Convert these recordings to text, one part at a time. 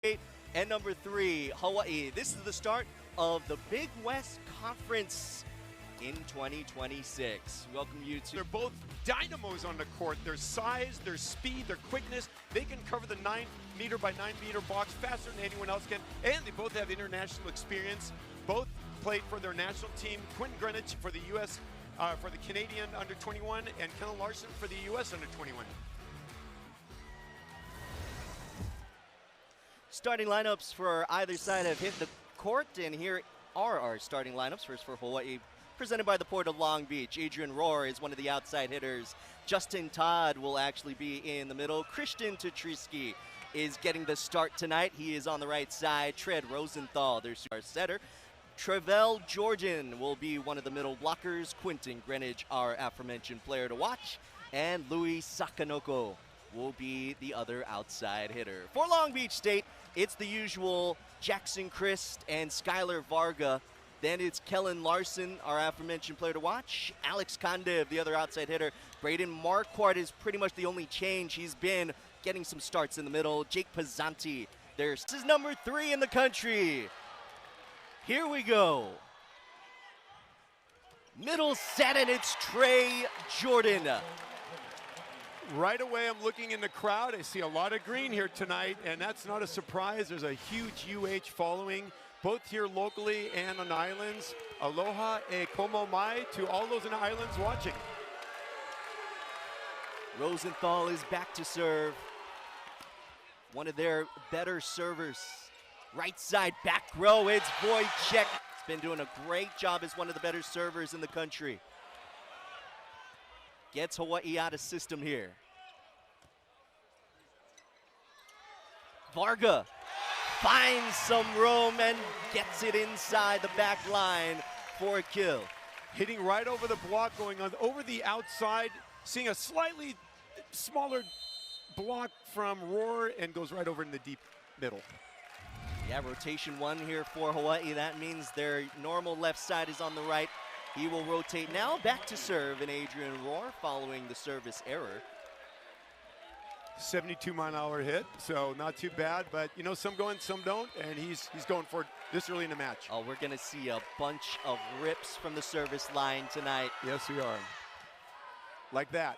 and number 3, Hawaii. This is the start of the Big West Conference in 2026. Welcome you to... They're both dynamos on the court. Their size, their speed, their quickness. They can cover the 9 meter by 9 meter box faster than anyone else can. And they both have international experience. Both played for their national team. Quentin Greenwich for the U.S., for the Canadian under 21, and Kellen Larson for the U.S. under 21. Starting lineups for either side have hit the court, and here are our starting lineups. First for Hawaii, presented by the Port of Long Beach. Adrian Rohr is one of the outside hitters. Justin Todd will actually be in the middle. Christian Tetrisky is getting the start tonight. He is on the right side. Tread Rosenthal, their setter. Trevel Jordan will be one of the middle blockers. Quentin Greenwich, our aforementioned player to watch. And Louis Sakanoko will be the other outside hitter. For Long Beach State, it's the usual Jackson Christ and Skylar Varga. Then it's Kellen Larson, our aforementioned player to watch. Alex Kandev, the other outside hitter. Braden Marquardt is pretty much the only change. He's been getting some starts in the middle. Jake Pizzanti, this is number 3 in the country. Here we go. Middle set, and it's Trey Jordan. Right away, I'm looking in the crowd. I see a lot of green here tonight, and that's not a surprise. There's a huge UH following, both here locally and on the islands. Aloha e komo mai to all those in the islands watching. Rosenthal is back to serve. One of their better servers. Right side back row, it's Wojciech. He's been doing a great job as one of the better servers in the country. Gets Hawaii out of system here. Varga finds some room and gets it inside the back line for a kill. Hitting right over the block, going on over the outside, seeing a slightly smaller block from Rohr, and goes right over in the deep middle. Yeah, rotation 1 here for Hawaii. That means their normal left side is on the right. He will rotate now back to serve in Adrian Rohr following the service error. 72-mile-an-hour hit, so not too bad, but you know, some go in, some don't, and he's going for it this early in the match. Oh, we're gonna see a bunch of rips from the service line tonight. Yes, we are. Like that.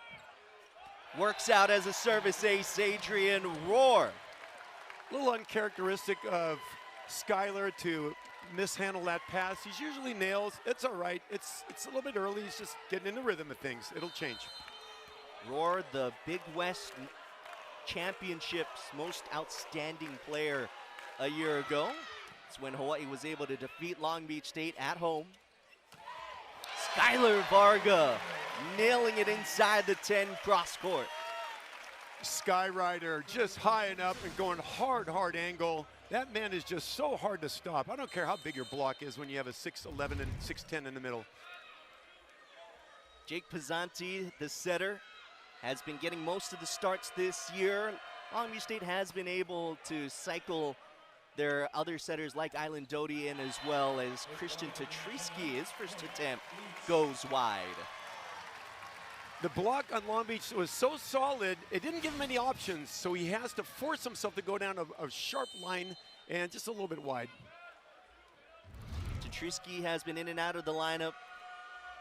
Works out as a service ace, Adrian Rohr. A little uncharacteristic of Skylar to mishandle that pass. He's usually nails. It's all right. It's a little bit early. He's just getting in the rhythm of things. It'll change. Rohr, the Big West Championships most outstanding player a year ago. It's when Hawaii was able to defeat Long Beach State at home. Skylar Varga nailing it inside the 10 cross court. Skyrider just high and up and going hard angle. That man is just so hard to stop. I don't care how big your block is when you have a 6'11 and 6'10 in the middle. Jake Pizzanti, the setter, has been getting most of the starts this year. Long Beach State has been able to cycle their other setters like Island Doty in, as well as Christian Tetrisky. His first attempt goes wide. The block on Long Beach was so solid, it didn't give him any options, so he has to force himself to go down a sharp line and just a little bit wide. Tetrisky has been in and out of the lineup,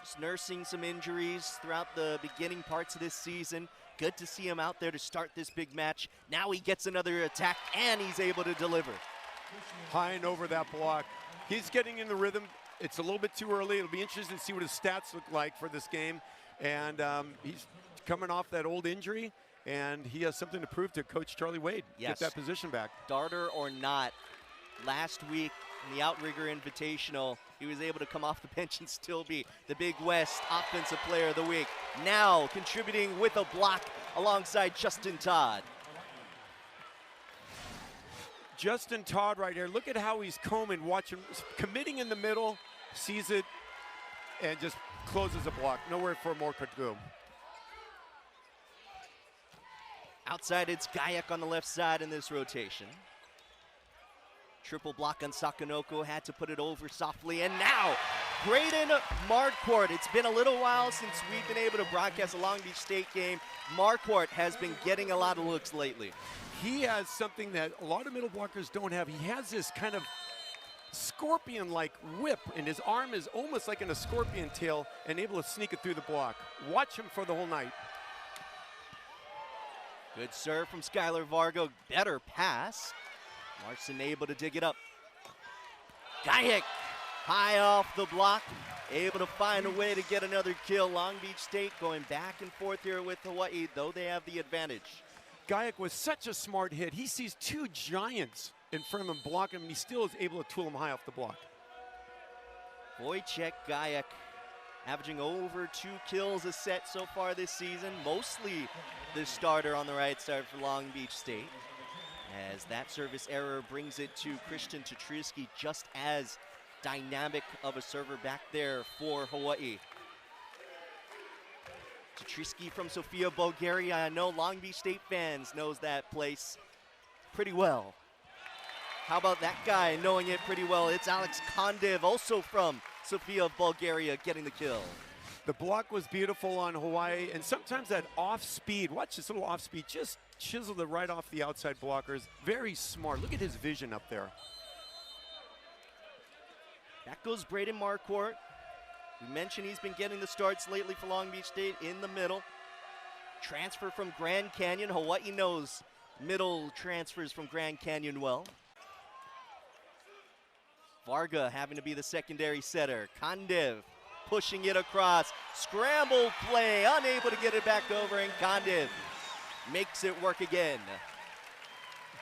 just nursing some injuries throughout the beginning parts of this season. Good to see him out there to start this big match. Now he gets another attack, and he's able to deliver. High and over that block. He's getting in the rhythm. It's a little bit too early. It'll be interesting to see what his stats look like for this game. And he's coming off that old injury, and he has something to prove to Coach Charlie Wade. Yes. Get that position back. Darter or not, last week in the Outrigger Invitational, he was able to come off the bench and still be the Big West Offensive Player of the Week. Now contributing with a block alongside Justin Todd. Justin Todd right here. Look at how he's combing, watching, committing in the middle, sees it, and just closes the block. Nowhere for more to go. Outside, it's Gayak on the left side in this rotation. Triple block on Sakanoko, had to put it over softly, and now Braden Marquardt. It's been a little while since we've been able to broadcast a Long Beach State game. Marquardt has been getting a lot of looks lately. He has something that a lot of middle blockers don't have. He has this kind of scorpion-like whip, and his arm is almost like in a scorpion tail and able to sneak it through the block. Watch him for the whole night. Good serve from Skylar Vargo. Better pass. Larson able to dig it up. Guyek high off the block. Able to find a way to get another kill. Long Beach State going back and forth here with Hawaii, though they have the advantage. Guyek was such a smart hit. He sees two giants in front of him blocking him, and he still is able to tool him high off the block. Wojciech Gajek averaging over 2 kills a set so far this season, mostly the starter on the right side for Long Beach State. As that service error brings it to Christian Tatriski, just as dynamic of a server back there for Hawaii. Tatriski from Sofia, Bulgaria. I know Long Beach State fans knows that place pretty well. How about that guy knowing it pretty well? It's Alex Kondev, also from Sofia, Bulgaria, getting the kill. The block was beautiful on Hawaii, and sometimes that off speed, watch this little off speed, just chiseled it right off the outside blockers. Very smart. Look at his vision up there. That goes Braden Marquardt. We mentioned he's been getting the starts lately for Long Beach State in the middle. Transfer from Grand Canyon. Hawaii knows middle transfers from Grand Canyon well. Varga having to be the secondary setter. Kondev pushing it across. Scramble play, unable to get it back over, and Kondev makes it work again.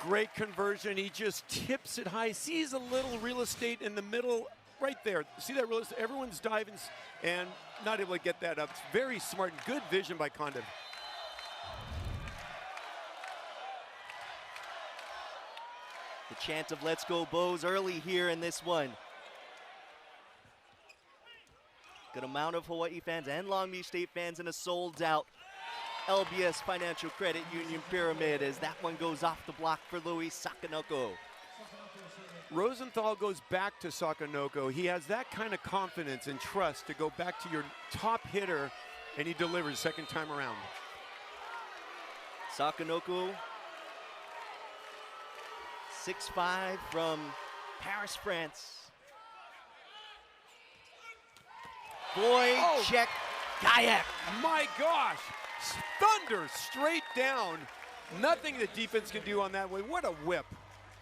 Great conversion. He just tips it high, sees a little real estate in the middle right there. See that real estate? Everyone's diving and not able to get that up. It's very smart. Good vision by Kondev. The chant of "Let's Go Bows" early here in this one. Good amount of Hawaii fans and Long Beach State fans in a sold-out LBS Financial Credit Union Pyramid as that one goes off the block for Luis Sakanoko. Rosenthal goes back to Sakanoko. He has that kind of confidence and trust to go back to your top hitter, and he delivers second time around. Sakanoko, 6'5", from Paris, France. Wojciech Gajek. My gosh, thunder straight down. Nothing the defense can do on that way. What a whip.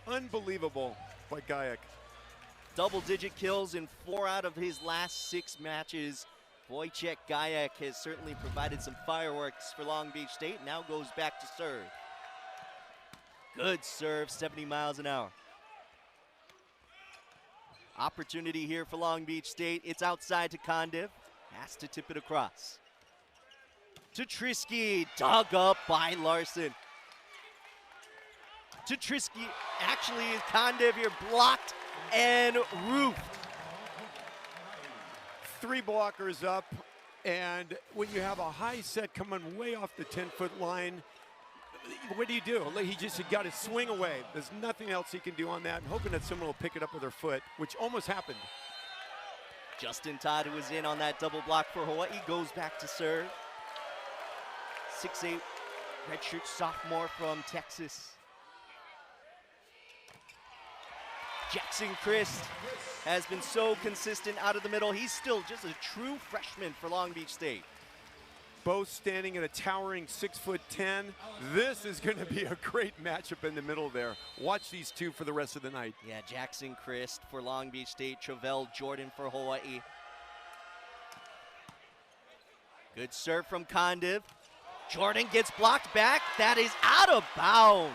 Unbelievable by Gajek. Double-digit kills in 4 out of his last 6 matches. Wojciech Gajek has certainly provided some fireworks for Long Beach State. Now goes back to serve. Good serve, 70 miles an hour. Opportunity here for Long Beach State. It's outside to Kondev. Has to tip it across. Tatriski, dug up by Larson. Tatriski, actually, Kondev here blocked and roofed. 3 blockers up, and when you have a high set coming way off the 10-foot line, what do? He got to swing away. There's nothing else he can do on that, and hoping that someone will pick it up with their foot, which almost happened. Justin Todd, who was in on that double block for Hawaii, goes back to serve. 6'8", redshirt sophomore from Texas. Jackson Christ has been so consistent out of the middle. He's still just a true freshman for Long Beach State. Both standing at a towering 6'10". This is going to be a great matchup in the middle there. Watch these two for the rest of the night. Yeah, Jackson Christ for Long Beach State, Travell Jordan for Hawaii. Good serve from Kondev. Jordan gets blocked back. That is out of bounds.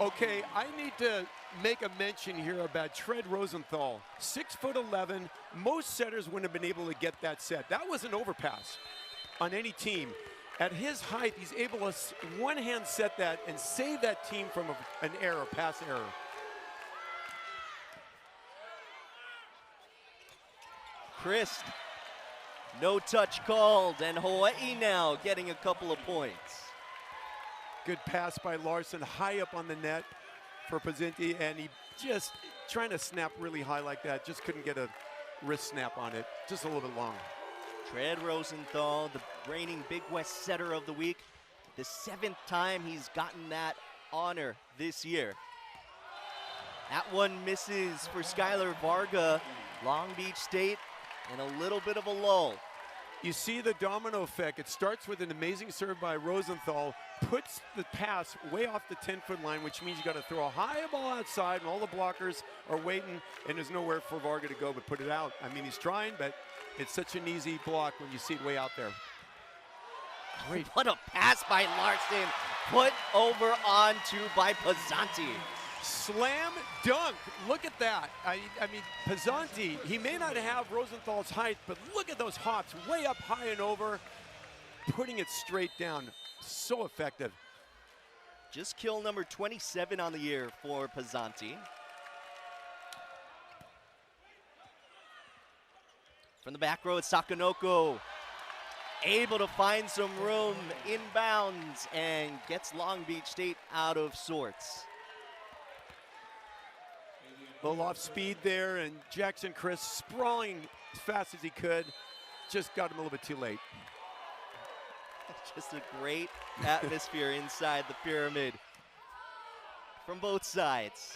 Okay, I need to make a mention here about Tread Rosenthal. 6'11". Most setters wouldn't have been able to get that set. That was an overpass on any team. At his height, he's able to one-hand set that and save that team from an error, pass error. Christ, no touch called, and Hawaii now getting a couple of points. Good pass by Larson, high up on the net for Pazzinti, and he just trying to snap really high like that, just couldn't get a wrist snap on it, just a little bit long. Tread Rosenthal, the reigning Big West setter of the week. The 7th time he's gotten that honor this year. That one misses for Skylar Varga. Long Beach State in a little bit of a lull. You see the domino effect. It starts with an amazing serve by Rosenthal, puts the pass way off the 10-foot line, which means you got to throw a high ball outside, and all the blockers are waiting, and there's nowhere for Varga to go but put it out. I mean, he's trying, but it's such an easy block when you see it way out there. Great. What a pass by Larson, put over onto by Pizzanti. Slam dunk. Look at that. I mean, Pizzanti, he may not have Rosenthal's height, but look at those hops way up high and over, putting it straight down. So effective. Just kill number 27 on the year for Pizzanti. From the back row, it's Sakanoko. Able to find some room inbounds and gets Long Beach State out of sorts. A little off speed there, and Jackson Chris sprawling as fast as he could. Just got him a little bit too late. Just a great atmosphere inside the pyramid from both sides.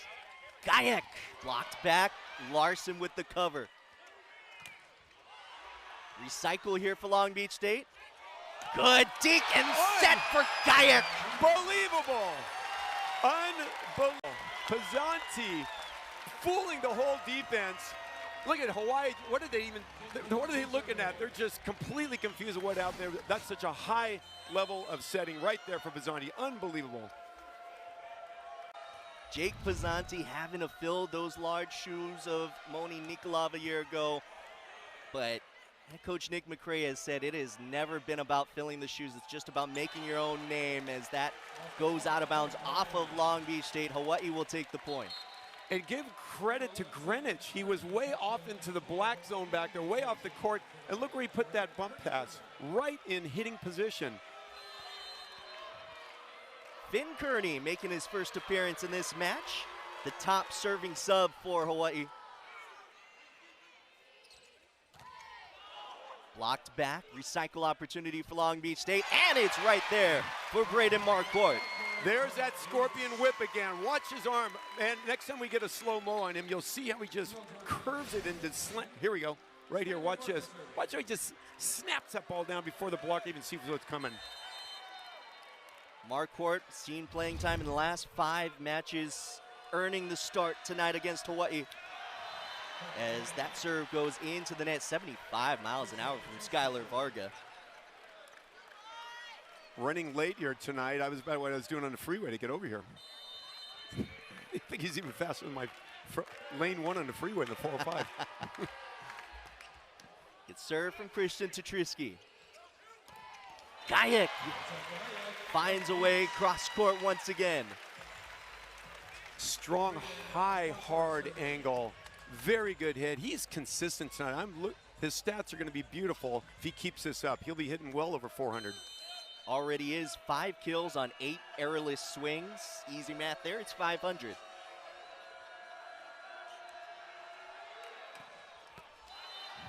Gayek blocked back. Larson with the cover. Recycle here for Long Beach State. Good deke and set for Gayek. Unbelievable. Unbelievable. Pizzanti fooling the whole defense. Look at Hawaii. What are they looking at? They're just completely confused with what out there. That's such a high level of setting right there for Pizzanti. Unbelievable. Jake Pizzanti having to fill those large shoes of Moni Nikolov a year ago. But head coach Nick McCray has said it has never been about filling the shoes. It's just about making your own name. As that goes out of bounds off of Long Beach State, Hawaii will take the point. And give credit to Greenwich. He was way off into the black zone back there, way off the court. And look where he put that bump pass, right in hitting position. Finn Kearney making his first appearance in this match. The top serving sub for Hawaii. Blocked back, recycle opportunity for Long Beach State, and it's right there for Braden Marquardt. There's that scorpion whip again. Watch his arm. And next time we get a slow-mo on him, you'll see how he just curves it into slant. Here we go. Right here. Watch this. Watch how he just snaps that ball down before the block even sees what's coming. Marquardt seen playing time in the last 5 matches, earning the start tonight against Hawaii. As that serve goes into the net, 75 miles an hour from Skylar Varga. Running late here tonight. I was about what I was doing on the freeway to get over here. I think he's even faster than my lane 1 on the freeway in the 405. It's served from Christian Tatrisky. Gayek finds a way cross court once again. Strong, high, hard angle. Very good hit. He's consistent tonight. His stats are going to be beautiful if he keeps this up. He'll be hitting well over 400. Already is 5 kills on 8 errorless swings. Easy math there, it's 500.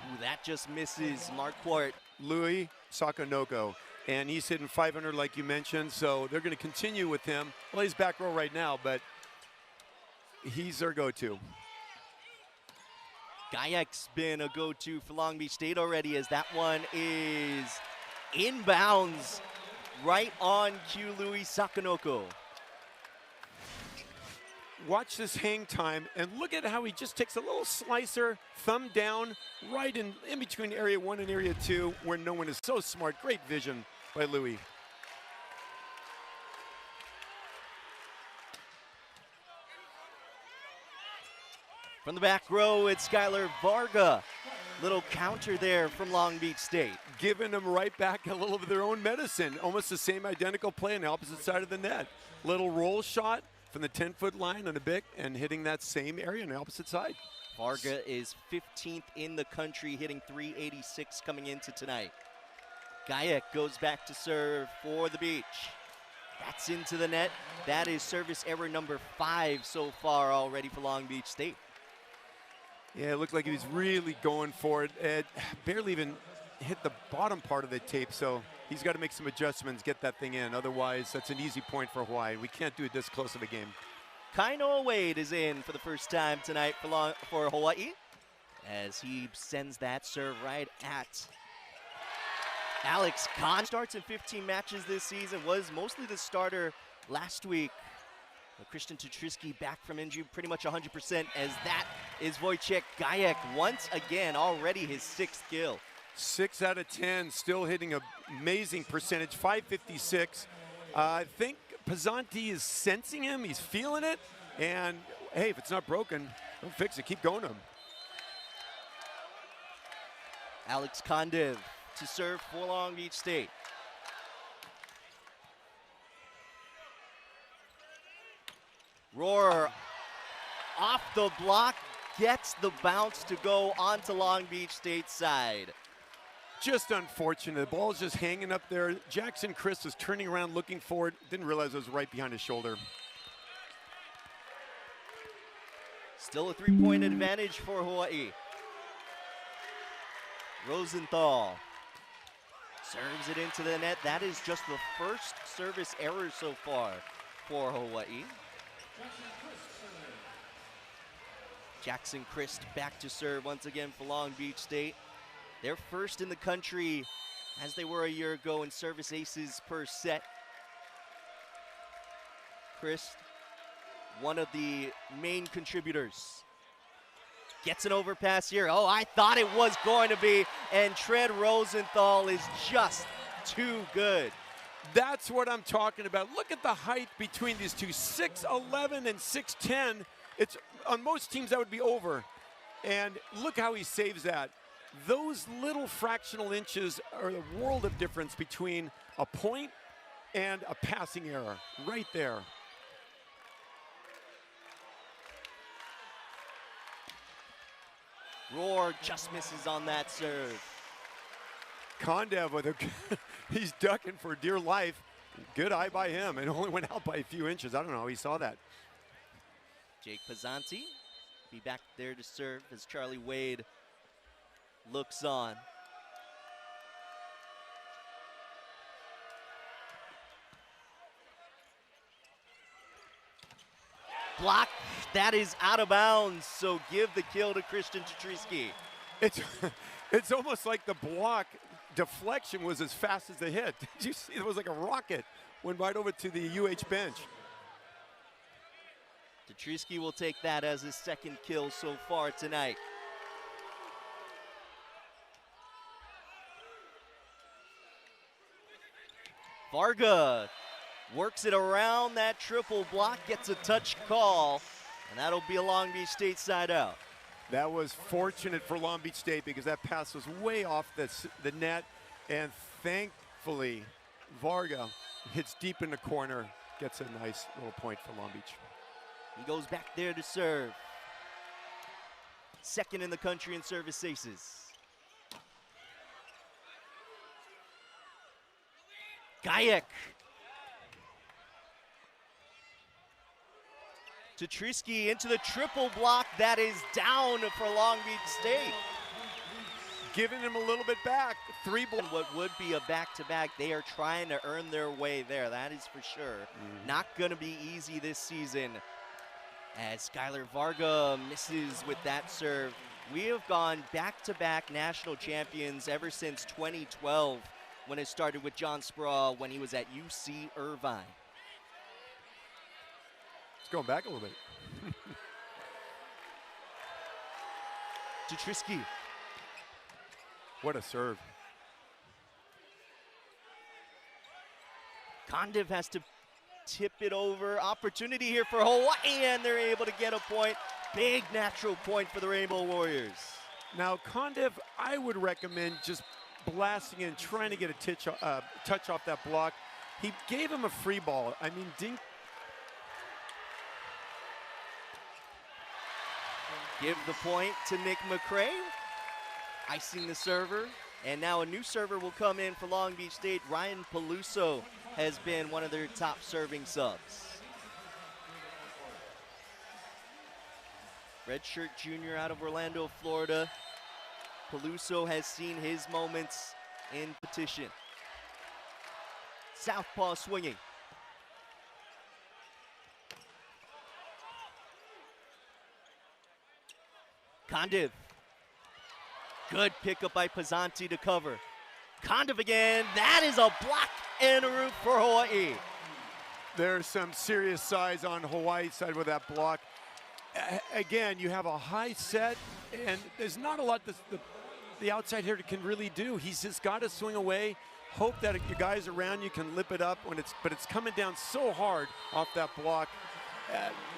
Ooh, that just misses Marquardt. Louis Sakanoko, and he's hitting 500 like you mentioned, so they're going to continue with him. Well, he's back row right now, but he's their go-to. Gayek's been a go-to for Long Beach State already, as that one is inbounds. Right on cue, Louis Sakanoko. Watch this hang time, and look at how he just takes a little slicer, thumb down, right in between area 1 and area 2, where no one is. So smart. Great vision by Louis. From the back row, it's Skylar Varga. Little counter there from Long Beach State. Giving them right back a little of their own medicine. Almost the same identical play on the opposite side of the net. Little roll shot from the 10-foot line on a bic and hitting that same area on the opposite side. Varga is 15th in the country, hitting .386 coming into tonight. Gayek goes back to serve for the Beach. That's into the net. That is service error number 5 so far already for Long Beach State. Yeah, it looked like he was really going for it. It barely even hit the bottom part of the tape, so he's got to make some adjustments, get that thing in. Otherwise, that's an easy point for Hawaii. We can't do it this close of a game. Kainoa Wade is in for the first time tonight for Hawaii as he sends that serve right at Alex Kahn. Starts in 15 matches this season, was mostly the starter last week. Christian Tutriski back from injury pretty much 100%, as that is Wojciech Gajek once again, already his 6th kill. 6 out of 10, still hitting an amazing percentage, 556. I think Pizzanti is sensing him, he's feeling it, and hey, if it's not broken, don't fix it, keep going to him. Alex Kondiv to serve for Long Beach State. Roar off the block, gets the bounce to go onto Long Beach State's side. Just unfortunate. The ball's just hanging up there. Jackson Chris was turning around looking for it. Didn't realize it was right behind his shoulder. Still a 3-point advantage for Hawaii. Rosenthal serves it into the net. That is just the first service error so far for Hawaii. Jackson Christ back to serve once again for Long Beach State. They're first in the country, as they were a year ago, in service aces per set. Christ, one of the main contributors. Gets an overpass here. Oh, I thought it was going to be, and Tread Rosenthal is just too good. That's what I'm talking about. Look at the height between these two, 6'11" and 6'10". It's on most teams that would be over. And look how he saves that. Those little fractional inches are the world of difference between a point and a passing error, right there. Roar just misses on that serve. Kondev with a, he's ducking for dear life. Good eye by him, and only went out by a few inches. I don't know how he saw that. Jake Pizzanti be back there to serve as Charlie Wade looks on. Block, that is out of bounds, so give the kill to Christian Tutriski. It's almost like the block deflection was as fast as the hit. Did you see? It was like a rocket. Went right over to the UH bench. Tutriski will take that as his 2nd kill so far tonight. Varga works it around that triple block, gets a touch call, and that'll be a Long Beach State side out. That was fortunate for Long Beach State because that pass was way off the net, and thankfully Varga hits deep in the corner, gets a nice little point for Long Beach. He goes back there to serve. 2nd in the country in service aces. Gajek. Tutriski into the triple block. That is down for Long Beach State. Giving him a little bit back. 3 blocks. What would be a back-to-back, they are trying to earn their way there. That is for sure. Not going to be easy this season. As Skylar Varga misses with that serve. We have gone back-to-back national champions ever since 2012, when it started with John Spraw when he was at UC Irvine. It's going back a little bit. Tutriski. What a serve. Kondiv has to tip it over. Opportunity here for Hawaii, and they're able to get a point. Big natural point for the Rainbow Warriors. Now, Kondev, I would recommend just blasting in, trying to get a touch off that block. He gave him a free ball. I mean, Dink. Give the point to Nick McCray, icing the server. And now a new server will come in for Long Beach State. Ryan Peluso has been one of their top serving subs. Redshirt junior out of Orlando, Florida. Peluso has seen his moments in petition. Southpaw swinging. Condiv. Good pickup by Pizzanti to cover. Condiv again. That is a block and a root for Hawaii. There's some serious size on Hawaii's side with that block. Again, you have a high set, and there's not a lot the outside hitter can really do. He's just got to swing away, hope that your guys around you can lip it up but it's coming down so hard off that block.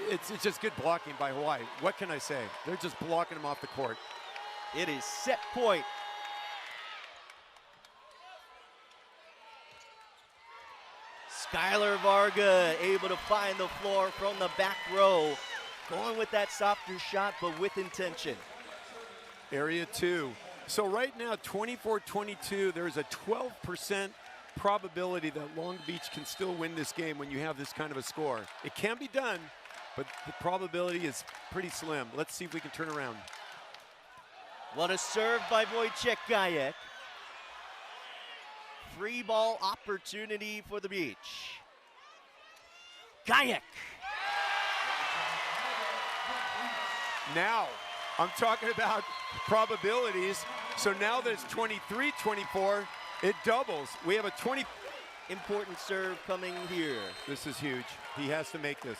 It's just good blocking by Hawaii. What can I say? They're just blocking him off the court. It is set point. Skylar Varga able to find the floor from the back row. Going with that softer shot, but with intention. Area 2. So right now, 24-22, there's a 12% probability that Long Beach can still win this game when you have this kind of a score. It can be done, but the probability is pretty slim. Let's see if we can turn around. What a serve by Wojciech Gajek. Free ball opportunity for the Beach. Gajek. Now, I'm talking about probabilities. So now there's 23-24. It doubles. We have a 20. Important serve coming here. This is huge. He has to make this.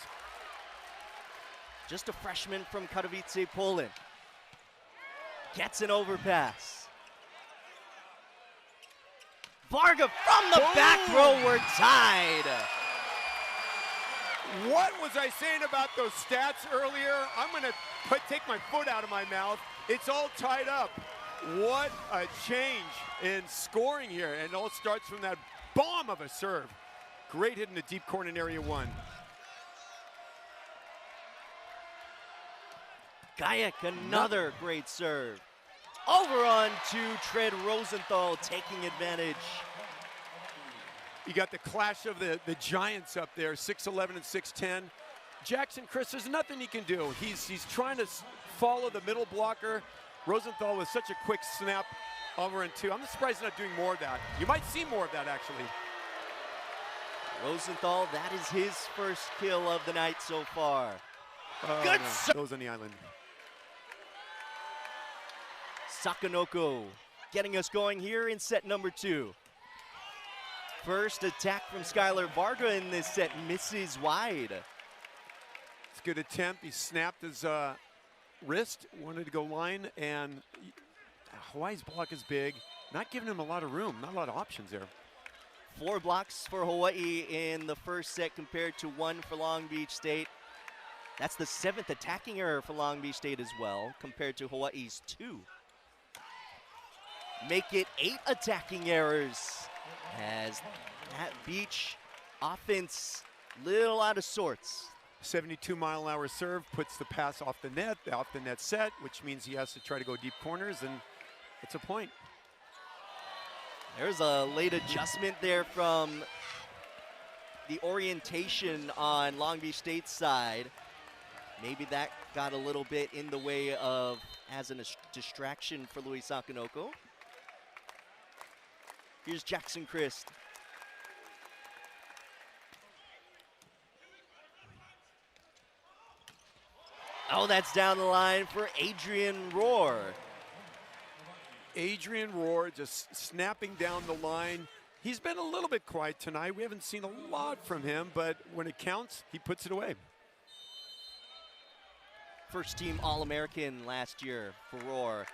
Just a freshman from Katowice, Poland. Gets an overpass. Varga from the back row, we're tied. What was I saying about those stats earlier? I'm going to take my foot out of my mouth. It's all tied up. What a change in scoring here. And it all starts from that bomb of a serve. Great hit in the deep corner in area 1. Gajek, another great serve. Over on to Tread Rosenthal, taking advantage. You got the clash of the giants up there, 6'11 and 6'10. Jackson Chris, there's nothing he can do. He's trying to follow the middle blocker. Rosenthal with such a quick snap over and 2. I'm surprised he's not doing more of that. You might see more of that, actually. Rosenthal, that is his first kill of the night so far. Good serve. Those on the island. Sakanoko getting us going here in set number 2. First attack from Skylar Varga in this set, misses wide. It's a good attempt. He snapped his wrist, wanted to go line, and Hawaii's block is big. Not giving him a lot of room, not a lot of options there. 4 blocks for Hawaii in the first set compared to 1 for Long Beach State. That's the 7th attacking error for Long Beach State as well, compared to Hawaii's 2. Make it 8 attacking errors as that Beach offense little out of sorts. 72-mile-an-hour serve puts the pass off the net set, which means he has to try to go deep corners, and it's a point. There's a late adjustment there from the orientation on Long Beach State's side. Maybe that got a little bit in the way of as a distraction for Louis Sakanoko. Here's Jackson Christ. Oh, that's down the line for Adrian Rohr. Adrian Rohr just snapping down the line. He's been a little bit quiet tonight. We haven't seen a lot from him, but when it counts, he puts it away. First team All-American last year for Rohr.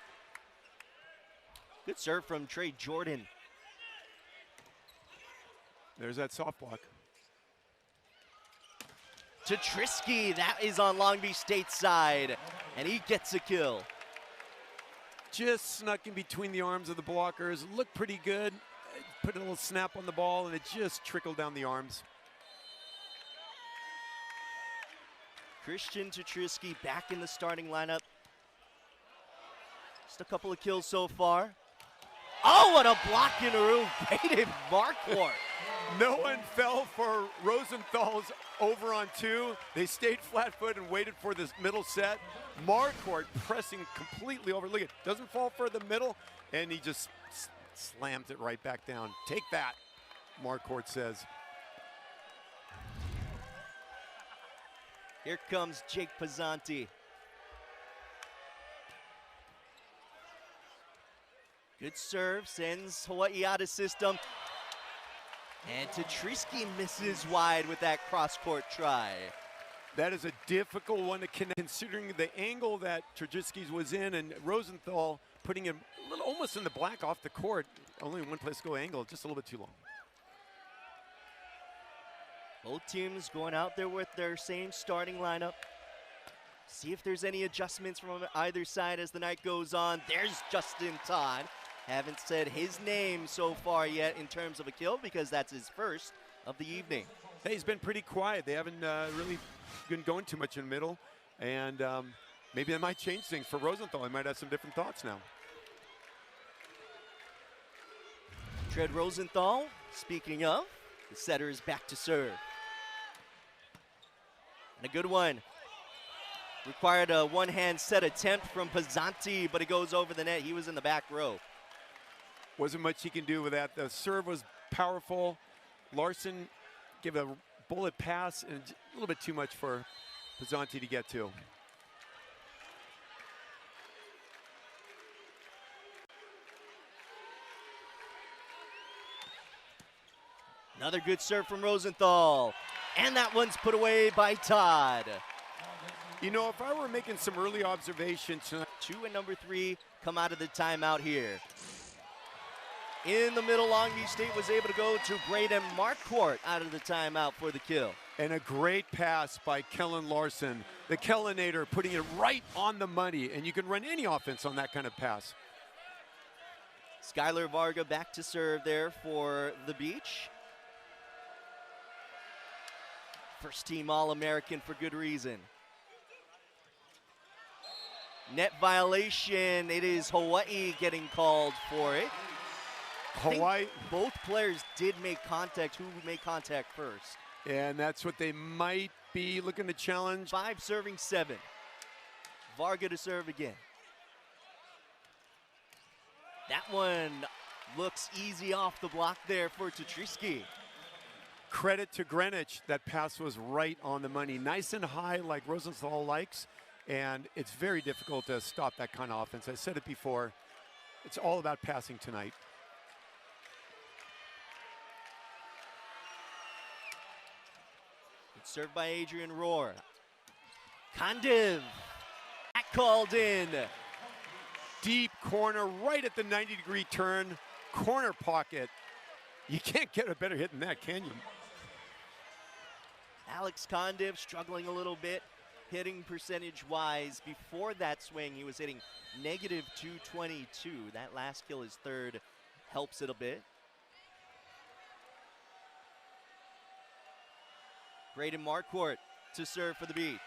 Good serve from Trey Jordan. There's that soft block. To Trisky, that is on Long Beach State's side, and he gets a kill. Just snuck in between the arms of the blockers, looked pretty good. Put a little snap on the ball, and it just trickled down the arms. Christian Tetrisky back in the starting lineup. Just a couple of kills so far. Oh, what a block in a room. Baited Marquardt. No one fell for Rosenthal's over on 2. They stayed flat foot and waited for this middle set. Marquardt pressing completely over. Look at, doesn't fall for the middle, and he just slams it right back down. Take that, Marquardt says. Here comes Jake Pizzanti. Good serve, sends Hawai'i out of system. And Tatriski misses wide with that cross-court try. That is a difficult one to connect, considering the angle that Tatriski's was in, and Rosenthal putting him a little, almost in the black off the court. Only one place to go angle, just a little bit too long. Both teams going out there with their same starting lineup. See if there's any adjustments from either side as the night goes on. There's Justin Todd. Haven't said his name so far yet in terms of a kill because that's his first of the evening. Hey, he's been pretty quiet. They haven't really been going too much in the middle. And maybe that might change things for Rosenthal. He might have some different thoughts now. Tread Rosenthal, speaking of, the setter is back to serve. And a good one. Required a one-hand set attempt from Pizzanti, but it goes over the net. He was in the back row. Wasn't much he can do with that. The serve was powerful. Larson gave a bullet pass, and a little bit too much for Pizzanti to get to. Another good serve from Rosenthal. And that one's put away by Todd. You know, if I were making some early observations tonight. 2 and number 3 come out of the timeout here. In the middle, Long Beach State was able to go to Braden Marquardt out of the timeout for the kill. And a great pass by Kellen Larson, the Kellinator, putting it right on the money. And you can run any offense on that kind of pass. Skylar Varga back to serve there for the Beach. First team All-American for good reason. Net violation. It is Hawaii getting called for it. Hawaii. Both players did make contact. Who made contact first? And that's what they might be looking to challenge. 5 serving 7. Varga to serve again. That one looks easy off the block there for Tatriski. Credit to Greenwich. That pass was right on the money. Nice and high like Rosenthal likes. And it's very difficult to stop that kind of offense. I said it before. It's all about passing tonight. It's served by Adrian Rohr. Kandiv. That called in. Deep corner, right at the 90-degree turn. Corner pocket. You can't get a better hit than that, can you? Alex Kandiv struggling a little bit. Hitting percentage-wise, before that swing, he was hitting negative .222. That last kill, his third, helps it a bit. Braden Marquardt to serve for the Beach.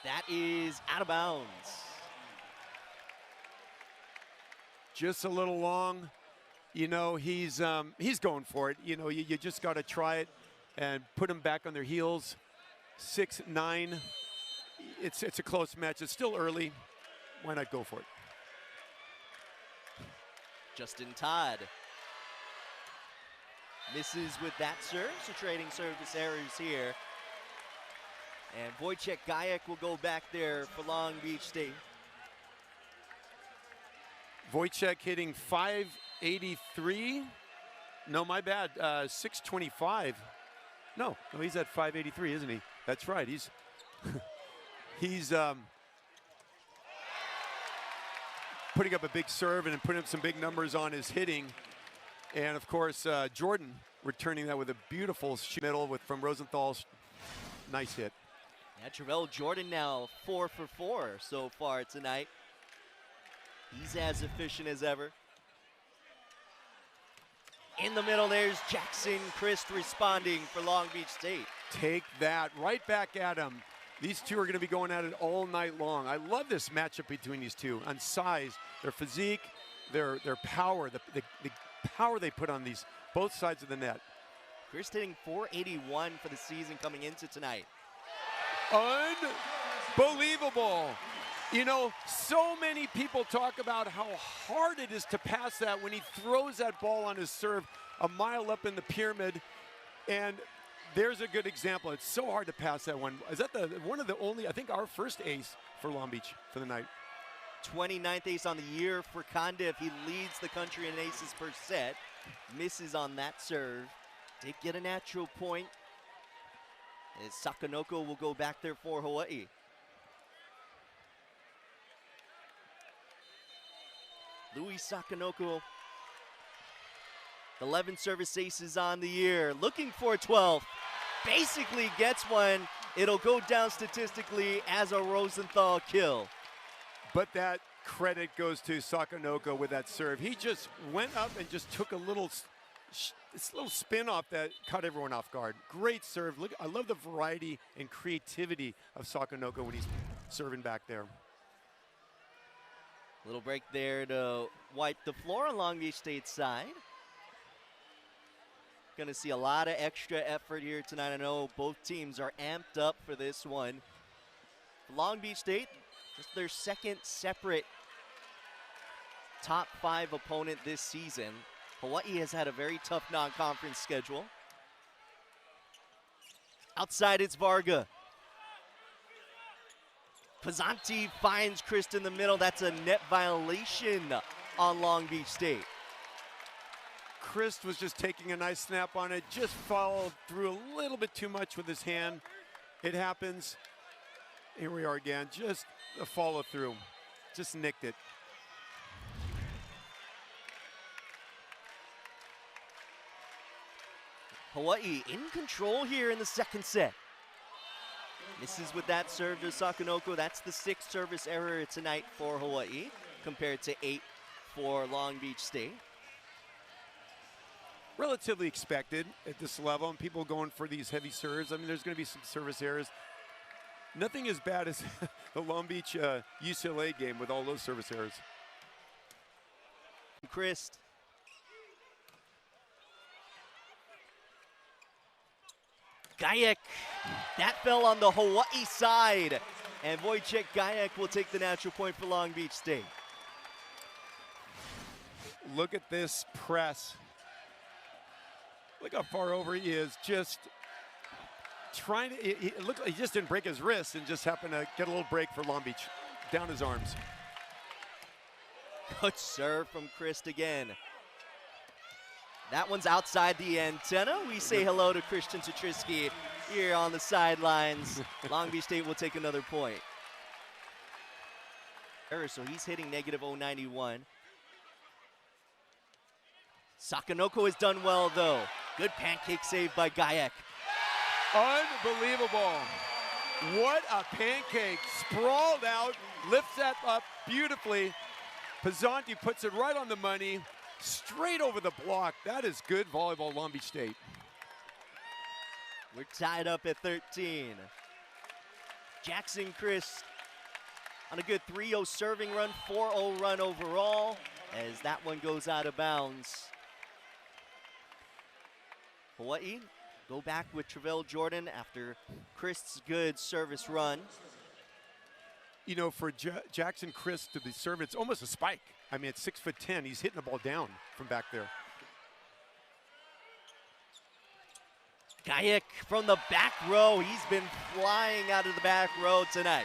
That is out of bounds. Just a little long. You know, he's going for it. You know, you just got to try it and put them back on their heels. 6-9. It's a close match. It's still early. Why not go for it? Justin Todd misses with that serve, so trading service errors here. And Wojciech Gajek will go back there for Long Beach State. Wojciech hitting 583. No, my bad. 625. No, he's at 583, isn't he? That's right. He's putting up a big serve and putting up some big numbers on his hitting. And of course, Jordan returning that with a beautiful middle from Rosenthal's nice hit. Yeah, Travell Jordan now 4 for 4 so far tonight. He's as efficient as ever. In the middle, there's Jackson Christ responding for Long Beach State. Take that right back at him. These two are going to be going at it all night long. I love this matchup between these two on size, their physique, their power, the power they put on these both sides of the net. Chris hitting .481 for the season coming into tonight. Unbelievable. You know, so many people talk about how hard it is to pass that when he throws that ball on his serve a mile up in the pyramid. And there's a good example. It's so hard to pass that one. Is that one of the only, I think, our first ace for Long Beach for the night? 29th ace on the year for Condiff. He leads the country in aces per set. Misses on that serve. Did get a natural point. As Sakanoko will go back there for Hawaii. Louis Sakanoko, 11 service aces on the year, looking for 12. Basically gets one. It'll go down statistically as a Rosenthal kill. But that credit goes to Sakanoko with that serve. He just went up and just took a little spin off that caught everyone off guard. Great serve. Look, I love the variety and creativity of Sakanoko when he's serving back there. Little break there to wipe the floor on Long Beach State side. Going to see a lot of extra effort here tonight. I know both teams are amped up for this one. Long Beach State, just their second separate top 5 opponent this season. Hawaii has had a very tough non-conference schedule. Outside, it's Varga. Pizzanti finds Christ in the middle. That's a net violation on Long Beach State. Christ was just taking a nice snap on it, just followed through a little bit too much with his hand. It happens. Here we are again, just a follow through. Just nicked it. Hawaii in control here in the second set. Misses with that serve to Sakanoko. That's the 6th service error tonight for Hawaii, compared to 8 for Long Beach State. Relatively expected at this level, and people going for these heavy serves. I mean, there's going to be some service errors. Nothing as bad as the Long Beach UCLA game with all those service errors. Christ. Gajek, that fell on the Hawaii side, and Wojciech Gajek will take the natural point for Long Beach State. Look at this press. Look how far over he is, just trying to, it looked like he just didn't break his wrist and just happened to get a little break for Long Beach. Down his arms. Good serve from Christ again. That one's outside the antenna. We say hello to Christian Satrisky here on the sidelines. Long Beach State will take another point. So he's hitting negative .091. Sakanoko has done well, though. Good pancake save by Gajek. Unbelievable. What a pancake. Sprawled out, lifts that up beautifully. Pizzanti puts it right on the money. Straight over the block. That is good volleyball, Long Beach State. We're tied up at 13. Jackson Christ on a good 3-0 serving run, 4-0 run overall, as that one goes out of bounds. Hawaii go back with Travell Jordan after Christ's good service run. You know, for Jackson Christ to the serve, it's almost a spike. I mean, at 6'10", he's hitting the ball down from back there. Gajek from the back row. He's been flying out of the back row tonight.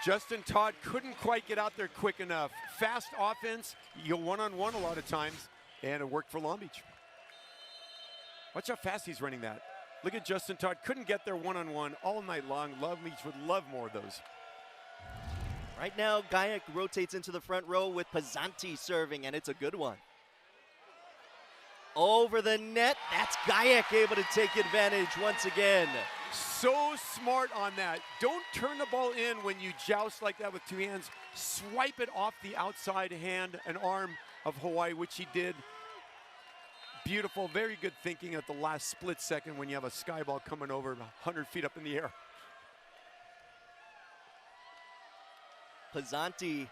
Justin Todd couldn't quite get out there quick enough. Fast offense, you go one-on-one a lot of times, and it worked for Long Beach. Watch how fast he's running that. Look at Justin Todd, couldn't get there one-on-one all night long. Long Beach would love more of those. Right now, Gajek rotates into the front row with Pizzanti serving, and it's a good one. Over the net, that's Gajek able to take advantage once again. So smart on that. Don't turn the ball in when you joust like that with two hands. Swipe it off the outside hand and arm of Hawaii, which he did. Beautiful, very good thinking at the last split second when you have a sky ball coming over 100 feet up in the air. Pizzanti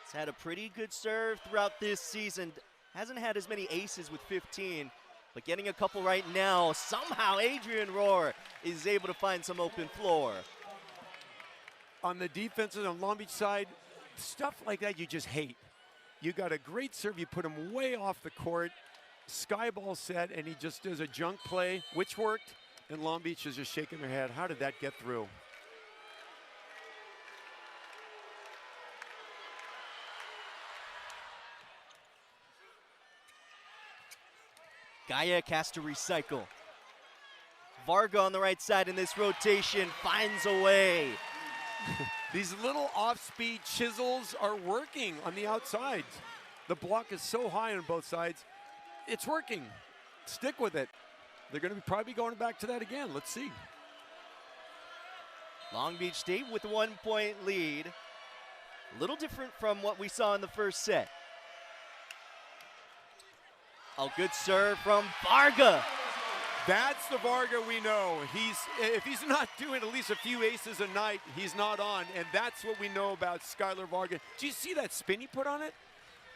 has had a pretty good serve throughout this season. Hasn't had as many aces with 15, but getting a couple right now. Somehow Adrian Rohr is able to find some open floor. On the defensive, on Long Beach side, stuff like that you just hate. You got a great serve, you put him way off the court, sky ball set, and he just does a junk play, which worked, and Long Beach is just shaking their head. How did that get through? Gajek has to recycle. Varga on the right side in this rotation finds a way. These little off-speed chisels are working on the outside. The block is so high on both sides. It's working. Stick with it. They're going to be probably going back to that again. Let's see. Long Beach State with a 1-point lead. A little different from what we saw in the first set. A good serve from Varga. That's the Varga we know. If he's not doing at least a few aces a night, he's not on, and that's what we know about Skylar Varga. Do you see that spin he put on it?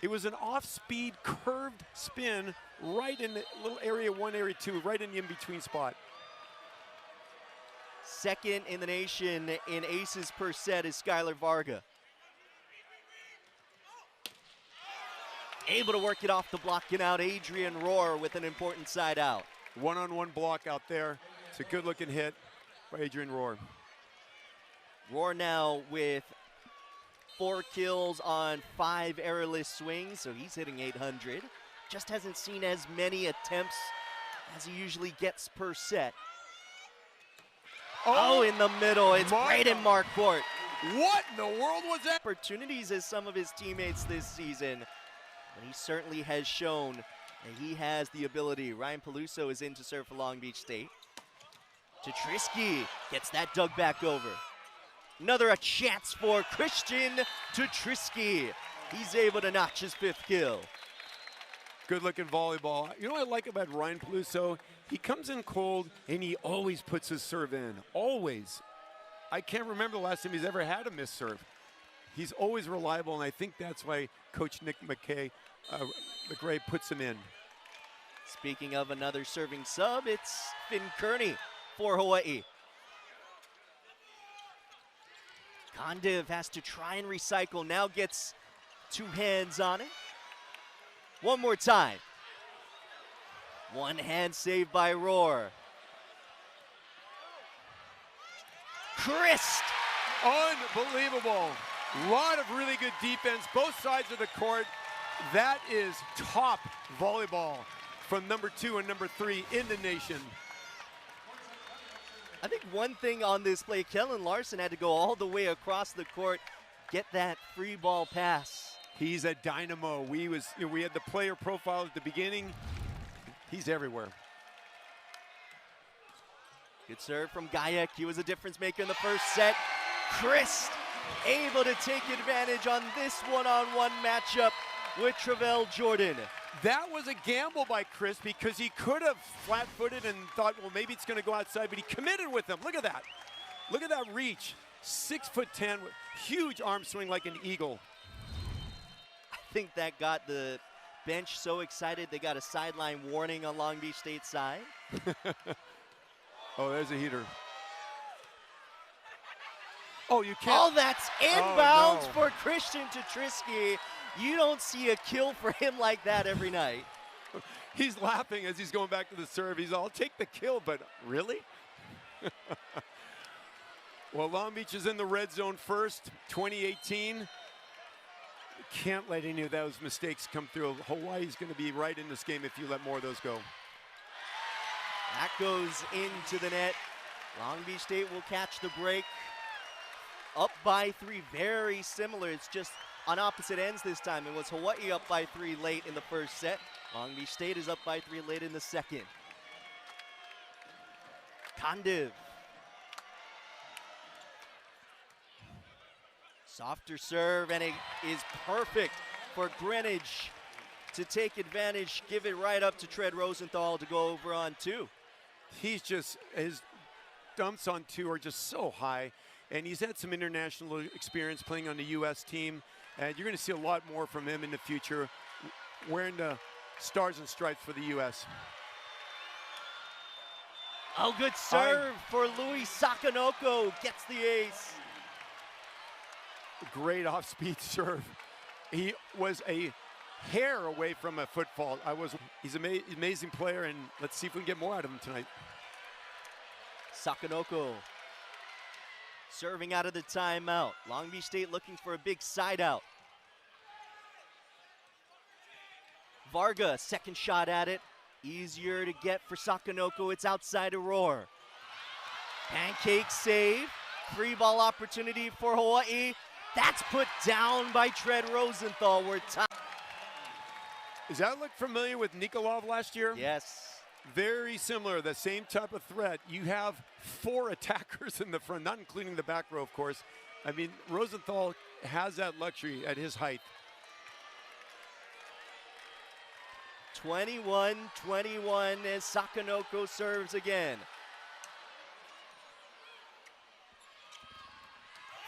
It was an off-speed curved spin right in the little area 1, area 2, right in the in-between spot. Second in the nation in aces per set is Skylar Varga. Able to work it off the block and out. Adrian Rohr with an important side out. One-on-one block out there. It's a good-looking hit by Adrian Rohr. Rohr now with 4 kills on 5 errorless swings, so he's hitting 800. Just hasn't seen as many attempts as he usually gets per set. Oh, in the middle. It's Braden Marquardt. What in the world was that? Opportunities as some of his teammates this season. And he certainly has shown that he has the ability. Ryan Peluso is in to serve for Long Beach State. Tetrisky gets that dug back over. Another chance for Christian Tetrisky. He's able to notch his 5th kill. Good looking volleyball. You know what I like about Ryan Peluso? He comes in cold and he always puts his serve in. Always. I can't remember the last time he's ever had a missed serve. He's always reliable, and I think that's why Coach Nick McGray puts him in. Speaking of another serving sub, it's Finn Kearney for Hawaii. Kondiv has to try and recycle, now gets 2 hands on it. One more time. One hand saved by Rohr. Christ! Unbelievable. A lot of really good defense, both sides of the court. That is top volleyball from number 2 and number 3 in the nation. I think one thing on this play, Kellen Larson had to go all the way across the court, get that free ball pass. He's a dynamo. We had the player profile at the beginning. He's everywhere. Good serve from Gajek. He was a difference maker in the first set. Christ able to take advantage on this one-on-one matchup with Travell Jordan. That was a gamble by Chris because he could have flat-footed and thought, well, maybe it's going to go outside, but he committed with him. Look at that. Look at that reach. 6'10", huge arm swing like an eagle. I think that got the bench so excited they got a sideline warning on Long Beach State's side. Oh, there's a heater. Oh, you can't. Oh, that's inbounds for Christian Tetrisky. You don't see a kill for him like that every night. He's laughing as he's going back to the serve. He's all, I'll take the kill, but really? Well, Long Beach is in the red zone first, 2018. Can't let any of those mistakes come through. Hawaii's going to be right in this game if you let more of those go. That goes into the net. Long Beach State will catch the break. Up by 3, very similar. It's just on opposite ends this time. It was Hawaii up by 3 late in the first set. Long Beach State is up by 3 late in the second. Kondiv. Softer serve, and it is perfect for Greenwich to take advantage, give it right up to Tread Rosenthal to go over on 2. He's just, his dumps on 2 are just so high, and he's had some international experience playing on the U.S. team, and you're going to see a lot more from him in the future, wearing the stars and stripes for the U.S. Oh, good serve for Louis Sakanoko. Gets the ace. Great off-speed serve. He was a hair away from a foot fault. He's an amazing player, and let's see if we can get more out of him tonight. Sakanoko serving out of the timeout. Long Beach State looking for a big side out. Varga, second shot at it. Easier to get for Sakanoko. It's outside Aurora. Pancake save. Free ball opportunity for Hawaii. That's put down by Tread Rosenthal. We're tied. Does that look familiar with Nikolov last year? Yes. Very similar, the same type of threat. You have 4 attackers in the front, not including the back row, of course. I mean, Rosenthal has that luxury at his height. 21-21 as Sakanoko serves again.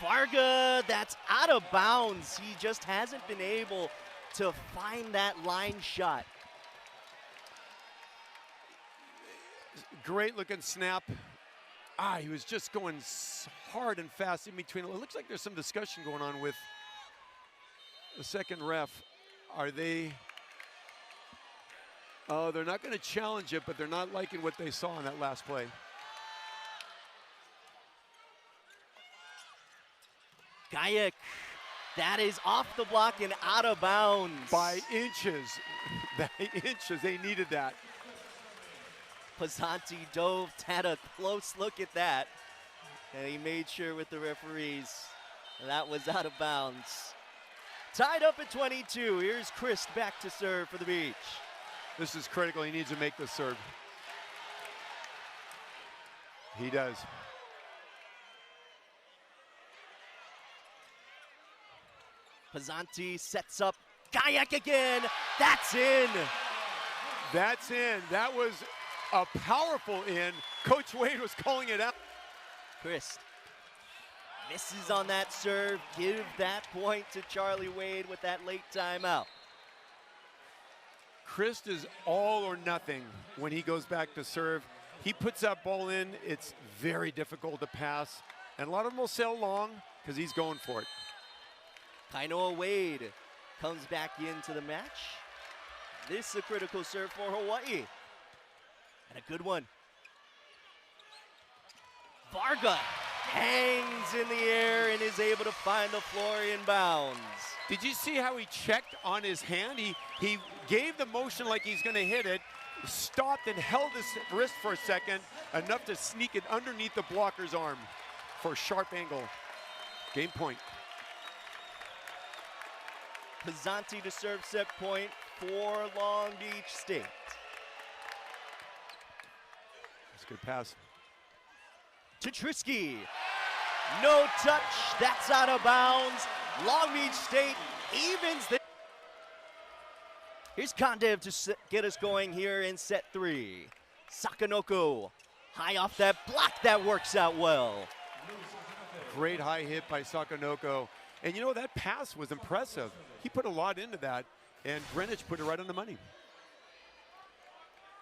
Varga, that's out of bounds. He just hasn't been able to find that line shot. Great looking snap. He was just going hard and fast in between. It looks like there's some discussion going on with the second ref. Are they? Oh, they're not going to challenge it, but they're not liking what they saw in that last play. Gayak, that is off the block and out of bounds. By inches. By inches, they needed that. Pizzanti dove, had a close look at that, and he made sure with the referees that was out of bounds. Tied up at 22. Here's Chris back to serve for the Beach. This is critical. He needs to make the serve. He does. Pizzanti sets up. Gayak again. That's in. That's in. That was a powerful in. Coach Wade was calling it out. Chris misses on that serve. Give that point to Charlie Wade with that late timeout. Chris is all or nothing when he goes back to serve. He puts that ball in. It's very difficult to pass. And a lot of them will sail long because he's going for it. Kainoa Wade comes back into the match. This is a critical serve for Hawaii. And a good one. Varga hangs in the air and is able to find the floor in bounds. Did you see how he checked on his hand? He gave the motion like he's going to hit it, stopped and held his wrist for a second, enough to sneak it underneath the blocker's arm for a sharp angle. Game point. Pizzanti to serve set point for Long Beach State. That's a good pass. To Trisky. No touch. That's out of bounds. Long Beach State evens the. Here's Kondev to get us going here in set 3. Sakanoko high off that block. That works out well. Great high hit by Sakanoko. And you know, that pass was impressive. He put a lot into that, and Greenwich put it right on the money.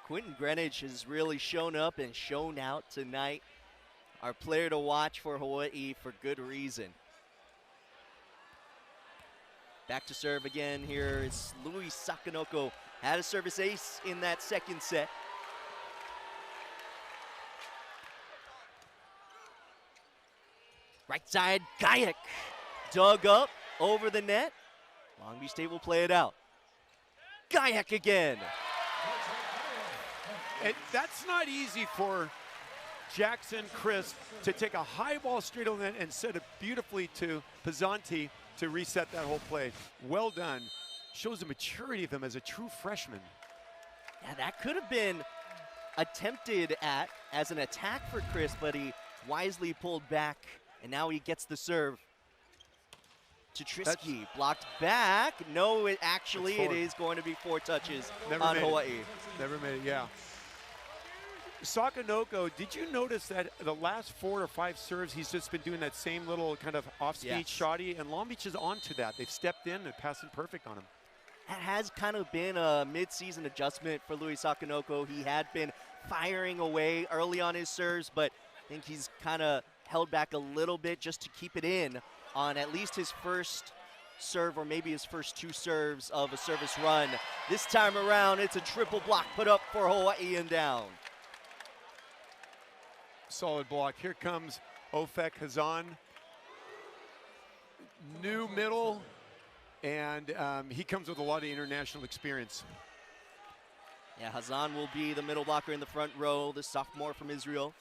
Quentin Greenwich has really shown up and shown out tonight. Our player to watch for Hawaii for good reason. Back to serve again here is Louis Sakanoko. Had a service ace in that second set. Right side, Gayak. Dug up over the net. Long Beach State will play it out. Gayak again. That's not easy for Jackson Chris to take a high ball straight on that and set it beautifully to Pizzanti to reset that whole play. Well done. Shows the maturity of him as a true freshman. Yeah, that could have been attempted at as an attack for Chris, but he wisely pulled back, and now he gets the serve. To Trisky, blocked back. No, it is going to be 4 touches on Hawaii. Never made it, yeah. Sakanoko, did you notice that the last 4 or 5 serves, he's just been doing that same little kind of off-speed shotty, and Long Beach is onto that. They've stepped in and passing perfect on him. That has kind of been a mid-season adjustment for Louis Sakanoko. He had been firing away early on his serves, but I think he's kind of held back a little bit just to keep it in on at least his first serve, or maybe his first 2 serves of a service run. This time around, it's a triple block put up for Hawaii and down. Solid block. Here comes Ofek Hazan. New middle, and he comes with a lot of international experience. Yeah, Hazan will be the middle blocker in the front row, the sophomore from Israel.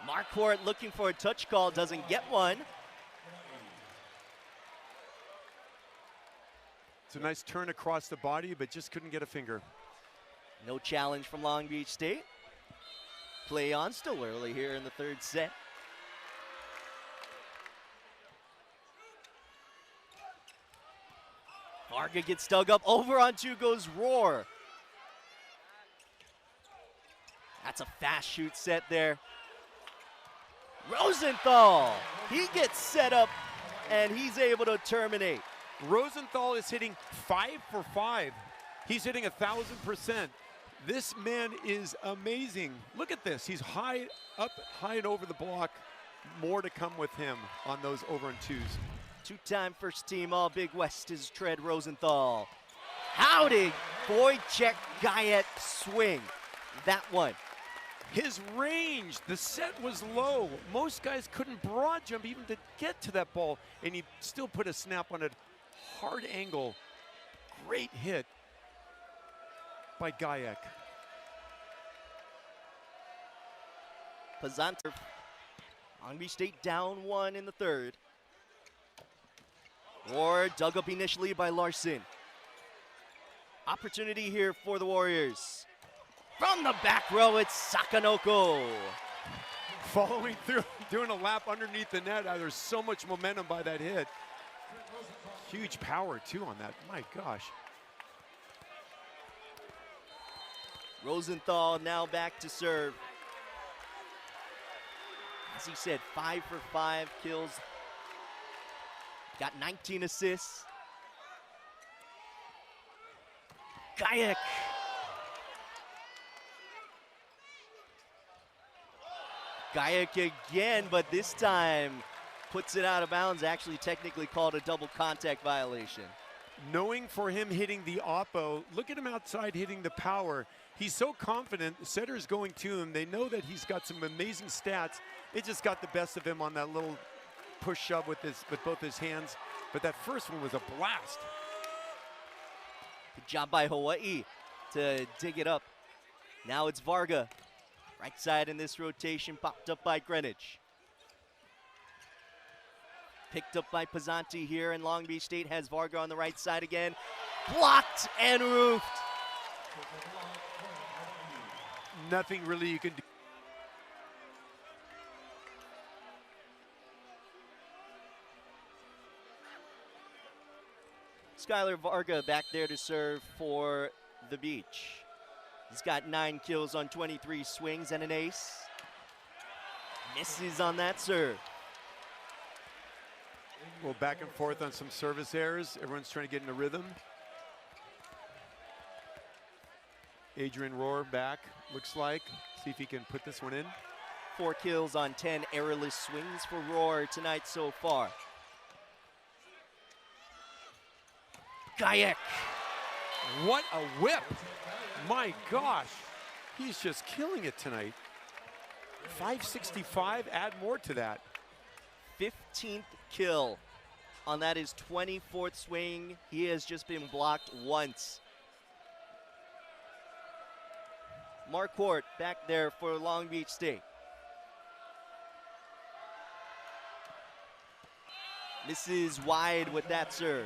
Marquardt looking for a touch call, doesn't get one. It's a nice turn across the body, but just couldn't get a finger. No challenge from Long Beach State. Play on, still early here in the 3rd set. Varga gets dug up, over on 2 goes Roar. That's a fast shoot set there. Rosenthal, he gets set up and he's able to terminate. Rosenthal is hitting 5 for 5. He's hitting 1,000%. This man is amazing. Look at this. He's high up, high and over the block. More to come with him on those over and 2s. 2-time first team All Big West is Tread Rosenthal. How did Wojciech Gajek swing that one? His range, the set was low. Most guys couldn't broad jump even to get to that ball, and he still put a snap on a hard angle. Great hit by Gajek. Pazanter, Long Beach State down 1 in the 3rd. Ward dug up initially by Larson. Opportunity here for the Warriors. From the back row, it's Sakanoko. Following through, doing a lap underneath the net. There's so much momentum by that hit. Huge power, too, on that. My gosh. Rosenthal now back to serve. As he said, 5 for 5 kills. Got 19 assists. Gajek. Gajek again, but this time puts it out of bounds. Actually technically called a double contact violation. Knowing for him hitting the oppo, look at him outside hitting the power. He's so confident, the setter's going to him. They know that he's got some amazing stats. It just got the best of him on that little push shove with both his hands. But that first one was a blast. Good job by Hawaii to dig it up. Now it's Varga. Right side in this rotation, popped up by Greenwich. Picked up by Pazanti here, and Long Beach State has Varga on the right side again. Blocked and roofed. Nothing really you can do. Skylar Varga back there to serve for the Beach. He's got 9 kills on 23 swings and an ace. Misses on that serve. Well, back and forth on some service errors. Everyone's trying to get in a rhythm. Adrian Rohr back, looks like. See if he can put this one in. 4 kills on 10 errorless swings for Rohr tonight so far. Gajek. What a whip. My gosh. He's just killing it tonight. 565, add more to that. 15th kill on that, his 24th swing. He has just been blocked once. Marquardt back there for Long Beach State. Misses wide with that serve.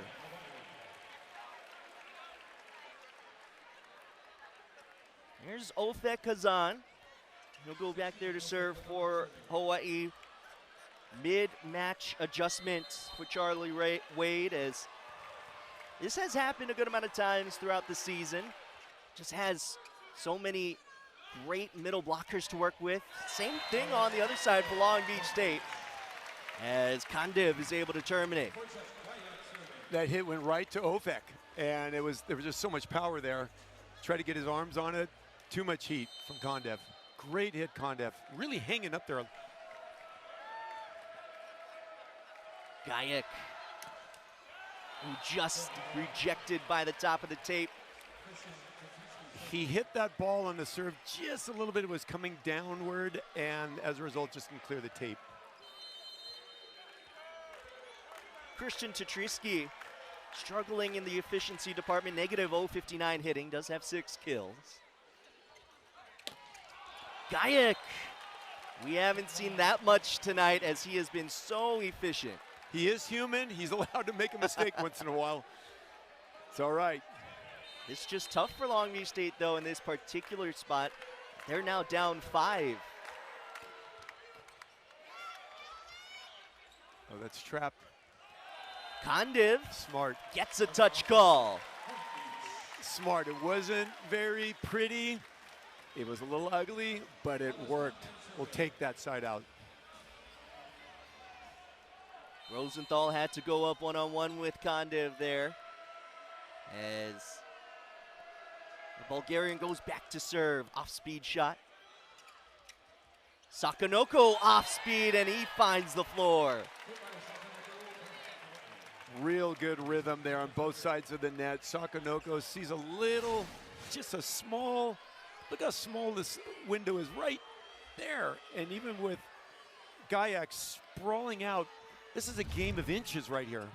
Here's Ofek Hazan. He'll go back there to serve for Hawaii. Mid-match adjustment for Charlie Wade, as this has happened a good amount of times throughout the season. Just has so many great middle blockers to work with. Same thing on the other side for Long Beach State, as Kandiv is able to terminate. That hit went right to Ofek, and there was just so much power there. Tried to get his arms on it, Too much heat from Kondev. Great hit, Kondev. Really hanging up there. Gayek, who just rejected by the top of the tape. He hit that ball on the serve just a little bit. It was coming downward, and as a result, just didn't clear the tape. Christian Tatrisky struggling in the efficiency department, negative 059 hitting, does have 6 kills. Gayek, we haven't seen that much tonight as he has been so efficient. He is human. He's allowed to make a mistake once in a while. It's all right. It's just tough for Long Beach State, though, in this particular spot. They're now down 5. Oh, that's trapped. Kondev Smart. gets a touch call. Smart. It wasn't very pretty. It was a little ugly, but it worked. We'll take that side out. Rosenthal had to go up one-on-one with Kondev there as the Bulgarian goes back to serve. Off-speed shot. Sakanoko off-speed, and he finds the floor. Real good rhythm there on both sides of the net. Sakanoko sees a little, just a small, look how small this window is right there. And even with Gayek sprawling out, this is a game of inches right here.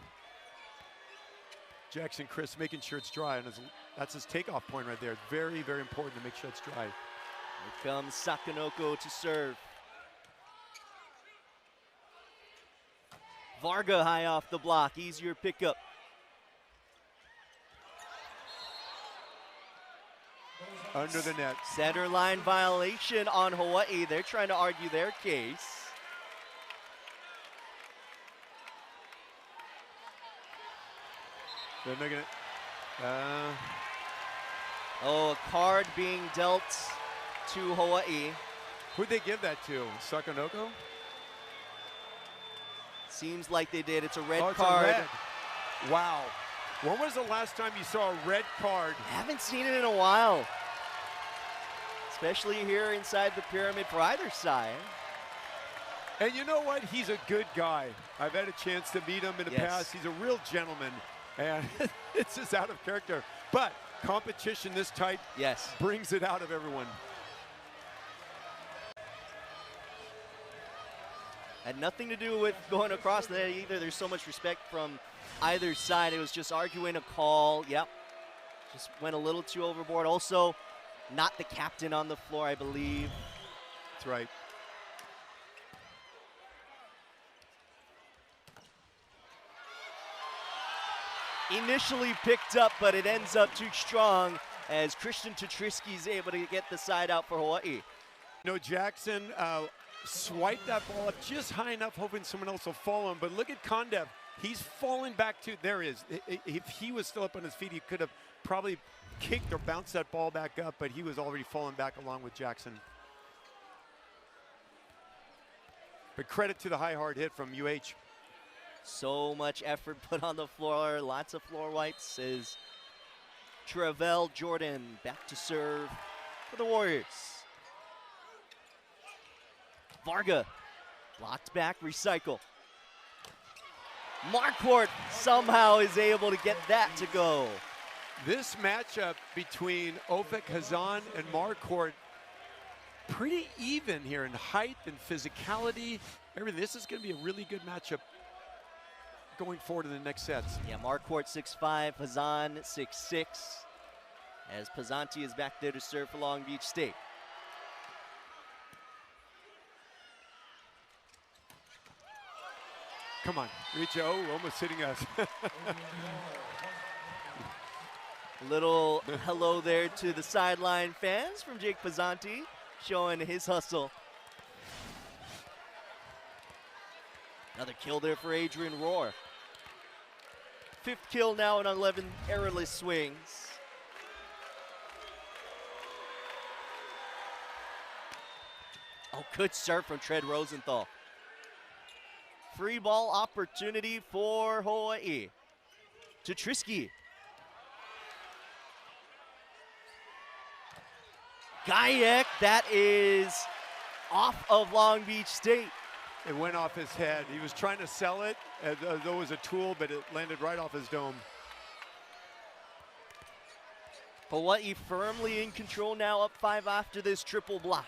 Jackson Chris making sure it's dry, and that's his takeoff point right there. Very, very important to make sure it's dry. Here comes Sakanoko to serve. Varga high off the block, easier pickup. Under the net. Center line violation on Hawaii. They're trying to argue their case. They're making it. Oh, a card being dealt to Hawaii. Who'd they give that to? Sakanoko? Seems like they did. It's a red Oh, it's card. a red. Wow. When was the last time you saw a red card? Haven't seen it in a while. Especially here inside the pyramid for either side. And you know what? He's a good guy. I've had a chance to meet him in the past. He's a real gentleman. And it's just out of character. But competition this tight brings it out of everyone. Had nothing to do with going across the net either. There's so much respect from either side. It was just arguing a call. Yep. Just went a little too overboard. Also, not the captain on the floor, I believe. That's right. Initially picked up, but it ends up too strong as Christian Tatrisky is able to get the side out for Hawaii. No, Jackson swiped that ball up just high enough, hoping someone else will follow him. But look at Kondev. He's falling back to, there he is. If he was still up on his feet, he could have probably kicked or bounced that ball back up, but he was already falling back along with Jackson. But credit to the high hard hit from UH. So much effort put on the floor, lots of floor wipes as Travell Jordan back to serve for the Warriors. Varga blocked back, recycle. Marquardt somehow is able to get that to go. This matchup between Ofek Hazan and Marquardt, pretty even here in height and physicality, everything. This is going to be a really good matchup going forward in the next sets. Yeah, Marquardt 6'5", Hazan 6'6", as Pizzanti is back there to serve for Long Beach State. Come on, Richa, almost hitting us. Little hello there to the sideline fans from Jake Pizzanti, showing his hustle. Another kill there for Adrian Rohr. 5th kill now in 11 errorless swings. Oh, good serve from Tread Rosenthal. Free ball opportunity for Hawaii. Tatrisky. Guyek, that is off of Long Beach State. It went off his head. He was trying to sell it as though it was a tool, but it landed right off his dome. Hawaii firmly in control now, up 5 after this triple block.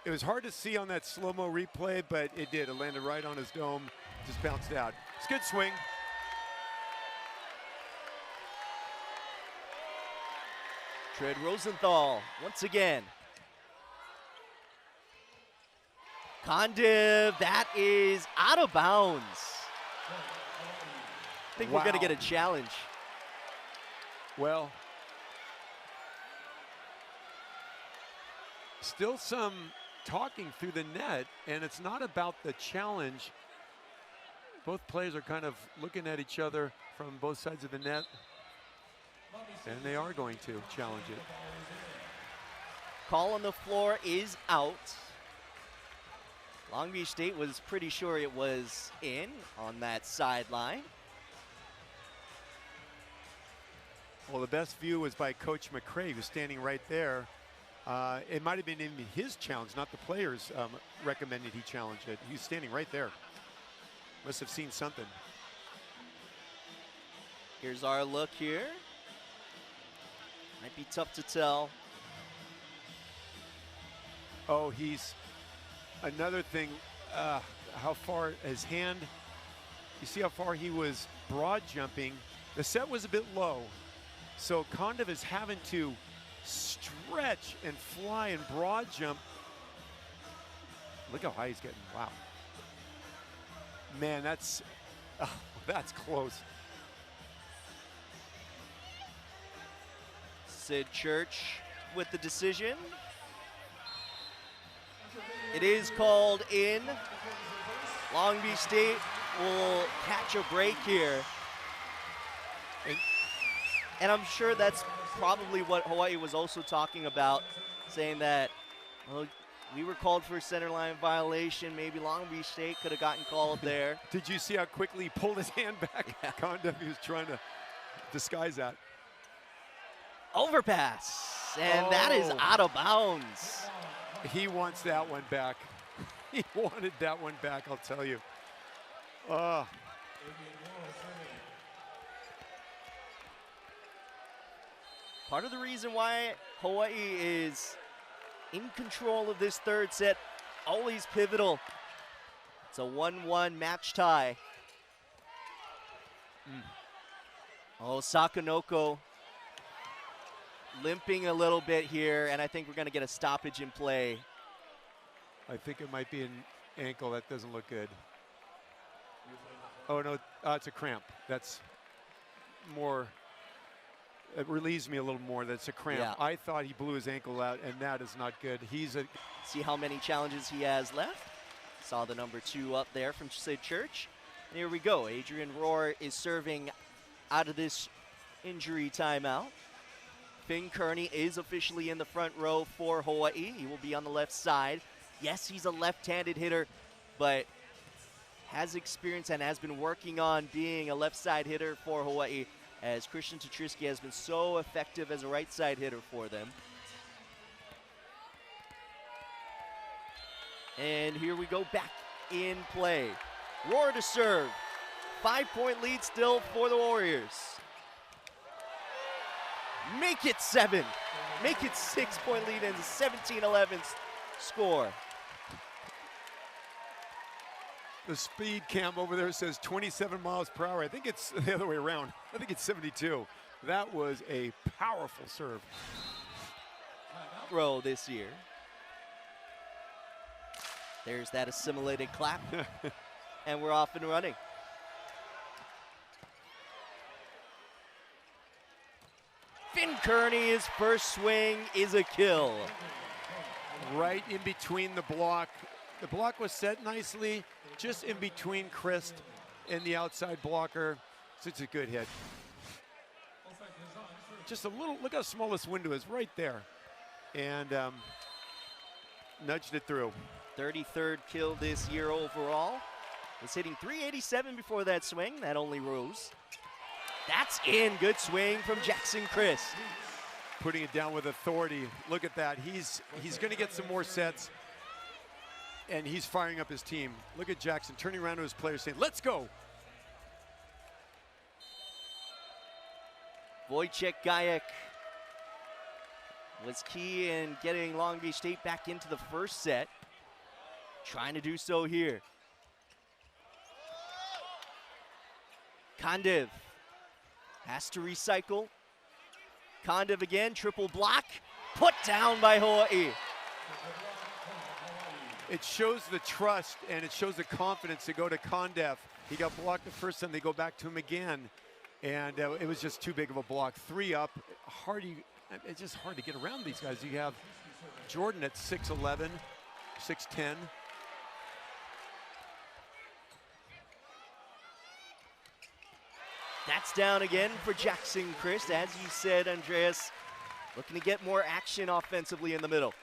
It was hard to see on that slow-mo replay, but it did. It landed right on his dome, just bounced out. It's a good swing. Tread Rosenthal once again. Condiv, that is out of bounds. I think we're going to get a challenge. Well, still some talking through the net, and it's not about the challenge. Both players are kind of looking at each other from both sides of the net, and they are going to challenge it. Call on the floor is out. Long Beach State was pretty sure it was in on that sideline. Well, the best view was by Coach McCray, who's standing right there. It might have been in his challenge, not the players recommended he challenge it. He's standing right there. Must have seen something. Here's our look here. Might be tough to tell. Oh, he's another thing. How far his hand, you see how far he was broad jumping. The set was a bit low. So Condiv is having to stretch and fly and broad jump. Look how high he's getting, wow. Man, that's close. Sid Church with the decision. It is called in. Long Beach State will catch a break here. And I'm sure that's probably what Hawaii was also talking about, saying that, well, we were called for a center line violation. Maybe Long Beach State could have gotten called there. Did you see how quickly he pulled his hand back? Yeah. Condiv, he was trying to disguise that. Overpass, and that is out of bounds. He wants that one back. He wanted that one back, I'll tell you. Part of the reason why Hawaii is in control of this third set, always pivotal. It's a 1-1 match tie. Oh, Sakanoko limping a little bit here, and I think we're going to get a stoppage in play. I think it might be an ankle. That doesn't look good. Oh, no, it's a cramp. That's more, it relieves me a little more. That's a cramp. Yeah. I thought he blew his ankle out, and that is not good. See how many challenges he has left. Saw the number 2 up there from Sid Church. And here we go. Adrian Rohr is serving out of this injury timeout. Finn Kearney is officially in the front row for Hawaii. He will be on the left side. Yes, he's a left-handed hitter, but has experience and has been working on being a left side hitter for Hawaii, as Christian Tetrisky has been so effective as a right side hitter for them. And here we go, back in play. Rohr to serve. 5-point lead still for the Warriors. Make it 7. Make it 6-point lead and a 17-11 score. The speed cam over there says 27 miles per hour. I think it's the other way around. I think it's 72. That was a powerful serve. Throw this year. There's that assimilated clap. And we're off and running. Finn Kearney, his first swing is a kill. Right in between the block. The block was set nicely, just in between Christ and the outside blocker. Such a good hit. Just a little, look how small this window is, right there. And nudged it through. 33rd kill this year overall. Was hitting 387 before that swing. That only rose. That's in. Good swing from Jackson Christ. putting it down with authority. Look at that. He's going to get some more sets, and he's firing up his team. Look at Jackson turning around to his players saying, let's go. Wojciech Gajek was key in getting Long Beach State back into the first set. Trying to do so here. Kondev has to recycle. Kondev again, triple block. Put down by Hawaii. It shows the trust and it shows the confidence to go to Kondev. He got blocked the first time, they go back to him again. And it was just too big of a block. 3 up, it's just hard to get around these guys. You have Jordan at 6'11", 6'10". That's down again for Jackson Christ. As you said, Andreas, looking to get more action offensively in the middle.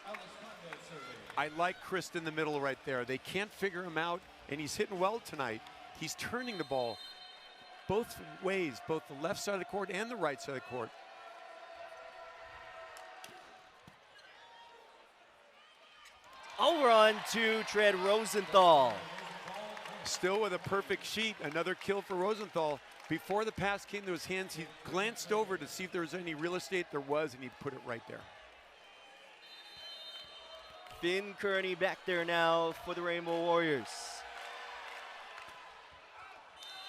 I like Christ in the middle right there. They can't figure him out, and he's hitting well tonight. He's turning the ball both ways, both the left side of the court and the right side of the court. Over on to Tread Rosenthal. Still with a perfect sheet, another kill for Rosenthal. Before the pass came to his hands, he glanced over to see if there was any real estate. There was, and he put it right there. Finn Kearney back there now for the Rainbow Warriors.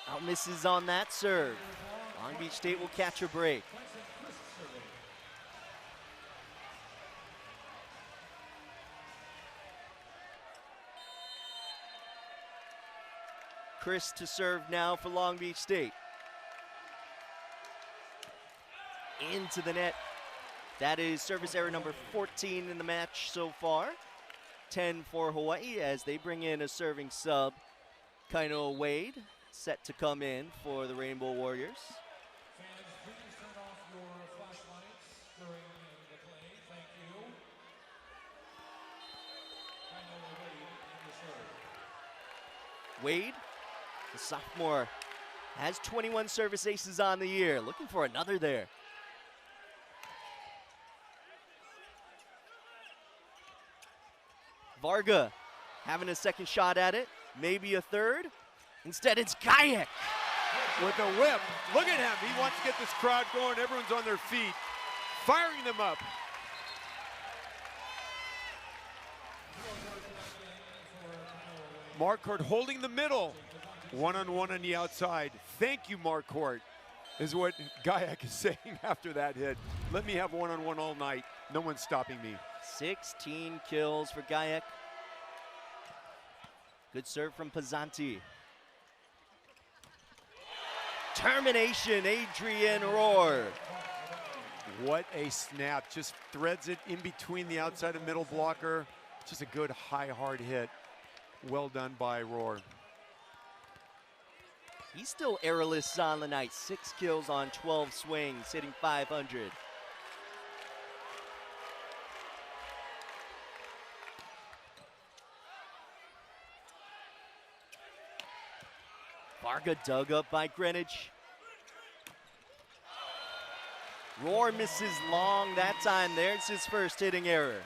Out misses on that serve. Long Beach State will catch a break. Chris to serve now for Long Beach State. Into the net. That is service error number 14 in the match so far. 10 for Hawaii as they bring in a serving sub. Kaino Wade set to come in for the Rainbow Warriors. Fans, please turn off your flashlights during the play. Thank you. Wade, the sophomore, has 21 service aces on the year. Looking for another there. Varga having a second shot at it, maybe a third. Instead, it's Gajek. With a whip. Look at him. He wants to get this crowd going. Everyone's on their feet, firing them up. Marquardt holding the middle. One-on-one on the outside. Thank you, Marquardt, is what Gajek is saying after that hit. Let me have one-on-one all night. No one's stopping me. 16 kills for Gajek. Good serve from Pizzanti. Termination, Adrian Rohr. What a snap. Just threads it in between the outside and middle blocker. Just a good high, hard hit. Well done by Rohr. He's still errorless on the night. 6 kills on 12 swings, hitting .500. Varga dug up by Greenwich. Rohr misses long that time. There's his first hitting error.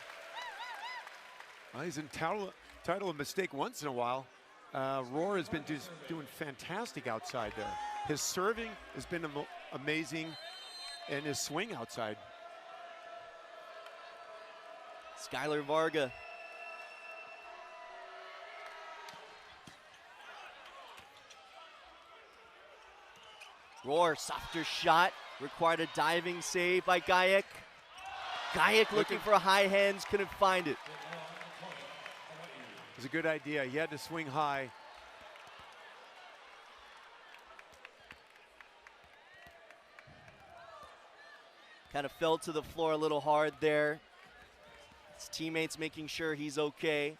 He's entitled a mistake once in a while. Rohr has been doing fantastic outside there. His serving has been amazing, and his swing outside. Skylar Varga. Rohr, softer shot, required a diving save by Gajek. Gajek looking for a high hands, couldn't find it. It was a good idea. He had to swing high. Kind of fell to the floor a little hard there. His teammates making sure he's okay.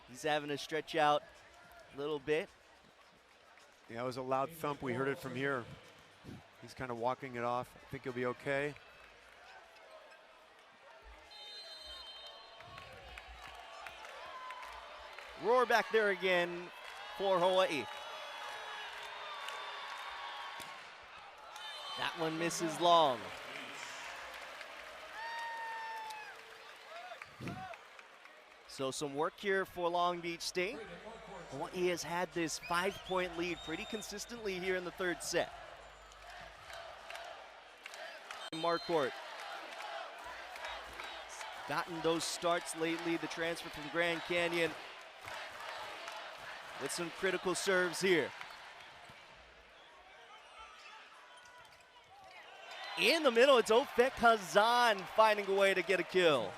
He's having to stretch out a little bit. Yeah, it was a loud thump. We heard it from here. He's kind of walking it off. I think he'll be okay. Rohr back there again for Hawaii. That one misses long. So some work here for Long Beach State. Hawaii has had this 5-point lead pretty consistently here in the third set. Marquardt gotten those starts lately, the transfer from Grand Canyon, with some critical serves here. In the middle, it's Ofek Hazan finding a way to get a kill.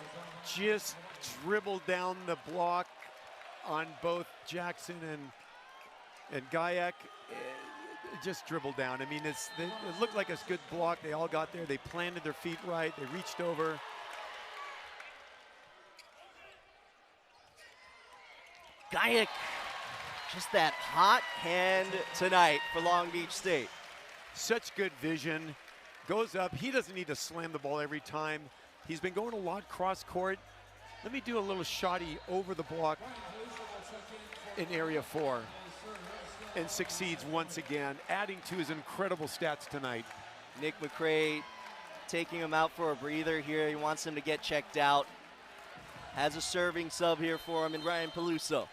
Just dribbled down the block on both Jackson and Gayak. Just dribbled down. I mean, it looked like a good block. They all got there. They planted their feet right. They reached over. Gayak, just that hot hand tonight for Long Beach State. Such good vision. Goes up. He doesn't need to slam the ball every time. He's been going a lot cross court. Let me do a little shotty over the block in area 4. And succeeds once again, adding to his incredible stats tonight. Nick McCray taking him out for a breather here. He wants him to get checked out. Has a serving sub here for him in Ryan Peluso.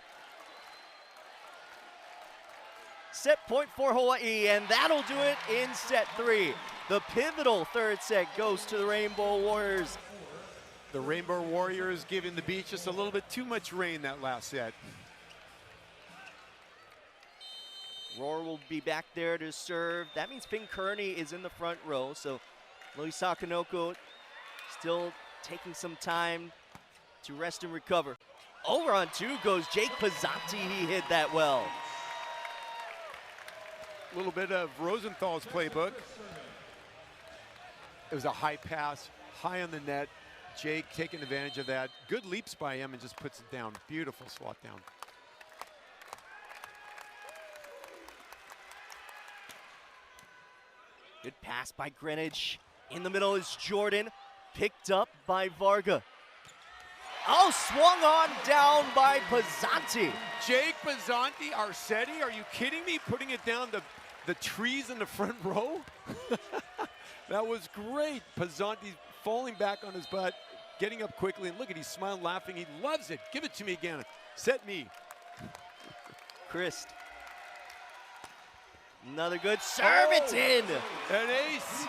Set point for Hawaii, and that'll do it in set 3. The pivotal third set goes to the Rainbow Warriors. The Rainbow Warriors giving the Beach just a little bit too much rain that last set. Rohr will be back there to serve. That means Finn Kearney is in the front row, so Luis Sakanoko still taking some time to rest and recover. Over on 2 goes Jake Pizzanti. He hit that well. A little bit of Rosenthal's playbook. It was a high pass, high on the net. Jake taking advantage of that. Good leaps by him and just puts it down. Beautiful slot down. Good pass by Greenwich. In the middle is Jordan, picked up by Varga. Oh, swung on down by Pizzanti. Jake Pizzanti, Arcetti, are you kidding me? Putting it down the trees in the front row? That was great. Pizzanti falling back on his butt, getting up quickly, and look at, he's smiling, laughing. He loves it. Give it to me again. Set me. Christ. Another good serve. It's in. An ace.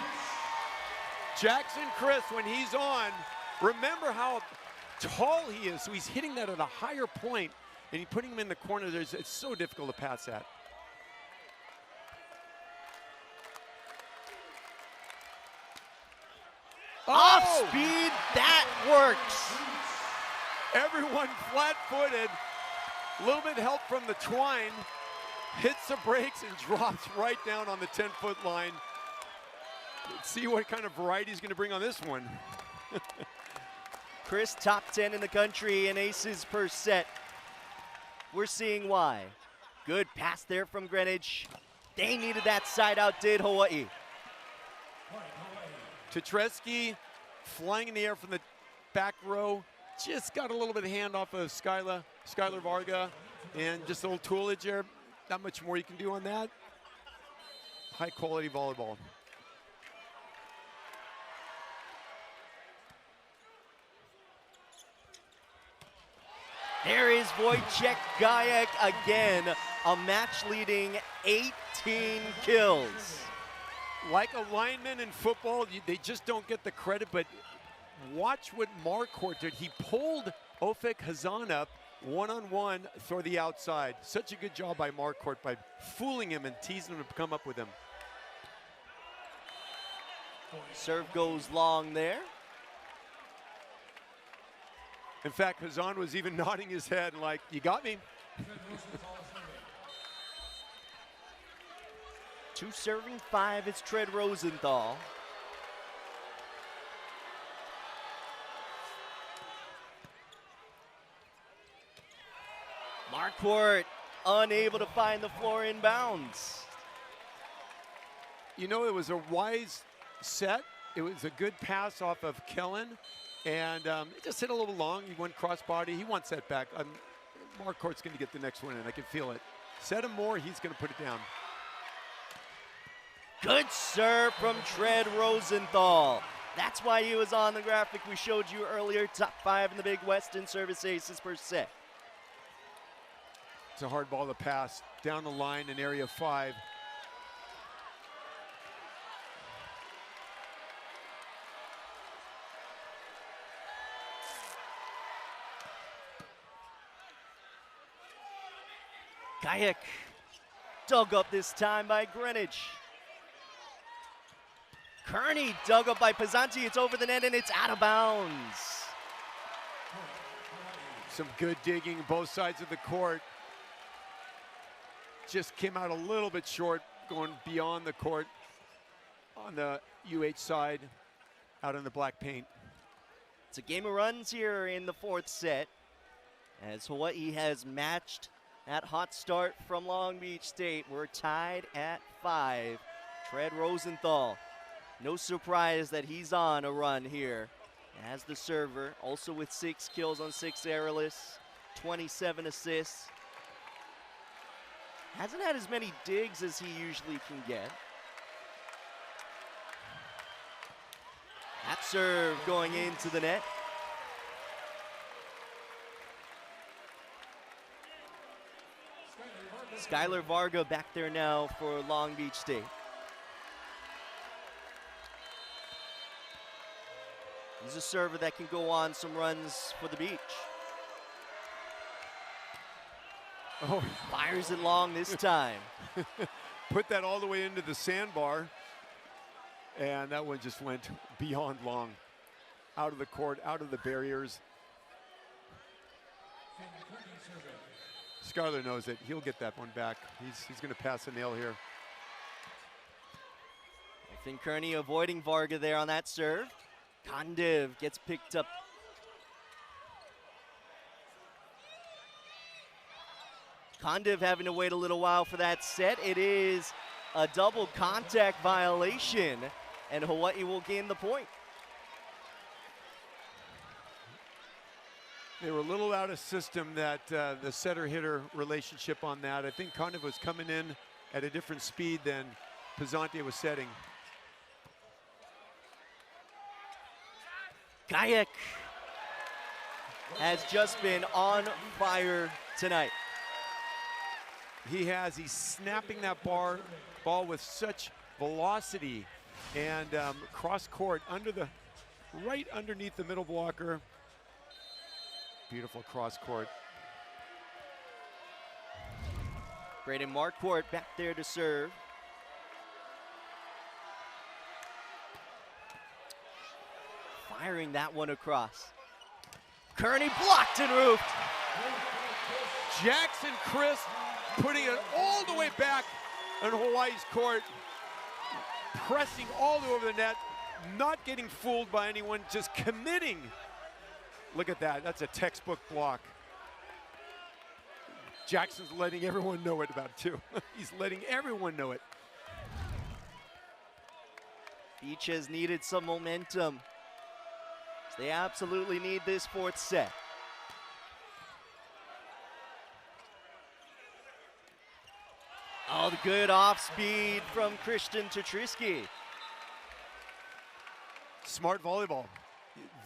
Jackson Chris, when he's on, remember how tall he is. So he's hitting that at a higher point, and he's putting him in the corner. It's so difficult to pass that. Off speed, that works. Everyone flat-footed. A little bit help from the twine. Hits the brakes and drops right down on the 10-foot line. Let's see what kind of variety he's going to bring on this one. Chris, top 10 in the country in aces per set. We're seeing why. Good pass there from Greenwich. They needed that side out, did Hawaii. Tetreski flying in the air from the back row. Just got a little bit of hand off of Skylar Varga. And just a little toolage there. Not much more you can do on that. High quality volleyball. There is Wojciech Gayak again, a match-leading 18 kills. Like a lineman in football, they just don't get the credit, but watch what Marquardt did. He pulled Ofek Hazan up one-on-one for the outside. Such a good job by Marquardt by fooling him and teasing him to come up with him. Serve goes long there. In fact, Hazan was even nodding his head like, you got me. 2 serving 5, it's Tread Rosenthal. Marquardt unable to find the floor in bounds. You know, it was a wise set. It was a good pass off of Kellen. And it just hit a little long. He went crossbody. He wants that back. Marquardt's going to get the next one in. I can feel it. Set him more. He's going to put it down. Good serve from Tread Rosenthal. That's why he was on the graphic we showed you earlier. Top 5 in the Big West in service aces per set. It's a hard ball to pass down the line in area 5. Kayak dug up this time by Greenwich. Kearney dug up by Pizzanti. It's over the net and it's out of bounds. Some good digging both sides of the court. Just came out a little bit short, going beyond the court on the UH side, out in the black paint. It's a game of runs here in the 4th set, as Hawaii has matched that hot start from Long Beach State. We're tied at 5. Tread Rosenthal, no surprise that he's on a run here as the server, also with 6 kills on 6 errorless, 27 assists. Hasn't had as many digs as he usually can get. That serve going into the net. Skylar Varga back there now for Long Beach State. He's a server that can go on some runs for the beach. Oh, fires it long this time. Put that all the way into the sandbar, and that one just went beyond long. Out of the court, out of the barriers. Skylar knows it. He'll get that one back. He's going to pass a nail here. I think Kearney avoiding Varga there on that serve. Kondiv gets picked up. Kondiv having to wait a little while for that set. It is a double contact violation, and Hawaii will gain the point. They were a little out of system, that the setter-hitter relationship on that. I think Kondiv was coming in at a different speed than Pizzanti was setting. Kayak has just been on fire tonight. He has. He's snapping that ball with such velocity, and cross court right underneath the middle blocker. Beautiful cross court. Braden Marquardt back there to serve. Firing that one across. Kearney blocked and roofed. Jackson Chris putting it all the way back on Hawaii's court, pressing all the way over the net, not getting fooled by anyone, just committing. Look at that, that's a textbook block. Jackson's letting everyone know it about it too. He's letting everyone know it. Beach has needed some momentum. They absolutely need this 4th set. Oh, the good off speed from Christian Tatrisky. Smart volleyball.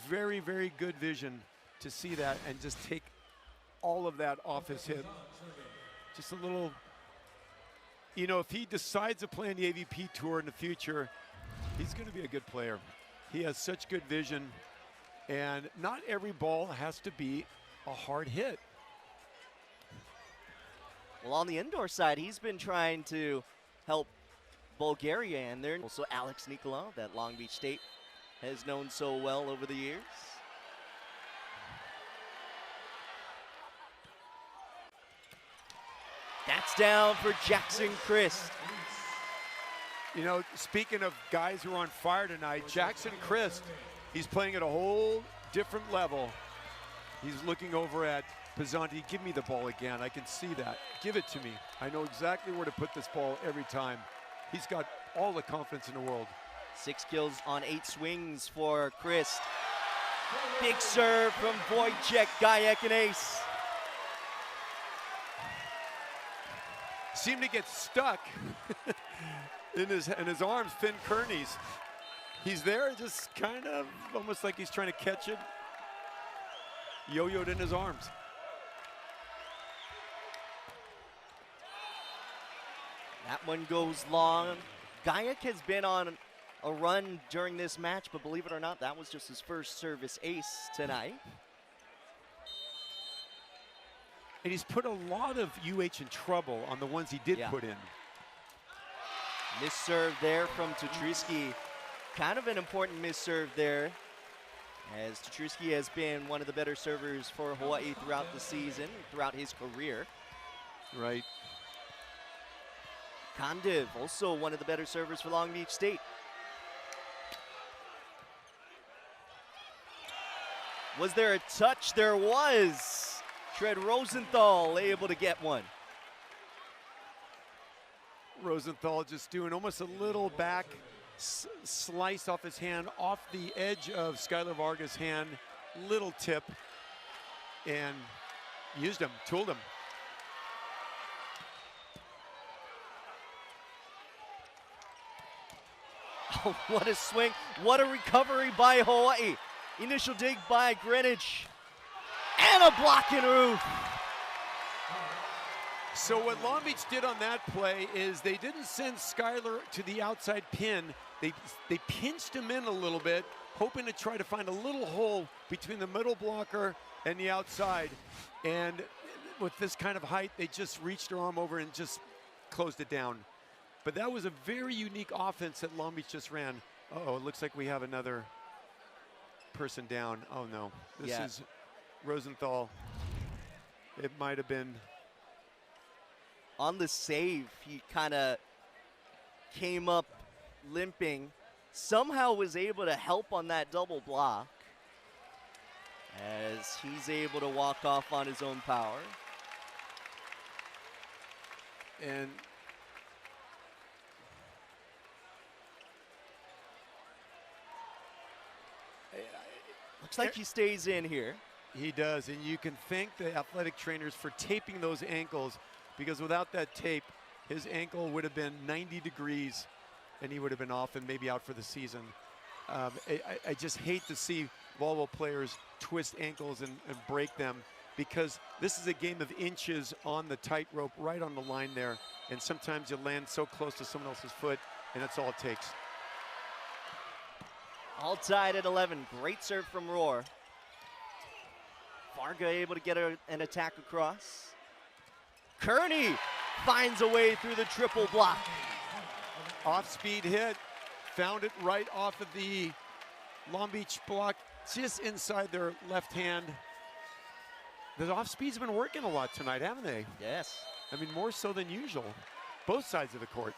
Very, very good vision to see that and just take all of that off his hip. Just a little, you know, if he decides to play on the AVP tour in the future, he's going to be a good player. He has such good vision, and not every ball has to be a hard hit. Well, on the indoor side, he's been trying to help Bulgaria, and there also Alex Nicolau, that Long Beach State has known so well over the years. That's down for Jackson Christ. You know, speaking of guys who are on fire tonight, Jackson Christ, he's playing at a whole different level. He's looking over at Pizzanti. Give me the ball again. I can see that. Give it to me. I know exactly where to put this ball every time. He's got all the confidence in the world. 6 kills on 8 swings for Christ. Big serve from Wojciech, Gajek, and ace. Seemed to get stuck in his arms, Finn Kearney's. He's there, just kind of almost like he's trying to catch it. Yo-yoed in his arms. That one goes long. Gayak has been on a run during this match, but believe it or not, that was just his first service ace tonight. And he's put a lot of UH in trouble on the ones he did put in. Misserve there from Tutriski. Kind of an important misserve there, as Tutriski has been one of the better servers for Hawaii throughout the season, throughout his career. Right. Kandiv, also one of the better servers for Long Beach State. Was there a touch? There was. Tread Rosenthal able to get one. Rosenthal just doing almost a little back slice off his hand, off the edge of Skylar Vargas' hand, little tip, and used him, tooled him. Oh, what a swing. What a recovery by Hawaii. Initial dig by Greenwich. And a block and roof. So what Long Beach did on that play is they didn't send Skylar to the outside pin. They pinched him in a little bit, hoping to try to find a little hole between the middle blocker and the outside. And with this kind of height, they just reached their arm over and just closed it down. But that was a very unique offense that Long Beach just ran. Uh-oh, it looks like we have another person down. Oh no, this is Rosenthal. It might have been. On the save, he kind of came up limping, somehow was able to help on that double block as he's able to walk off on his own power. And looks like he stays in here. He does, and you can thank the athletic trainers for taping those ankles, because without that tape, his ankle would have been 90 degrees and he would have been off and maybe out for the season. I just hate to see volleyball players twist ankles and break them, because this is a game of inches on the tightrope, right on the line there. And sometimes you land so close to someone else's foot, and that's all it takes. All tied at 11. Great serve from Roar. Varga able to get an attack across. Kearney finds a way through the triple block. Off-speed hit, found it right off of the Long Beach block, just inside their left hand. The off-speed's been working a lot tonight, haven't they? Yes. I mean, more so than usual, both sides of the court.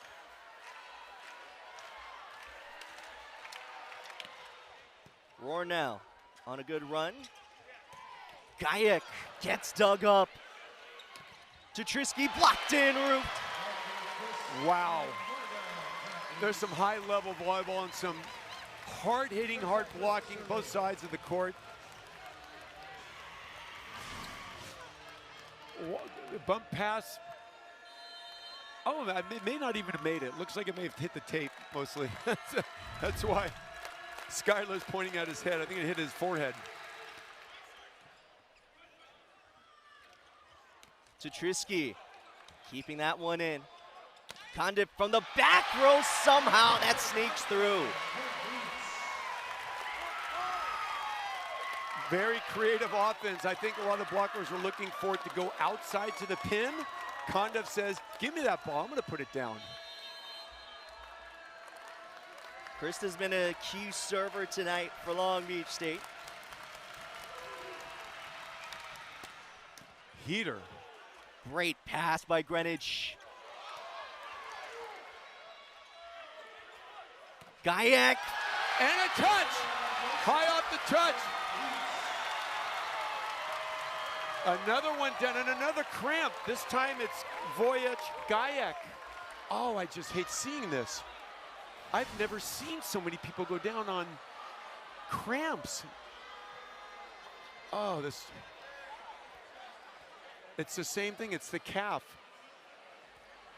Roar now on a good run. Gayak gets dug up. Tutriski blocked in, roofed. Wow. There's some high-level volleyball and some hard-hitting, hard-blocking both sides of the court. Bump pass. Oh, it may not even have made it. Looks like it may have hit the tape mostly. That's why Skylar's pointing at his head. I think it hit his forehead. Tutriski keeping that one in. Condit from the back row, somehow that sneaks through. Very creative offense. I think a lot of blockers were looking for it to go outside to the pin. Condiv says, give me that ball, I'm gonna put it down. Krista's been a key server tonight for Long Beach State. Heater. Great pass by Greenwich. Gayak. And a touch. High off the touch. Another one done and another cramp. This time it's Voyage Gayak. Oh, I just hate seeing this. I've never seen so many people go down on cramps. Oh, this. It's the same thing, it's the calf.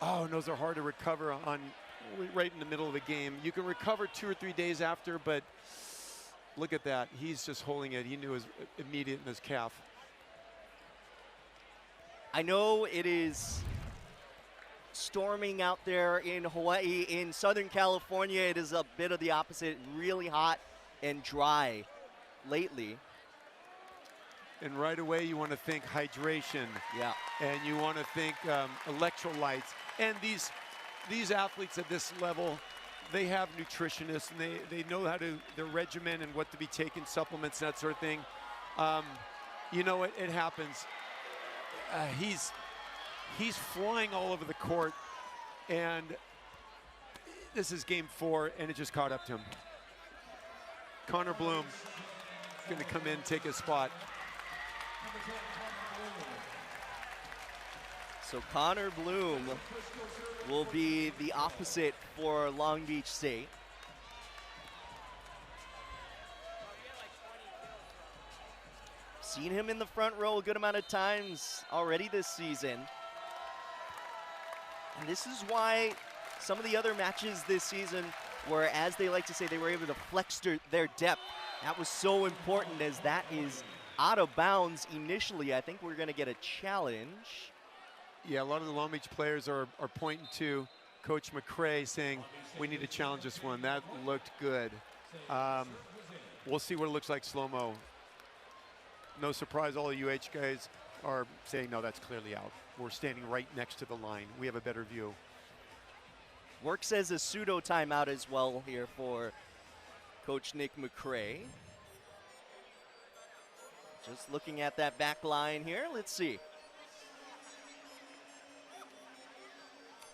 Oh, and those are hard to recover on right in the middle of the game. You can recover 2 or 3 days after, but look at that. He's just holding it. He knew it was immediate in his calf. I know it is storming out there in Hawaii. In Southern California, it is a bit of the opposite, really hot and dry lately. And right away, you want to think hydration. Yeah. And you want to think electrolytes. And these athletes at this level, they have nutritionists, and they know how to, their regimen and what to be taking, supplements, that sort of thing. You know what? It happens. He's flying all over the court, and this is game 4, and it just caught up to him. Connor Bloom going to come in and take his spot. So Connor Bloom will be the opposite for Long Beach State. Seen him in the front row a good amount of times already this season. And this is why some of the other matches this season were, as they like to say, they were able to flex their depth. That was so important, as that is out of bounds initially. I think we're going to get a challenge. Yeah, a lot of the Long Beach players are pointing to Coach McCray, saying, we need to challenge this one. That looked good. We'll see what it looks like slow-mo. No surprise, all the UH guys are saying, no, that's clearly out. We're standing right next to the line. We have a better view. Works as a pseudo timeout as well here for Coach Nick McCray. Just looking at that back line here, let's see.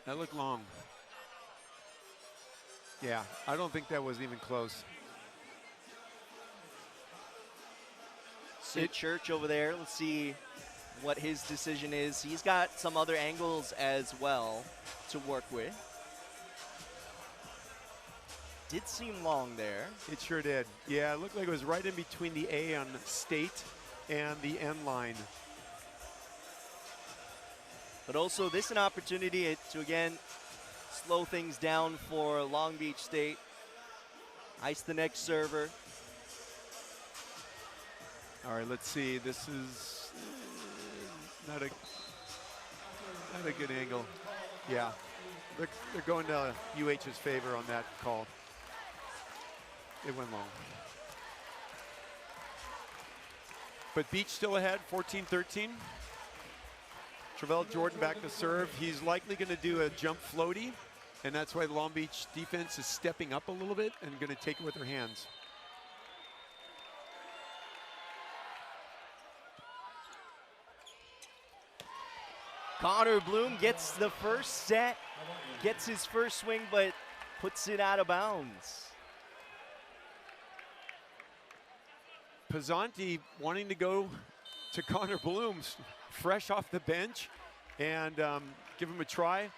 That looked long. Yeah, I don't think that was even close. Sid Church over there, let's see what his decision is. He's got some other angles as well to work with. Did seem long there. It sure did. Yeah, it looked like it was right in between the A on State and the N line. But also this an opportunity to, again, slow things down for Long Beach State. Ice the next server. All right, let's see. This is not a good angle. Yeah, they're going to UH's favor on that call. It went long. But Beach still ahead, 14-13. Travell Jordan back to serve. He's likely going to do a jump floaty, and that's why the Long Beach defense is stepping up a little bit and going to take it with their hands. Connor Bloom gets the first set, gets his first swing, but puts it out of bounds. Pizzanti wanting to go to Connor Bloom, fresh off the bench, and give him a try.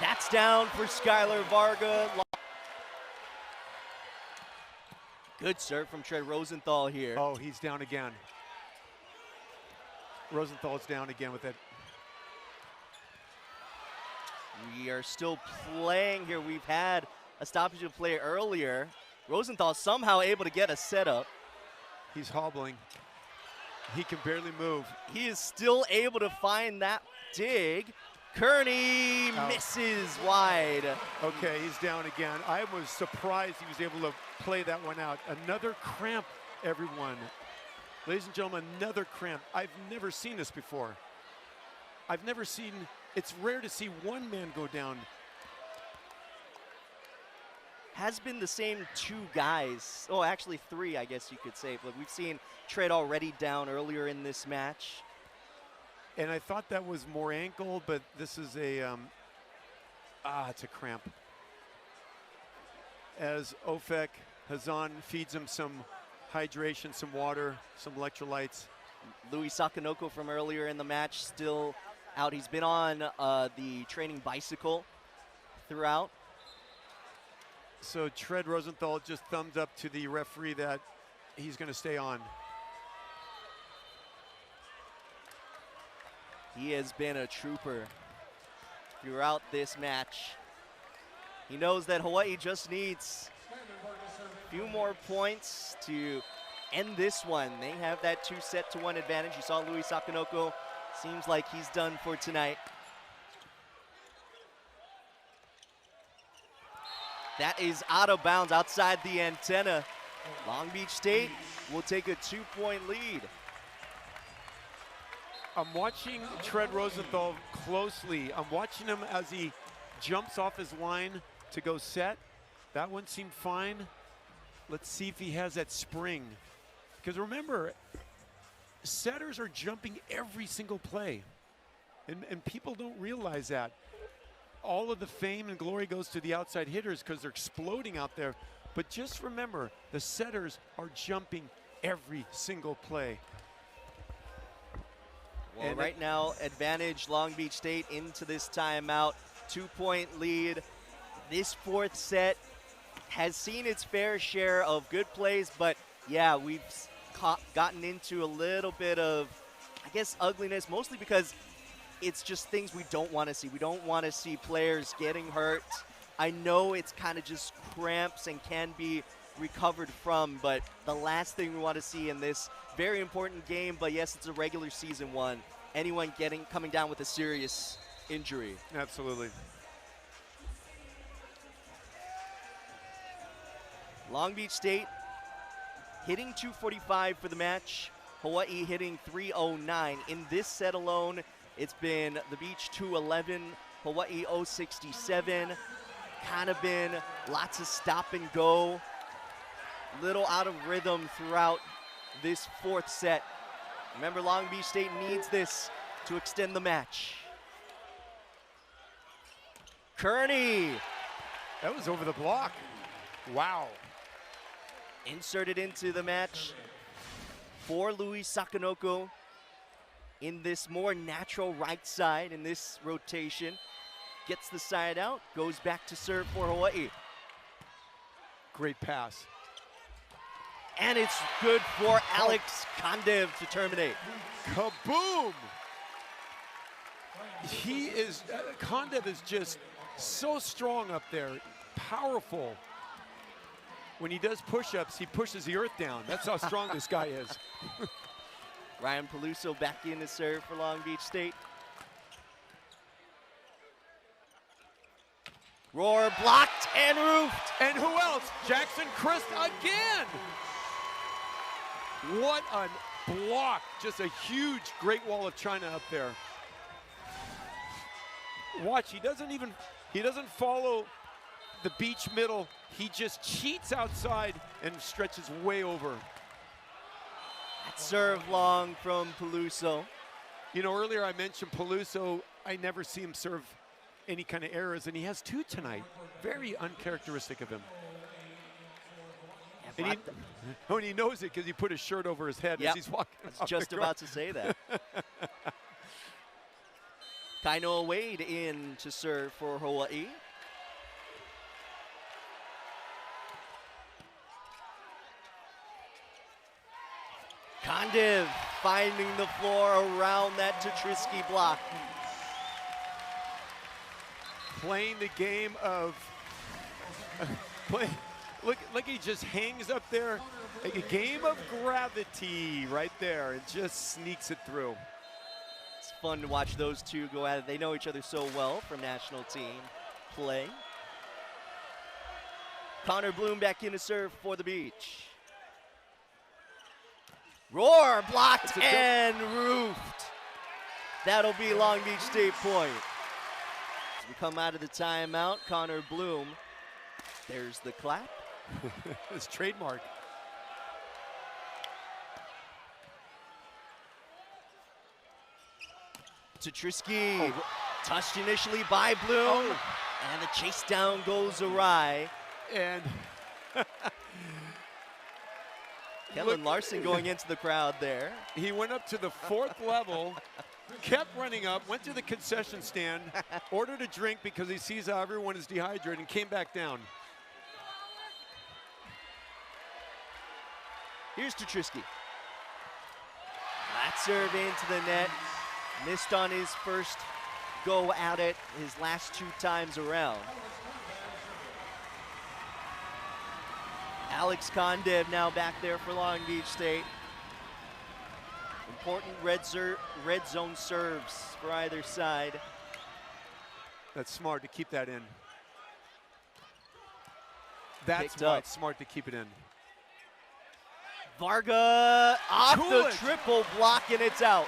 That's down for Skylar Varga. Good serve from Trey Rosenthal here. Oh, he's down again. Rosenthal's down again with that. We are still playing here. We've had a stoppage of play earlier. Rosenthal somehow able to get a setup. He's hobbling. He can barely move. He is still able to find that dig. Kearney misses wide. Okay, he's down again. I was surprised he was able to play that one out. Another cramp, everyone. Ladies and gentlemen, another cramp. I've never seen this before. I've never seen, it's rare to see one man go down. Has been the same 2 guys. Oh, actually 3, I guess you could say. But we've seen Trey already down earlier in this match. And I thought that was more ankle, but this is a, it's a cramp. As Ofek Hazan feeds him some hydration, some water, some electrolytes. Louis Sakanoko from earlier in the match still out. He's been on the training bicycle throughout. So Trey Rosenthal just thumbs up to the referee that he's going to stay on. He has been a trooper throughout this match. He knows that Hawaii just needs a few more points to end this one. They have that 2-1 advantage. You saw Louis Sakanoko. Seems like he's done for tonight. That is out of bounds outside the antenna. Long Beach State will take a 2-point lead. I'm watching Tread Rosenthal closely. I'm watching him as he jumps off his line to go set. That one seemed fine. Let's see if he has that spring. Because remember, setters are jumping every single play. And people don't realize that. All of the fame and glory goes to the outside hitters because they're exploding out there. But just remember, the setters are jumping every single play. Well, right now, advantage Long Beach State into this timeout. 2-point lead. This fourth set has seen its fair share of good plays, but yeah, we've gotten into a little bit of, I guess, ugliness, mostly because it's just things we don't want to see. We don't want to see players getting hurt. I know it's kind of just cramps and can be recovered from, but the last thing we want to see in this very important game, but yes, it's a regular season one, anyone coming down with a serious injury. Absolutely. Long Beach State hitting 245 for the match. Hawaii hitting 309. In this set alone, it's been the Beach 211, Hawaii 067. Kind of been lots of stop and go. Little out of rhythm throughout this fourth set. Remember, Long Beach State needs this to extend the match. Kearney. That was over the block. Wow. Inserted into the match for Louis Sakanoko in this more natural right side in this rotation. Gets the side out, goes back to serve for Hawaii. Great pass. And it's good for Alex Kondev to terminate. Kaboom! Kondev is just so strong up there, powerful. When he does push-ups, he pushes the earth down. That's how strong this guy is. Ryan Peluso back in to serve for Long Beach State. Roar blocked and roofed. And who else? Jackson Christ again. What a block. Just a huge Great Wall of China up there. Watch, he doesn't follow the beach middle. He just cheats outside and stretches way over. That serve long from Peluso. You know, earlier I mentioned Peluso. I never see him serve any kind of errors, and he has two tonight. Very uncharacteristic of him. Yeah, and he knows it because he put his shirt over his head as he's walking. I was just about to say that. Kainoa Wade in to serve for Hawaii. Kondev finding the floor around that Tetrisky block. Playing the game of look, he just hangs up there, like a game of gravity right there, and just sneaks it through. It's fun to watch those two go at it. They know each other so well from national team play. Connor Bloom back in to serve for the Beach. Roar blocked and roofed. That'll be Long Beach State point. As we come out of the timeout, Connor Bloom. There's the clap. His trademark. Tetrisky touched initially by Bloom, and the chase down goes awry. And Kellen Larson going into the crowd there. He went up to the fourth level, kept running up, went to the concession stand, ordered a drink because he sees how everyone is dehydrated, and came back down. Here's Tetrisky. That serve into the net. Missed on his first go at it his last 2 times around. Alex Kondev now back there for Long Beach State. Important red zone serves for either side. That's smart to keep that in. That's Picked why up. it's smart to keep it in. Varga off the Coolidge. triple block, and it's out.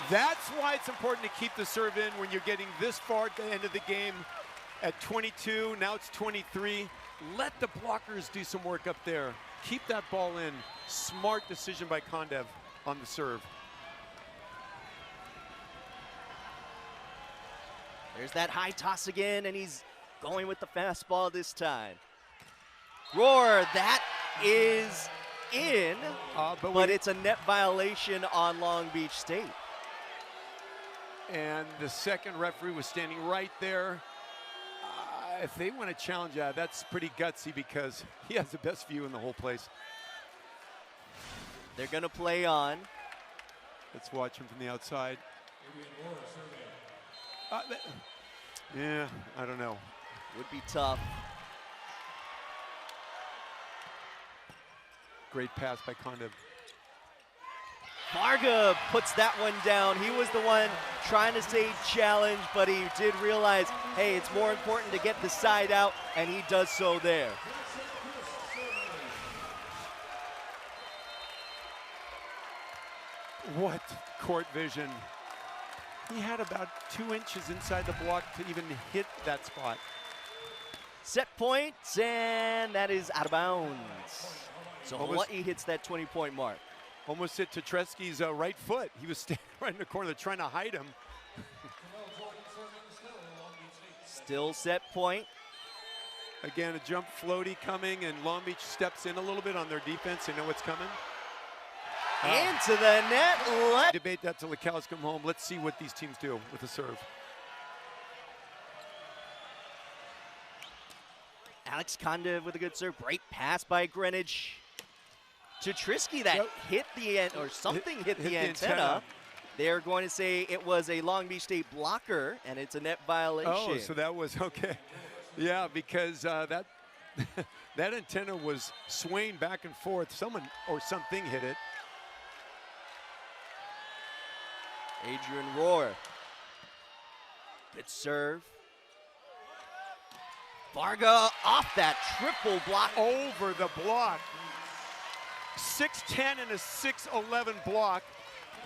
That's why it's important to keep the serve in when you're getting this far at the end of the game at 22. Now it's 23. Let the blockers do some work up there. Keep that ball in. Smart decision by Kondev on the serve. There's that high toss again, and he's going with the fastball this time. Roar, that is in, but it's a net violation on Long Beach State. And the second referee was standing right there. If they want to challenge that, that's pretty gutsy because he has the best view in the whole place. They're going to play on. Let's watch him from the outside. Yeah, I don't know. Would be tough. Great pass by Kondev. Varga puts that one down. He was the one trying to say challenge, but he did realize, hey, it's more important to get the side out, and he does so there. What court vision. He had about 2 inches inside the block to even hit that spot. Set point, and that is out of bounds. So Almost- Hawai'i hits that 20-point mark. Almost hit Tetreski's right foot. He was standing right in the corner trying to hide him. Still set point. Again, a jump floaty coming, and Long Beach steps in a little bit on their defense. They know what's coming. Into the net. Debate that till the cows come home. Let's see what these teams do with the serve. Alex Kondev with a good serve. Great pass by Greenwich to Trisky that hit the end, or something hit the antenna. They're going to say it was a Long Beach State blocker, and it's a net violation. Oh, so that was okay. Yeah, because that that antenna was swaying back and forth. Someone or something hit it. Adrian Rohr. Good serve. Varga off that triple block. Over the block. 6'10 and a 6'11 block.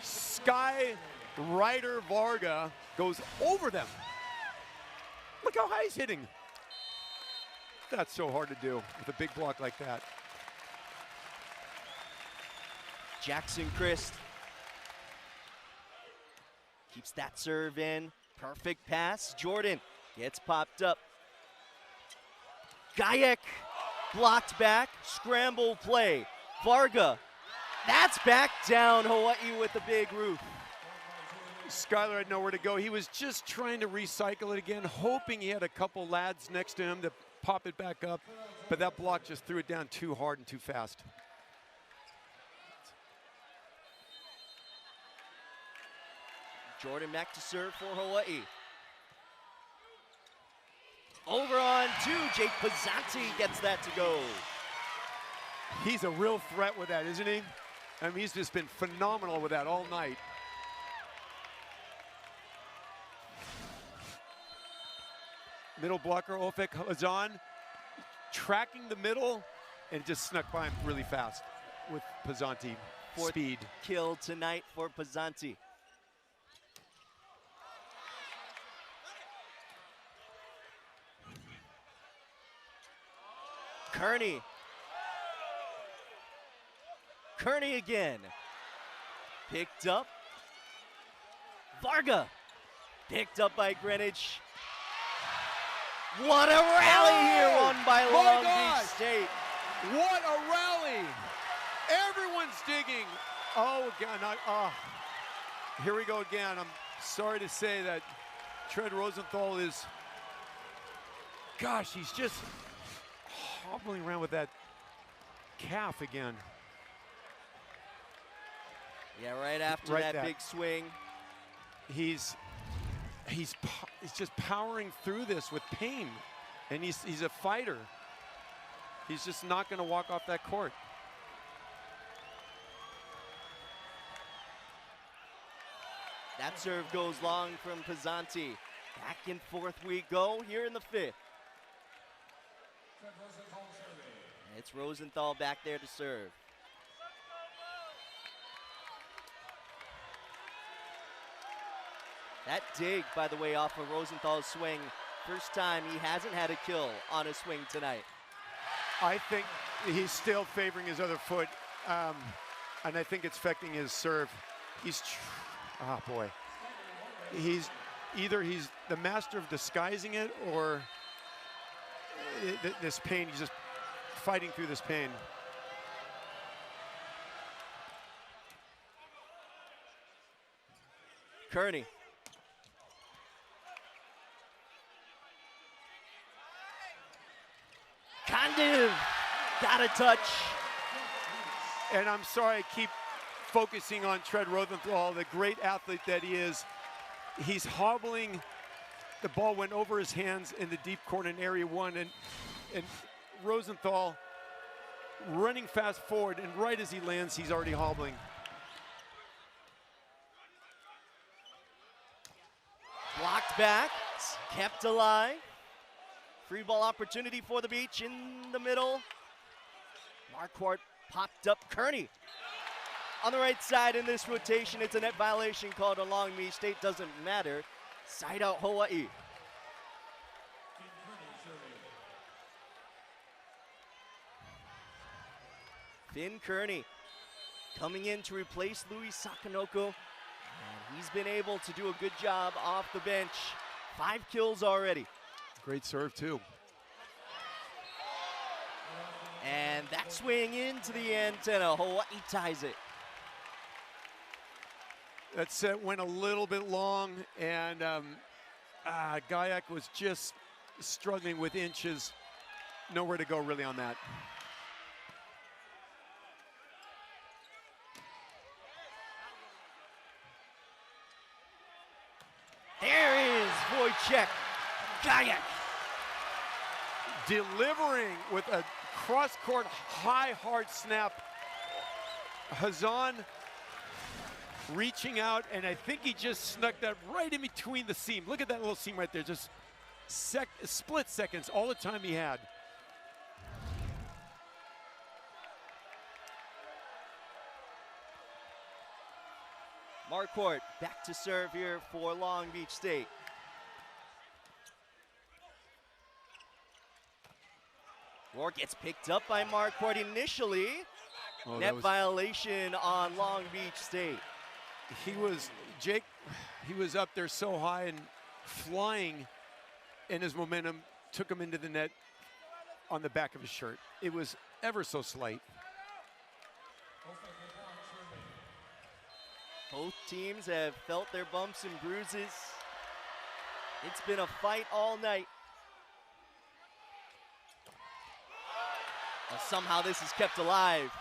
Sky Ryder Varga goes over them. Look how high he's hitting. That's so hard to do with a big block like that. Jackson Christ keeps that serve in. Perfect pass. Jordan gets popped up. Gajek blocked back. Scramble play. Varga. That's back down. Hawai'i with the big roof. Skylar had nowhere to go. He was just trying to recycle it again, hoping he had a couple lads next to him to pop it back up. But that block just threw it down too hard and too fast. Jordan back to serve for Hawai'i. Over on 2. Jake Pizzanti gets that to go. He's a real threat with that, isn't he? I mean, he's just been phenomenal with that all night. Middle blocker, Ofek Hazan, tracking the middle, and just snuck by him really fast with Pizzanti. Fourth Speed. kill tonight for Pizzanti. Kearney. Kearney again. Picked up. Varga. Picked up by Greenwich. What a rally here won by Long Beach State. What a rally! Everyone's digging. Oh, again, here we go again. I'm sorry to say that Tread Rosenthal is, gosh, he's just hobbling around with that calf again. Yeah, right after that big swing. he's just powering through this with pain, and he's a fighter. He's just not going to walk off that court. That serve goes long from Pizzanti. Back and forth we go here in the fifth. It's Rosenthal back there to serve. That dig, by the way, off of Rosenthal's swing. First time he hasn't had a kill on a swing tonight. I think he's still favoring his other foot, and I think it's affecting his serve. Oh boy. He's the master of disguising it, or this pain, he's just fighting through this pain. Kearney. Condiv got a touch. And I'm sorry I keep focusing on Tread Rosenthal, the great athlete that he is. He's hobbling. The ball went over his hands in the deep corner in area one, and Rosenthal running fast forward, and right as he lands, he's already hobbling. Blocked back, kept alive. Free ball opportunity for the Beach in the middle. Marquardt popped up. Kearney on the right side in this rotation. It's a net violation called on Long Beach State. Doesn't matter. Side out Hawaii. Finn Kearney coming in to replace Luis Sakanoko. And he's been able to do a good job off the bench. 5 kills already. Great serve too. And that swing into the antenna. Hawaii ties it. That set went a little bit long, and Gayak was just struggling with inches. Nowhere to go really on that. There is Wojciech Gayak. Delivering with a cross-court high hard snap. Hazan reaching out, and I think he just snuck that right in between the seam. Look at that little seam right there, just split seconds, all the time he had. Marquardt back to serve here for Long Beach State. Roar gets picked up by Marquardt initially. Net violation on Long Beach State. He was up there so high and flying, and his momentum took him into the net on the back of his shirt. It was ever so slight. Both teams have felt their bumps and bruises. It's been a fight all night. Well, somehow this is kept alive.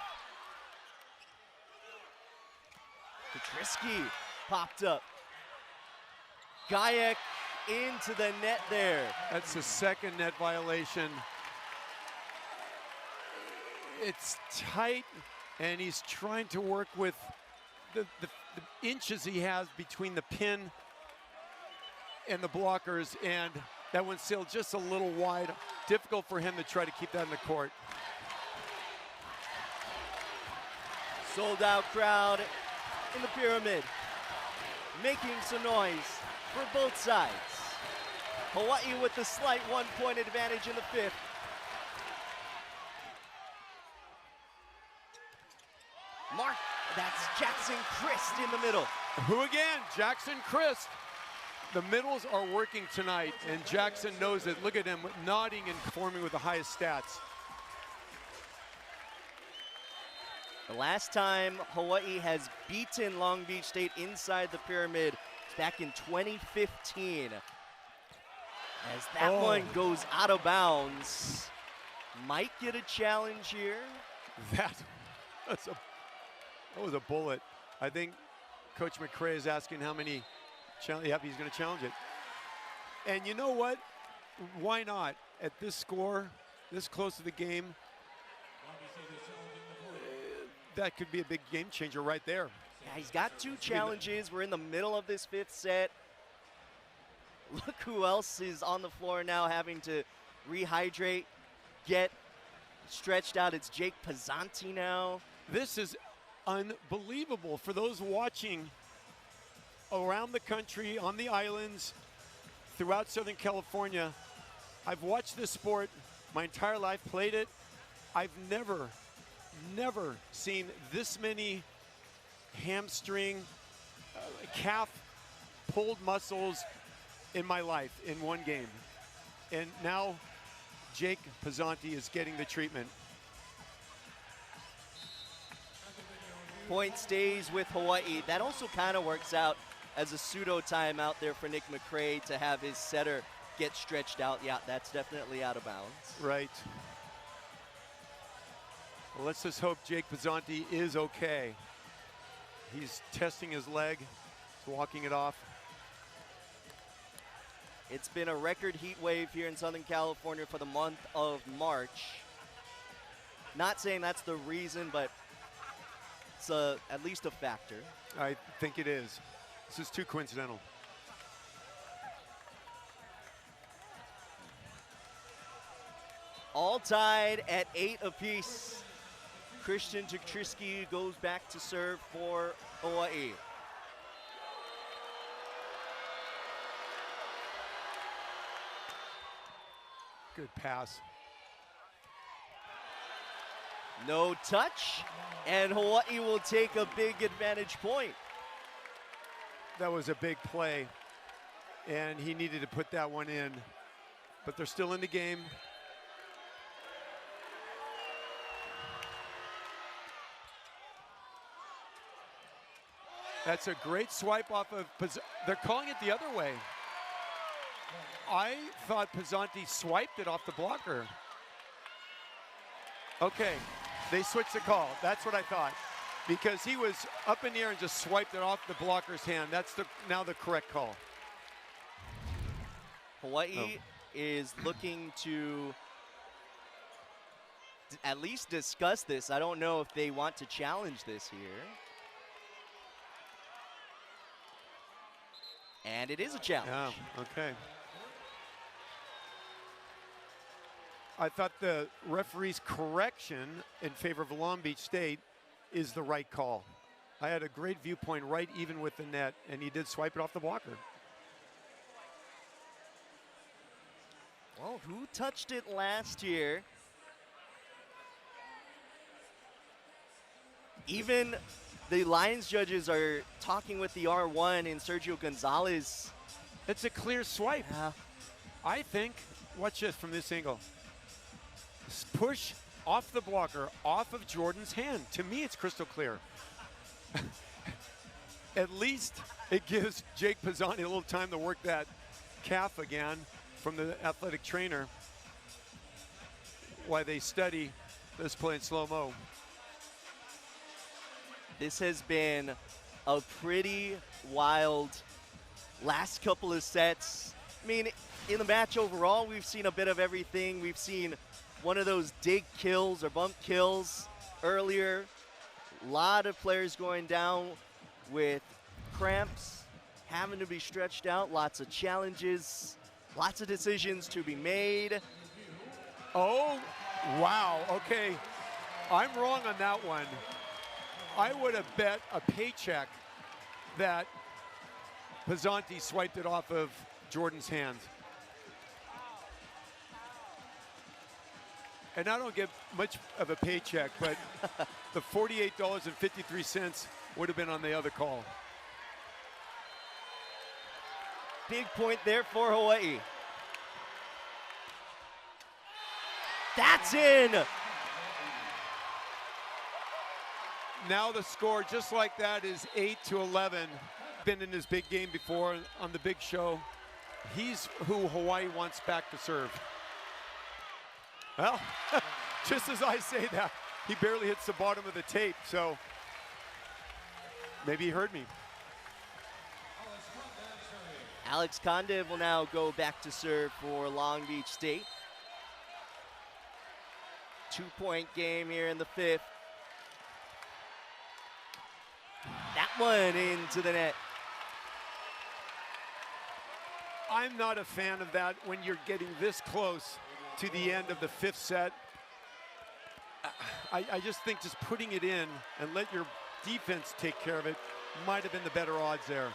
Petrisky popped up. Gayak into the net there. That's the second net violation. It's tight, and he's trying to work with the inches he has between the pin and the blockers, and that one's still just a little wide. Difficult for him to try to keep that in the court. Sold out crowd in the pyramid, making some noise for both sides. Hawaii with the slight 1-point advantage in the fifth. That's Jackson Christ in the middle. Who again? Jackson Christ. The middles are working tonight, and Jackson knows it. Look at him nodding and performing with the highest stats. The last time Hawaii has beaten Long Beach State inside the pyramid is back in 2015. As that one goes out of bounds. Might get a challenge here. That was a bullet. I think Coach McCray is asking how many Yep, he's going to challenge it. And you know what? Why not? At this score, this close to the game, that could be a big game changer right there. Yeah, he's got 2 challenges. We're in the middle of this 5th set. Look who else is on the floor now having to rehydrate, get stretched out. It's Jake Pizzanti now. This is unbelievable for those watching around the country, on the islands, throughout Southern California. I've watched this sport my entire life, played it. I've never seen this many hamstring, calf pulled muscles in my life in one game. And now Jake Pizzanti is getting the treatment. Point stays with Hawaii. That also kind of works out as a pseudo timeout there for Nick McCray to have his setter get stretched out. Yeah, that's definitely out of bounds. Right. Well, let's just hope Jake Pizzanti is okay. He's testing his leg, he's walking it off. It's been a record heat wave here in Southern California for the month of March. Not saying that's the reason, but it's at least a factor. I think it is. This is too coincidental. All tied at 8 apiece. Christian Tuktriski goes back to serve for Hawaii. Good pass. No touch, and Hawaii will take a big advantage point. That was a big play, and he needed to put that one in. But they're still in the game. That's a great swipe off of they're calling it the other way. I thought Pizzanti swiped it off the blocker. Okay, they switched the call. That's what I thought. Because he was up in the air and just swiped it off the blocker's hand. That's now the correct call. Hawaii is looking to at least discuss this. I don't know if they want to challenge this here. And it is a challenge. Yeah, okay. I thought the referee's correction in favor of Long Beach State is the right call. I had a great viewpoint right even with the net, and he did swipe it off the blocker. Well, who touched it last year? Even the Lions judges are talking with the R1 and Sergio Gonzalez. It's a clear swipe. Yeah. I think, watch this from this angle. Push off the blocker, off of Jordan's hand. To me, it's crystal clear. At least it gives Jake Pizzanti a little time to work that calf again from the athletic trainer while they study this play in slow-mo. This has been a pretty wild last couple of sets. I mean, in the match overall, we've seen a bit of everything. We've seen one of those dig kills or bump kills earlier. A lot of players going down with cramps, having to be stretched out, lots of challenges, lots of decisions to be made. Oh, wow, okay. I'm wrong on that one. I would have bet a paycheck that Pizzanti swiped it off of Jordan's hand. And I don't get much of a paycheck, but the $48.53 would have been on the other call. Big point there for Hawaii. That's in. Now the score, just like that, is 8-11. Been in his big game before on the big show. He's who Hawaii wants back to serve. Well, just as I say that, he barely hits the bottom of the tape, so maybe he heard me. Alex Condiv will now go back to serve for Long Beach State. 2-point game here in the 5th. That one into the net. I'm not a fan of that when you're getting this close to the end of the 5th set. I just think just putting it in and let your defense take care of it might have been the better odds there.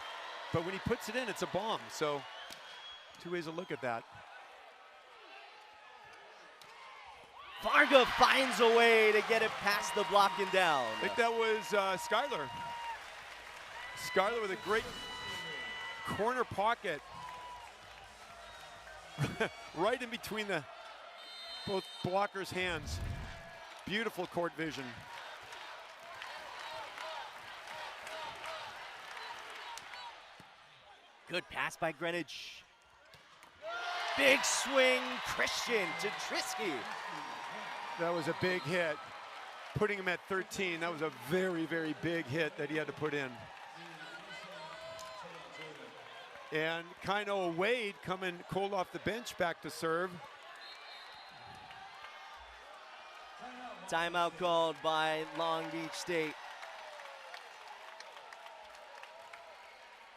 But when he puts it in, it's a bomb. So 2 ways to look at that. Varga finds a way to get it past the block and down. I think that was Skylar. Skylar with a great corner pocket. Right in between both blockers' hands. Beautiful court vision. Good pass by Greenwich. Big swing, Christian to Trisky. That was a big hit. Putting him at 13, that was a very, very big hit that he had to put in. And Kainoa Wade coming cold off the bench back to serve. Timeout called by Long Beach State.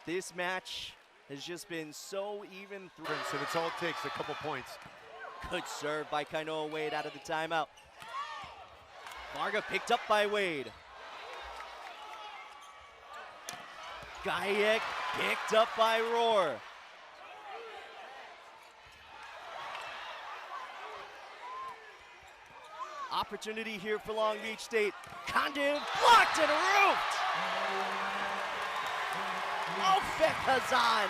This match has just been so even through. And it's all it takes, a couple points. Good serve by Kainoa Wade out of the timeout. Varga picked up by Wade. Gajek picked up by Rohr. Opportunity here for Long Beach State. Condiv blocked and roofed. Ofek Kazan.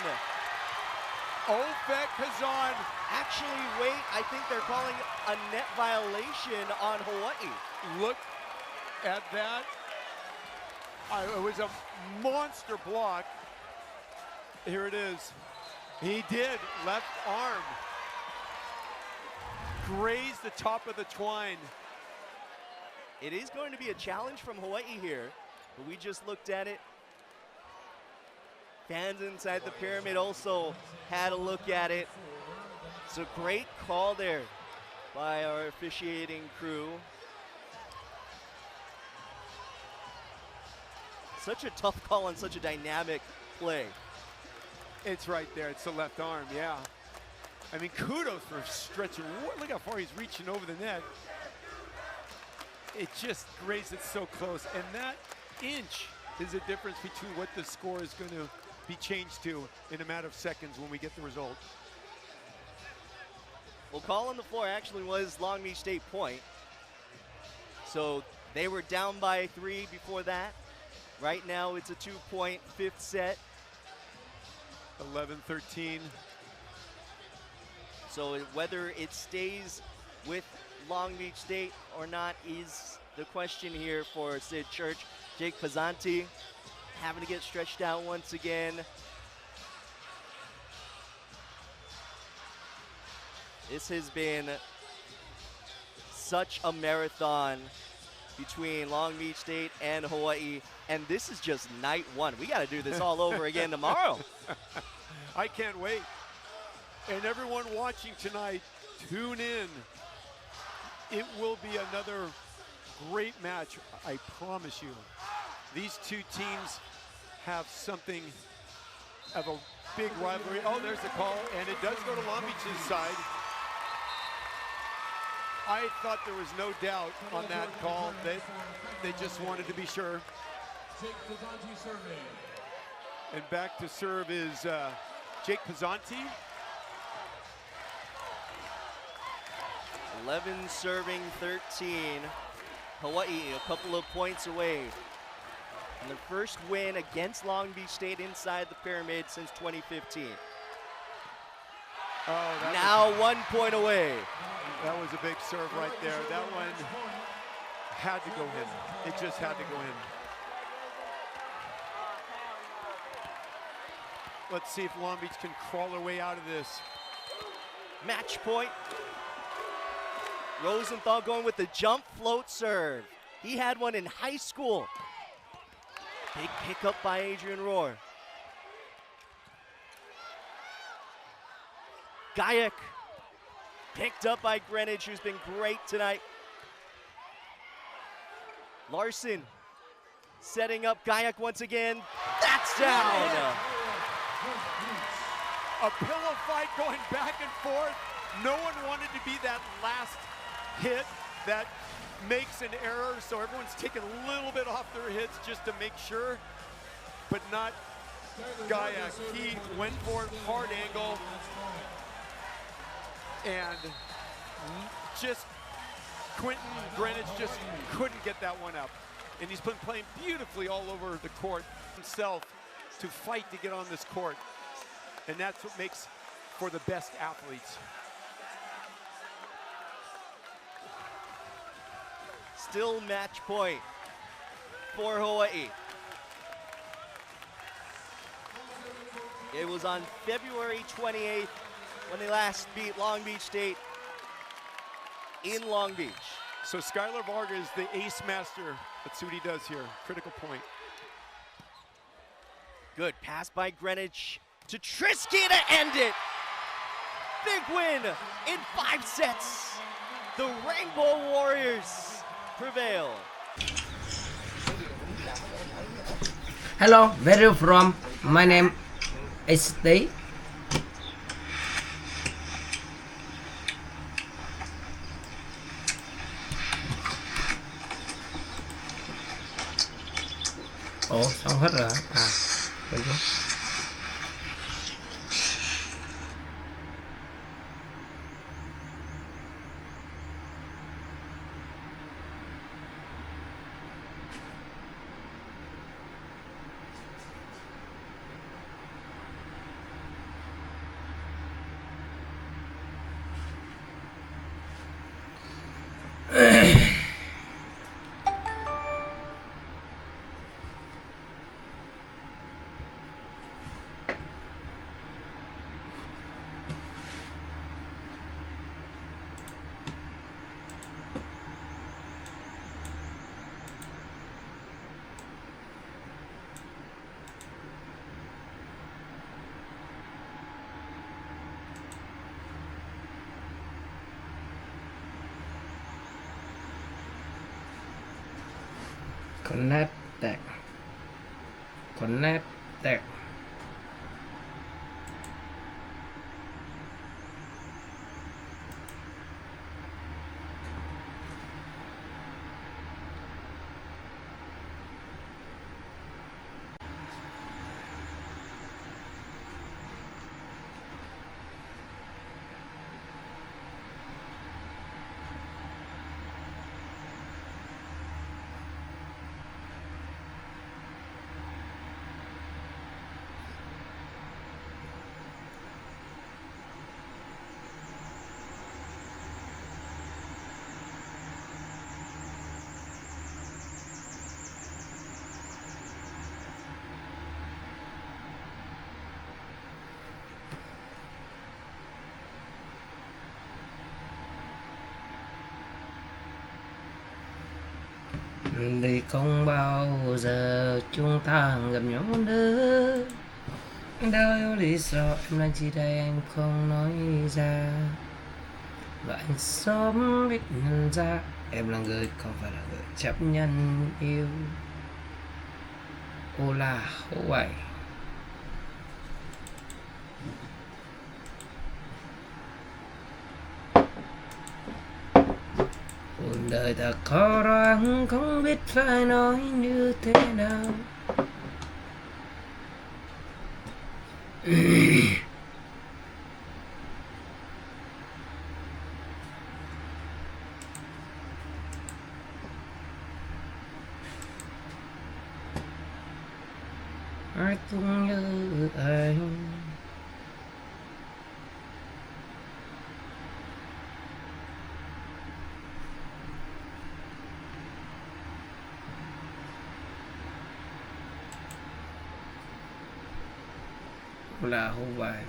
Ofek Kazan. Actually, wait, I think they're calling a net violation on Hawaii. Look at that. It was a monster block. Here it is. He did, left arm. Grazed the top of the twine. It is going to be a challenge from Hawaii here, but we just looked at it. Fans inside the pyramid also had a look at it. It's a great call there by our officiating crew. Such a tough call on such a dynamic play. It's right there, it's the left arm, yeah. I mean, kudos for stretching. Look how far he's reaching over the net. It just grazed it so close. And that inch is the difference between what the score is going to be changed to in a matter of seconds when we get the result. Well, call on the floor actually was Long Beach State point. So they were down by 3 before that. Right now it's a 2-point 5th set. 11-13. So whether it stays with Long Beach State or not is the question here for Sid Church. Jake Pizzanti having to get stretched out once again. This has been such a marathon between Long Beach State and Hawaii, and this is just night 1. We got to do this all over again tomorrow. I can't wait. And everyone watching tonight, tune in. It will be another great match, I promise you. These two teams have something of a big rivalry. Oh, there's the call, and it does go to Long Beach's side. I thought there was no doubt on that call. They just wanted to be sure. And back to serve is Jake Pizzanti. 11 serving 13. Hawaii a couple of points away. And the first win against Long Beach State inside the pyramid since 2015. Oh, now 1 point away. That was a big serve right there. That one had to go in. It just had to go in. Let's see if Long Beach can crawl their way out of this. Match point. Rosenthal going with the jump float serve. He had one in high school. Big pickup by Adrian Rohr. Gayak picked up by Greenwich, who's been great tonight. Larson setting up Gayak once again. That's down. A pillow fight going back and forth. No one wanted to be that last hit that makes an error, so everyone's taking a little bit off their hits just to make sure, but not Gayak. He went for it, hard angle, and just Quentin Greenwich just couldn't get that one up. And he's been playing beautifully all over the court himself to fight to get on this court. And that's what makes for the best athletes. Still match point for Hawaii. It was on February 28th when they last beat Long Beach State in Long Beach. So Skylar Varga is the ace master. That's what he does here. Critical point. Good pass by Greenwich to Trisky to end it. Big win in 5 sets. The Rainbow Warriors prevail. Hello, where are you from? My name is Steve. Ủa, xong hết rồi hả? À, được chứ. Connect. Vì không bao giờ chúng ta gặp nhau nữa. Đâu yêu lý do em đang chỉ đây anh không nói ra. Và anh sớm biết nhận ra em là người không phải là người chấp nhận yêu. Ô là Hawai'i. Cuộc đời thật khó đoán, không biết phải nói như thế nào. Ai cũng như anh. Là Hawai'i.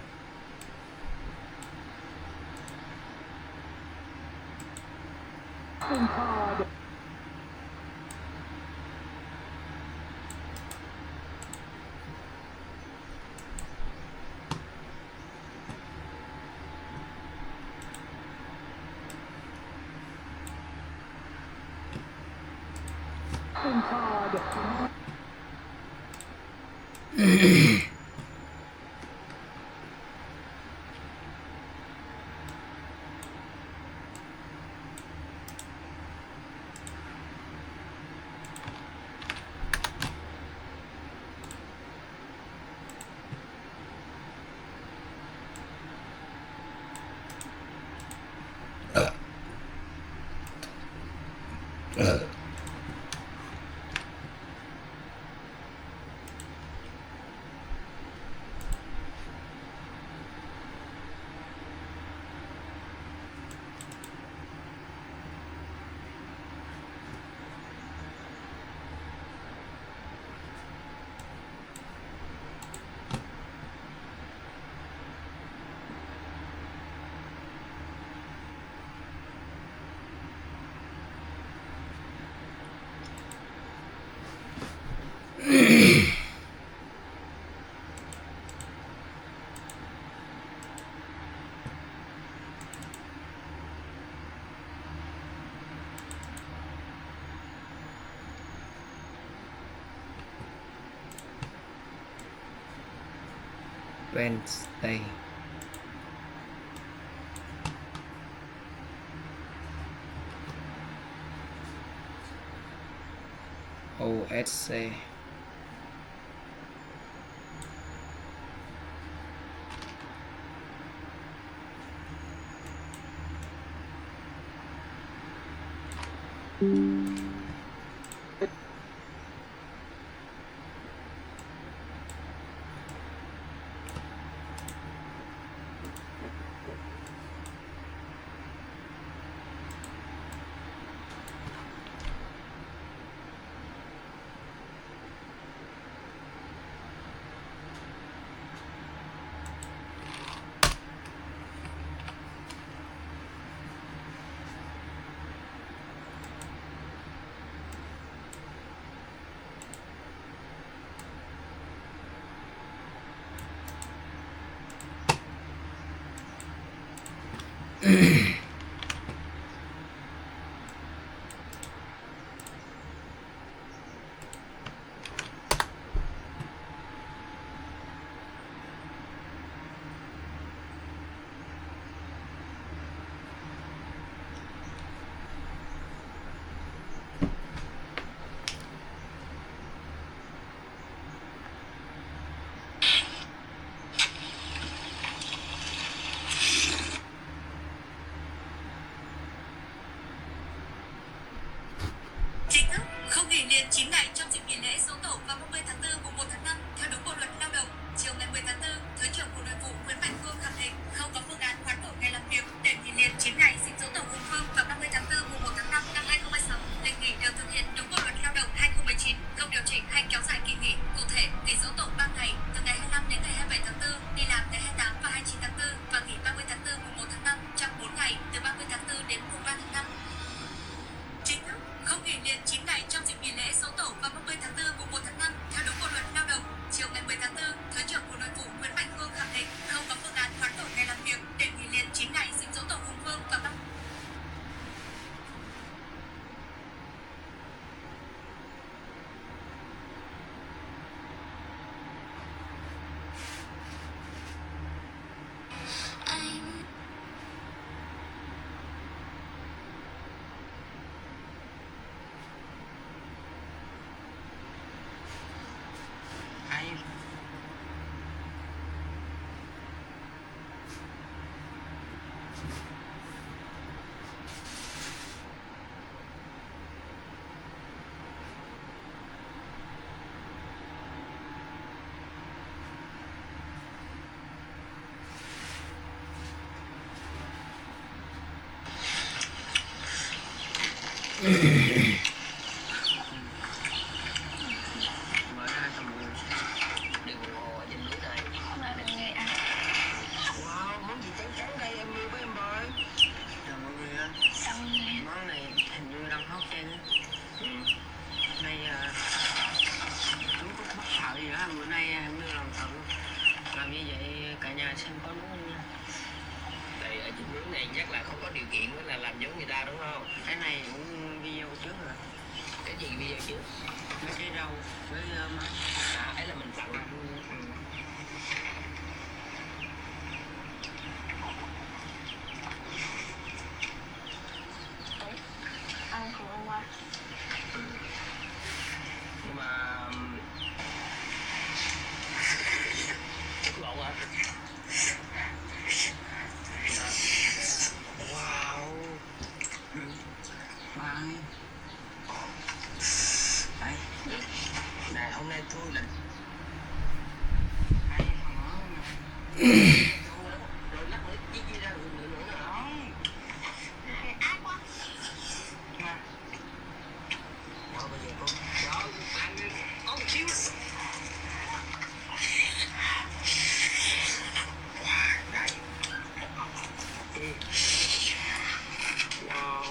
Wednesday. OSC. Chính thức không nghỉ liền 9 ngày trong dịp nghỉ lễ Dỗ Tổ và 30 tháng 4 mùng 1 tháng 5 theo đúng bộ luật lao động. Chiều ngày 10 tháng 4, Thứ trưởng Bộ Nội vụ Nguyễn Mạnh Cương khẳng định không có phương án hoán đổi ngày làm việc để nghỉ liền 9 ngày dịp Dỗ Tổ Hùng Vương và 30 tháng 4 mùng 1 tháng 5 năm 2016. Lịch nghỉ đều thực hiện đúng bộ luật lao động 2019, không điều chỉnh hay kéo dài kỳ nghỉ. Cụ thể, nghỉ Dỗ Tổ 3 ngày từ ngày 25 đến ngày 27 tháng 4, đi làm ngày 28 và 29 tháng 4 và nghỉ 30 tháng 4 mùng 1 tháng 5 trong 4 ngày từ 30 tháng 4 đến mùng 3 tháng 5. Chính thức không nghỉ liền 9 ngày trong dịp nghỉ lễ Dỗ Tổ và 30 tháng 4 mùng 1 tháng 5 theo đúng bộ luật lao động. Chiều ngày 10 tháng 4, Thứ trưởng Bộ Nội vụ Nguyễn Mạnh Cương khẳng định không có phương án hoán đổi ngày làm việc để nghỉ liền 9 ngày dịp Dỗ Tổ Hùng Vương và 30. Ai mở ra tầm điều đồng hồ ở trên núi này. Hôm nay được nghề ăn. Wow, món gì trắng trắng đây em mua với em bơi. Chào mọi người anh. Sao nghề? Món này hình như đang hot trend á. Hôm nay chú có bắt thợ gì đó, bữa nay em như làm thợ luôn. Làm như vậy cả nhà xem có đúng không nha. Tại ở trên núi này chắc là không có điều kiện với là làm giống người ta đúng không? Cái này cũng video trước rồi. Cái gì video trước? mấy cái rau với mắm ấy là mình tặng. Ăn cùng ông qua. Nhưng mà lộn hả? Wow. Bye. Đây. Này hôm nay tôi là hay hả? Rồi lắc nữa chi ra nữa không? Ác quá. Đâu bây giờ con đó bạn có một xíu. Wow, đây. Wow.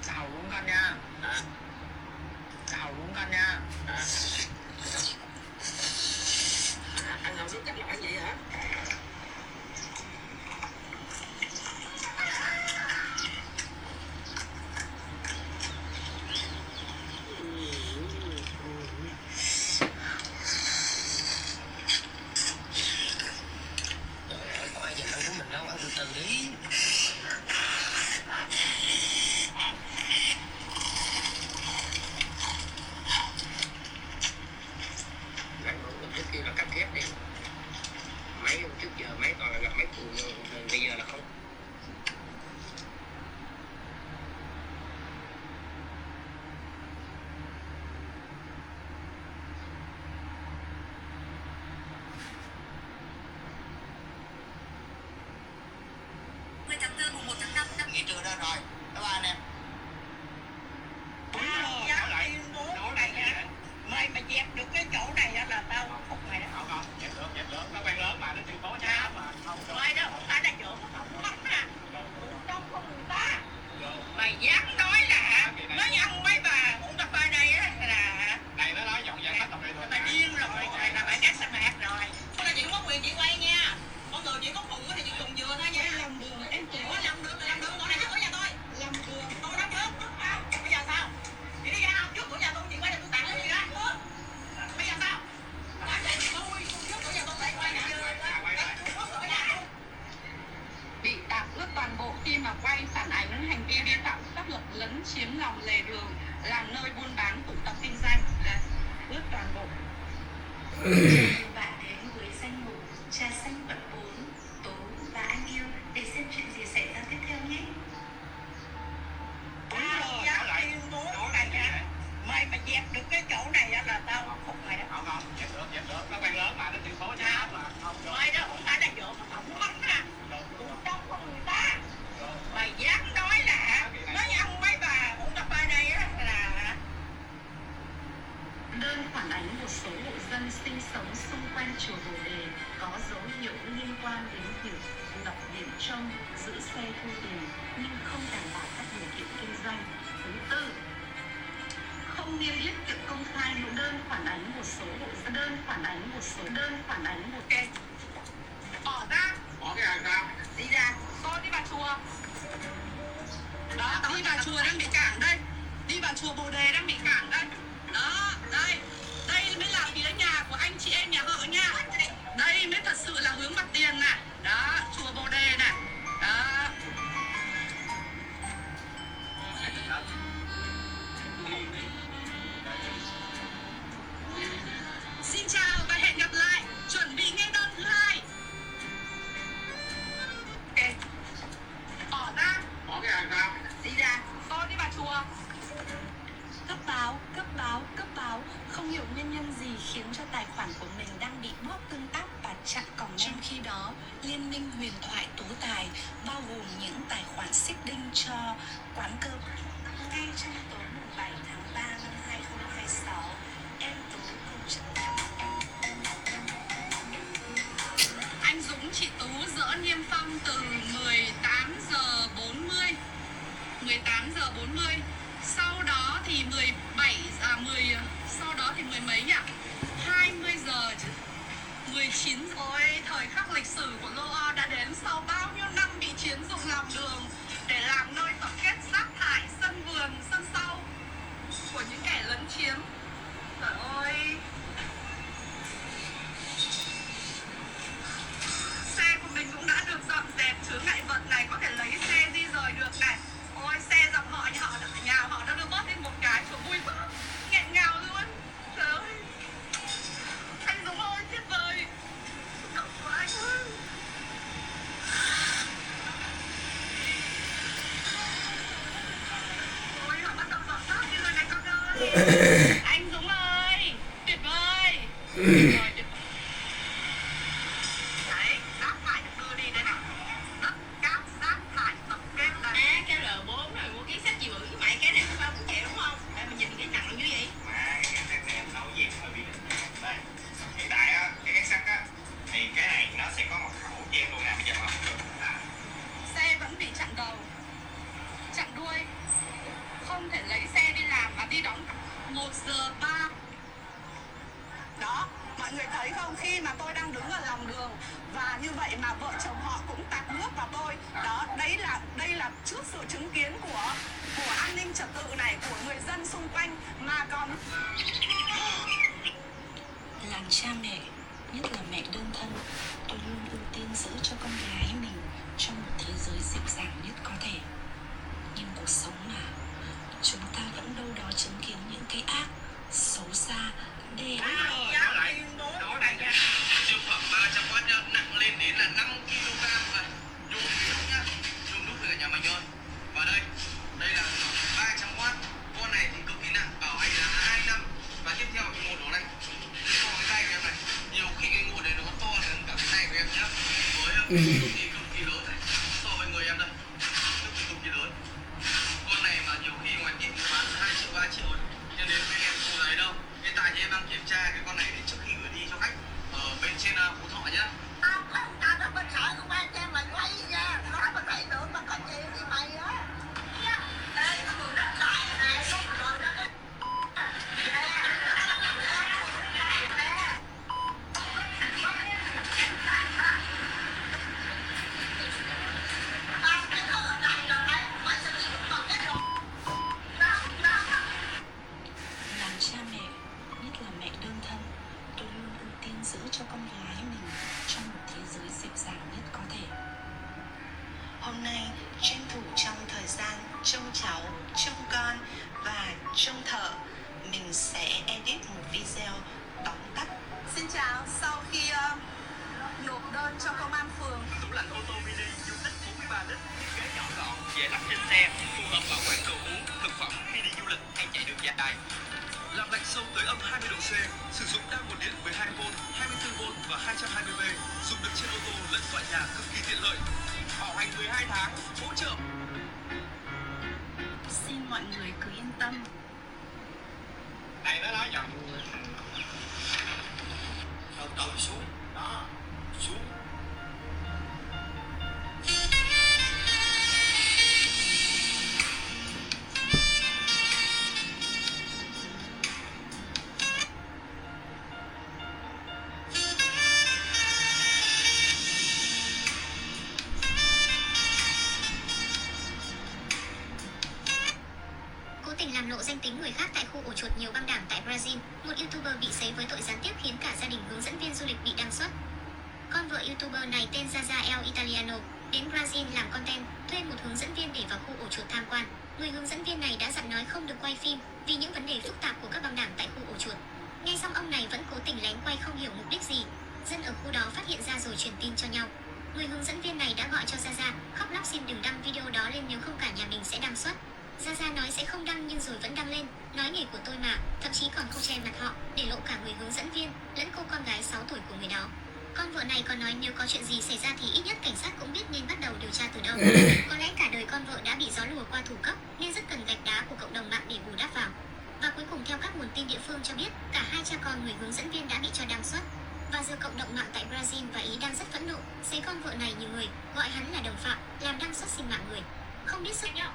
Chào uống con nha. Chào uống con nha. Anh nào biết cách loại vậy hả? Có ai giành ăn của mình đâu, ăn từ từ đi. Gắn luôn trước kia là cắt ghép đi. Mấy hôm trước giờ mấy toàn là gặp mấy cụ bây giờ là không. Tháng 4 mùng 1 tháng 5 năm Nghỉ trưa đó rồi. Bye bye anh em. Mày mà dẹp được cái chỗ này là tao phục mày đó. Không, dẹp được, nó quen lớn mà, nó trên phố nhá mà. Mày đó, tao đã trưởng không lắm nè. Trong con người ta. Mày dám nói là nó nhân mấy bà uống cà phê đây á là Này nó nói dọn dẹp hết tầm này thôi. mày điên rồi, là mày cắt sa mạc rồi. Con là chị không có quyền chị quay nha. Con người chị có phụ thì chị trồng dừa thôi nha. Làm đường em chỉ có làm đường con này trước cửa nhà tôi. Làm đường. Tôi nói trước. Bây giờ sao? Chị đi ra không trước cửa nhà tôi chị quay cho tôi tặng cái gì đó. Bây giờ sao? Bị tạm ước toàn bộ khi mà quay phản ánh hành vi vi phạm pháp luật lấn chiếm lòng lề đường làm nơi buôn bán tụ tập kinh doanh. Ước toàn bộ. bạn đến với danh mục trà xanh bậc 4, Tố và anh yêu để xem chuyện gì xảy ra tiếp theo nhé. Mày mà dẹp được cái chỗ này là tao phục mày đó. Không, dẹp được, nó quen lớn mà, nó trên phố nhá mà. Mày đó, ông ta đã trưởng không lắm nè. Trong con người ta. Mày dám nói là nó nhân mấy bà uống cà phê đây á là Đơn phản ánh một số hộ dân sinh sống xung quanh chùa Bồ Đề có dấu hiệu liên quan đến việc lập điểm trông, giữ xe thu tiền nhưng không đảm bảo các điều kiện kinh doanh. Thứ tư, không niêm yết việc công khai mẫu đơn phản ánh một số hộ dân đơn phản ánh một kê. Bỏ ra, Bỏ cái hàng ra. đi ra, con đi vào chùa. Đó, đi vào chùa đang bị cản đây. Đi vào chùa Bồ Đề đang bị cản đây. Đó, đây. Đây mới là phía nhà của anh chị em nhà họ nha. Đây mới thật sự là hướng mặt tiền này. Đó, chùa Bồ Đề này. Đó. Xin chào và hẹn gặp lại. Chuẩn bị nghe đơn thứ 2. Ok. Bỏ ra. Bỏ cái hàng ra. Đi ra, con đi vào chùa. cấp báo, không hiểu nguyên nhân gì khiến cho tài khoản của mình đang bị bóp tương tác và chặn còng. Trong khi đó, Liên minh huyền thoại Tú Tài bao gồm những tài khoản xích đinh cho quán cơm. Ngay trong tối mùng 7 tháng 3 năm 2026, em Tú cùng chất Anh Dũng chị Tú dỡ niêm phong từ 18 giờ 40. Sau đó thì 10 mấy nhỉ? 20 giờ chứ. 19 rồi, thời khắc lịch sử của Lô O đã đến sau bao nhiêu năm bị chiếm dụng lòng đường để làm nơi tập kết rác thải, sân vườn, sân sau. của những kẻ lấn chiếm. Trời ơi. Xe của mình cũng đã được dọn dẹp, chướng ngại vật này có thể lấy xe di rời được này. Ôi xe dòng họ nhà họ đã được bớt đi một cái, trời vui quá, nghẹn ngào luôn. Trời ơi, anh Dũng ơi, tuyệt vời, cậu của anh ơi. Ôi họ bắt đầu dọn rác đi rồi này con ơi. Anh Dũng ơi, tuyệt vời. Tuyệt vời, tuyệt vời. Đấy, rác thải được đưa đi đây này. Tất cả rác thải tập kết đây. À, cái R4 rồi mua cái sách gì bự với mày, cái này có 3-4 triệu đúng không? Tại mình nhìn cái nặng như vậy. Mà cái sắt này em nấu gì hơi bị định đây. Hiện tại á, cái sắt á thì cái này nó sẽ có một khẩu trang luôn nè, bây giờ mở không được. Xe vẫn bị chặn đầu, chặn đuôi, không thể lấy xe đi làm mà đi đón 1:03. Đó, mọi người thấy không, khi mà tôi đang đứng ở lòng đường và như vậy mà vợ chồng họ cũng tạt nước vào tôi. Đó, đây là trước sự chứng kiến của an ninh trật tự này, của người dân xung quanh mà còn Làm cha mẹ, nhất là mẹ đơn thân, tôi luôn ưu tiên giữ cho con gái mình trong một thế giới dịu dàng nhất có thể. Nhưng cuộc sống mà, chúng ta vẫn đâu đó chứng kiến những cái ác, xấu xa, để Nói lại nha. Siêu phẩm 300W nhá, nặng lên đến là 5kg và nhôm nút nhá. Nhôm nút về cả nhà mình ơi. Và đây là 300W. Con này thì cực kỳ nặng, bảo anh là 2 năm. Và tiếp theo cái ngột đó này. So với tay của em này, nhiều khi cái ngột này nó to hơn cả cái tay của em nhá. Với cực kỳ lớn này. So với người em đây, cực kỳ lớn. Con này mà nhiều khi ngoài tiệm bán 2 triệu 3 triệu ấy. Cho nên bên em không lấy đâu. Hiện tại thì em đang kiểm tra cái con này để trước khi gửi đi cho khách ở bên trên Phú Thọ nhá. tao bên sợ công an cho mày quay nha, nó mà thấy được mà có chuyện thì mày á. Đây, có người đánh lại này, lúc rồi đó. Làm cha mẹ, nhất là mẹ đơn thân, tôi luôn ưu tiên giữ cho con gái mình trong một thế giới dịu dàng nhất có thể. Hôm nay, tranh thủ trong thời gian trông cháu, trông con và trông thợ, mình sẽ edit một video tóm tắt. Xin chào, sau khi nộp đơn cho công an phường. Tủ lạnh ô tô mini dung tích 43 lít, ghế nhỏ gọn, dễ lắp trên xe, phù hợp bảo quản đồ uống, thực phẩm khi đi du lịch hay chạy đường dài. Làm lạnh sâu tới âm 20 độ C, sử dụng đa nguồn điện 12V, 24V và 220V, dùng được trên ô tô lẫn tòa nhà cực kỳ tiện lợi. Bảo hành 12 tháng, hỗ trợ. Xin mọi người cứ yên tâm. Này nó nói giọng đầu xuống, đó, xuống. Cố tình làm lộ danh tính người khác tại khu ổ chuột nhiều băng đảng tại Brazil, một YouTuber bị xế với tội gián tiếp khiến cả gia đình hướng dẫn viên du lịch bị đăng xuất. Con vợ YouTuber này tên Zaza El Italiano đến Brazil làm content, thuê một hướng dẫn viên để vào khu ổ chuột tham quan. Người hướng dẫn viên này đã dặn nói không được quay phim vì những vấn đề phức tạp của các băng đảng tại khu ổ chuột. Nghe xong ông này vẫn cố tình lén quay không hiểu mục đích gì. Dân ở khu đó phát hiện ra rồi truyền tin cho nhau. Người hướng dẫn viên này đã gọi cho Zaza, khóc lóc xin đừng đăng video đó lên nếu không cả nhà mình sẽ đăng xuất. Zaza nói sẽ không đăng nhưng rồi vẫn đăng lên, nói nghề của tôi mà, thậm chí còn không che mặt họ, để lộ cả người hướng dẫn viên, lẫn cô con gái 6 tuổi của người đó. Con vợ này còn nói nếu có chuyện gì xảy ra thì ít nhất cảnh sát cũng biết nên bắt đầu điều tra từ đâu. Có lẽ cả đời con vợ đã bị gió lùa qua thủ cấp nên rất cần gạch đá của cộng đồng mạng để bù đắp vào. Và cuối cùng theo các nguồn tin địa phương cho biết, cả hai cha con người hướng dẫn viên đã bị cho đăng xuất. Và giờ cộng đồng mạng tại Brazil và Ý đang rất phẫn nộ, xế con vợ này nhiều người, gọi hắn là đồng phạm, làm đăng xuất sinh mạng người. Không biết sức nhau.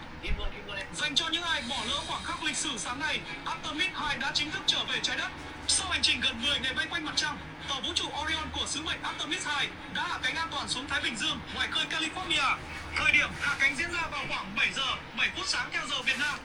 Dành cho những ai bỏ lỡ khoảng khắc lịch sử sáng nay, Artemis 2 đã chính thức trở về trái đất. Sau hành trình gần 10 ngày bay quanh mặt trăng, tàu vũ trụ Orion của sứ mệnh Artemis 2 đã hạ cánh an toàn xuống Thái Bình Dương, ngoài khơi California. Thời điểm hạ cánh diễn ra vào khoảng 7 giờ 7 phút sáng theo giờ Việt Nam.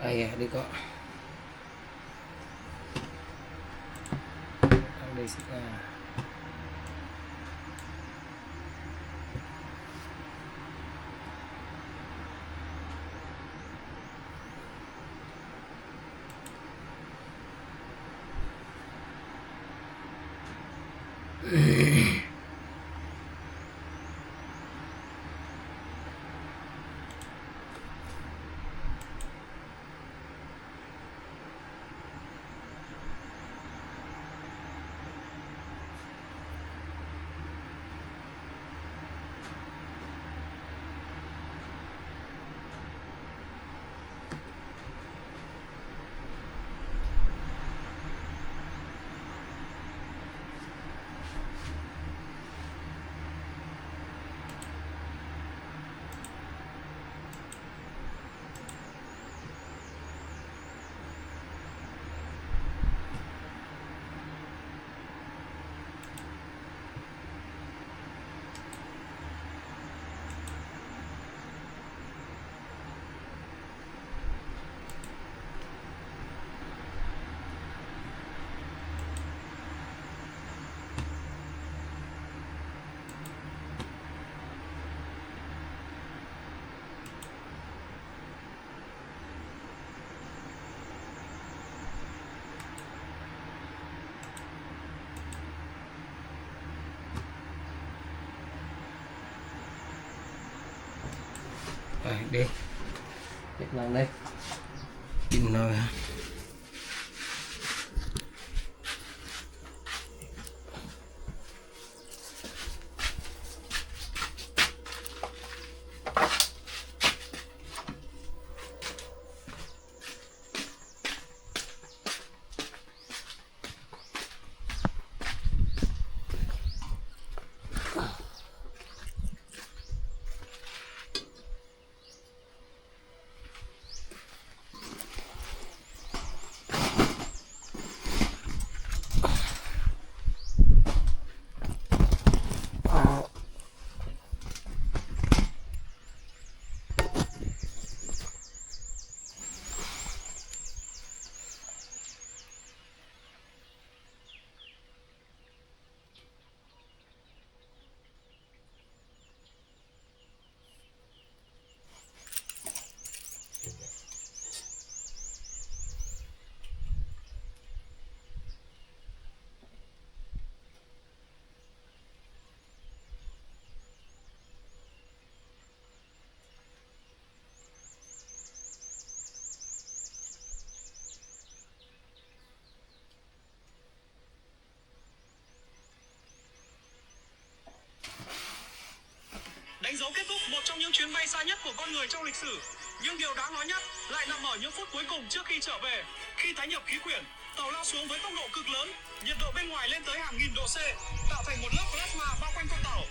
Ai à, đi có đây sẽ đi Việt Nam đây pin rồi. Đánh dấu kết thúc một trong những chuyến bay xa nhất của con người trong lịch sử. Nhưng điều đáng nói nhất lại nằm ở những phút cuối cùng trước khi trở về. Khi tái nhập khí quyển, tàu lao xuống với tốc độ cực lớn, nhiệt độ bên ngoài lên tới hàng nghìn độ C, tạo thành một lớp plasma bao quanh con tàu.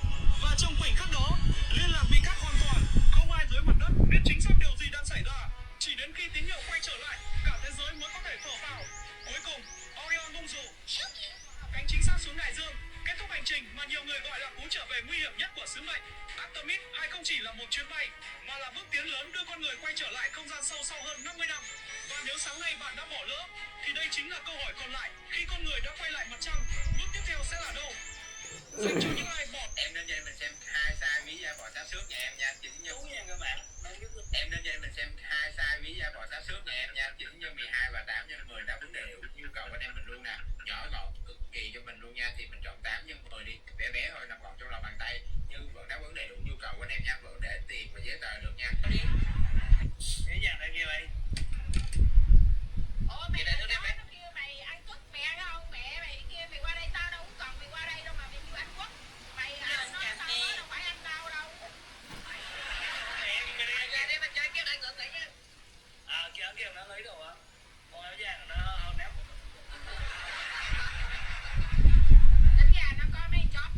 Và trong khoảnh khắc đó, liên lạc bị cắt hoàn toàn, không ai dưới mặt đất biết chính xác điều gì đang xảy ra. Chỉ đến khi tín hiệu quay trở lại, cả thế giới mới có thể thở phào. Cuối cùng, Orion bung dù, cánh chính xác xuống đại dương, kết thúc hành trình mà nhiều người gọi là cú trở về nguy hiểm nhất của sứ mệnh. Artemis 2 không chỉ là một chuyến bay, mà là bước tiến lớn đưa con người quay trở lại không gian sâu sau hơn 50 năm. Và nếu sáng nay bạn đã bỏ lỡ, thì đây chính là câu hỏi còn lại. Khi con người đã quay lại mặt trăng, bước tiếp theo sẽ là đâu? Dành cho những ai bỏ. Em đến đây mình xem 2 xa ví bò sát sướt nhà em nha, 9 nhân nha các bạn. Em đến đây mình xem 2 size ví da bò sát sướt nhà em nha, 9 nhân 12 và 8 nhân 10 đáp ứng đầy đủ nhu cầu anh em mình luôn nè. Nhỏ gọn cực kỳ cho mình luôn nha, thì mình chọn 8 nhân 10 đi, bé bé thôi, nằm gọn trong lòng bàn tay nhưng vẫn đáp ứng đầy đủ nhu cầu của anh em nha, vẫn để tiền và giấy tờ được nha. Đi. Cái dàn đây kia mày. Ủa mày nó kêu mày ăn cướp mẹ đó không? Mẹ mày kia mày qua đây tao đâu có cần mày qua đây đâu mà mày kêu ăn quốc. Mày ăn nó tao nói đâu phải ăn tao đâu. Ra đây mình chơi kêu đại ngược lại nha. Kia nó lấy đồ á. Con áo vàng nó ném. Đến nhà nó có mấy chóp.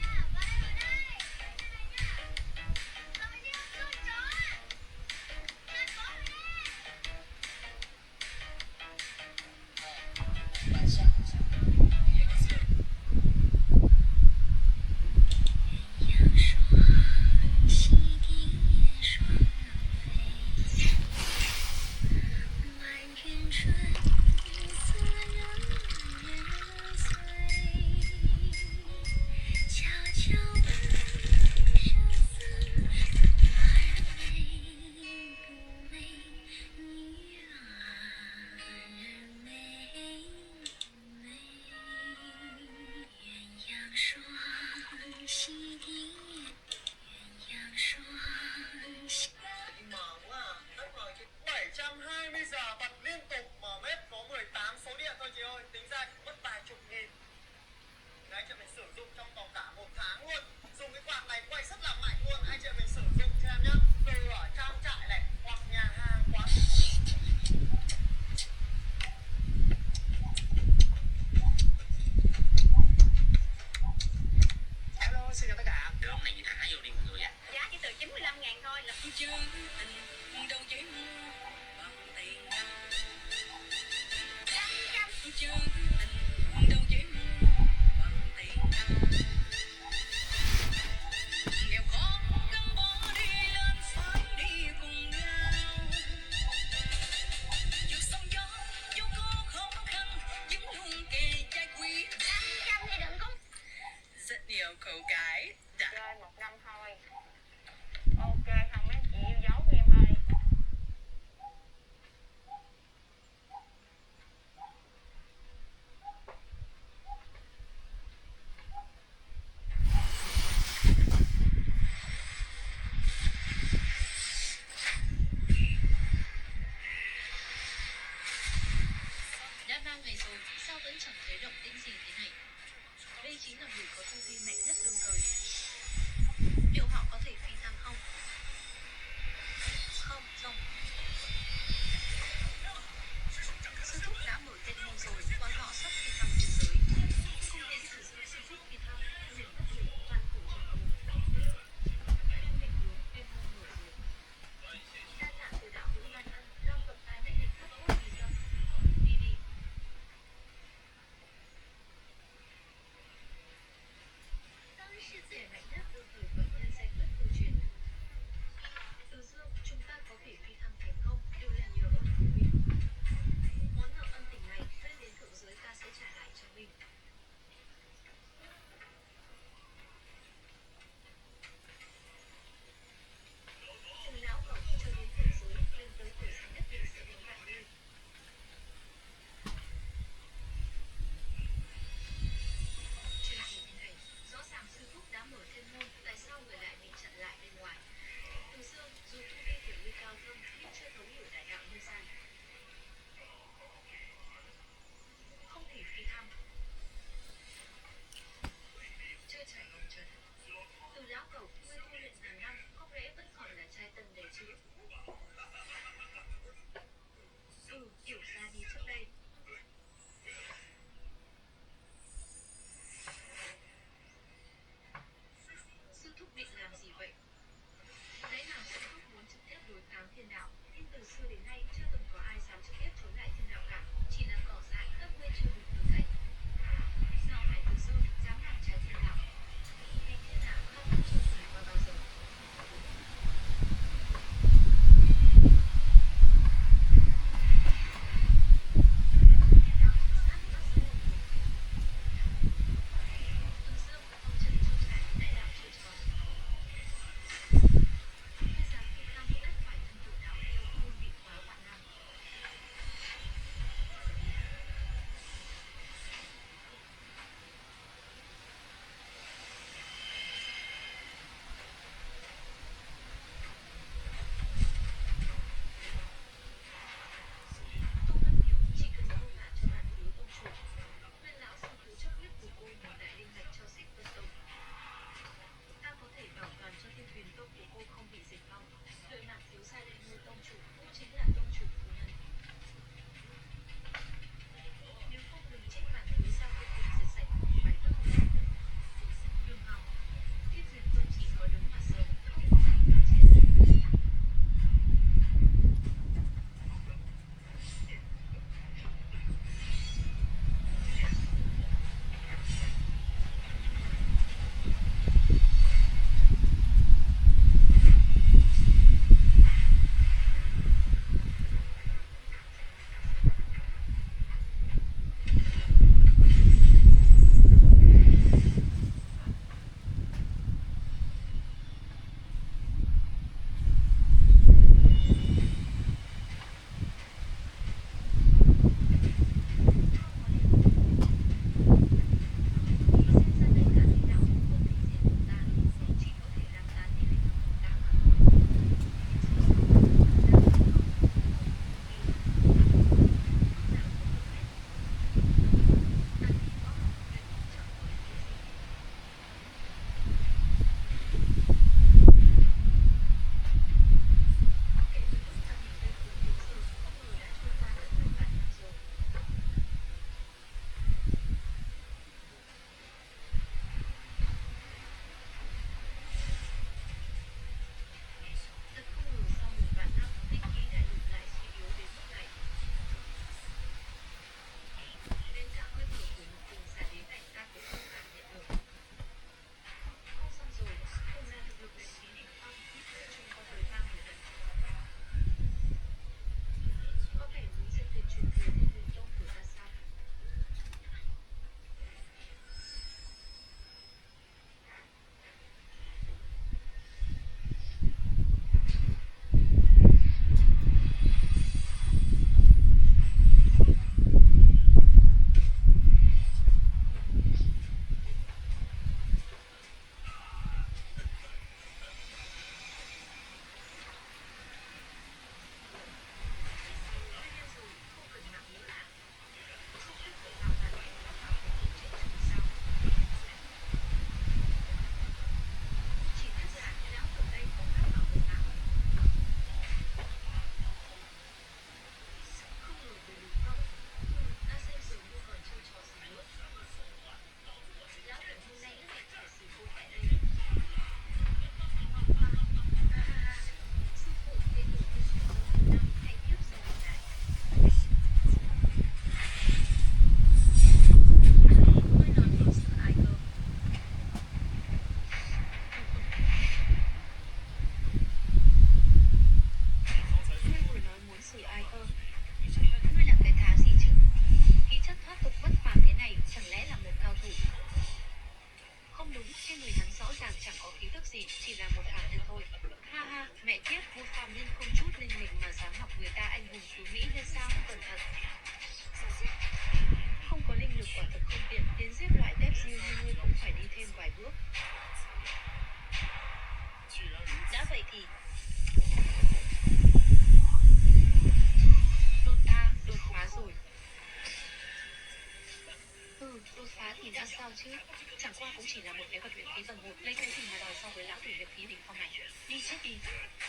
chỉ là một kế hoạch luyện khí tầng 1, lấy cái gì mà đòi so với lão tử luyện khí đỉnh phong này. Đi chết đi.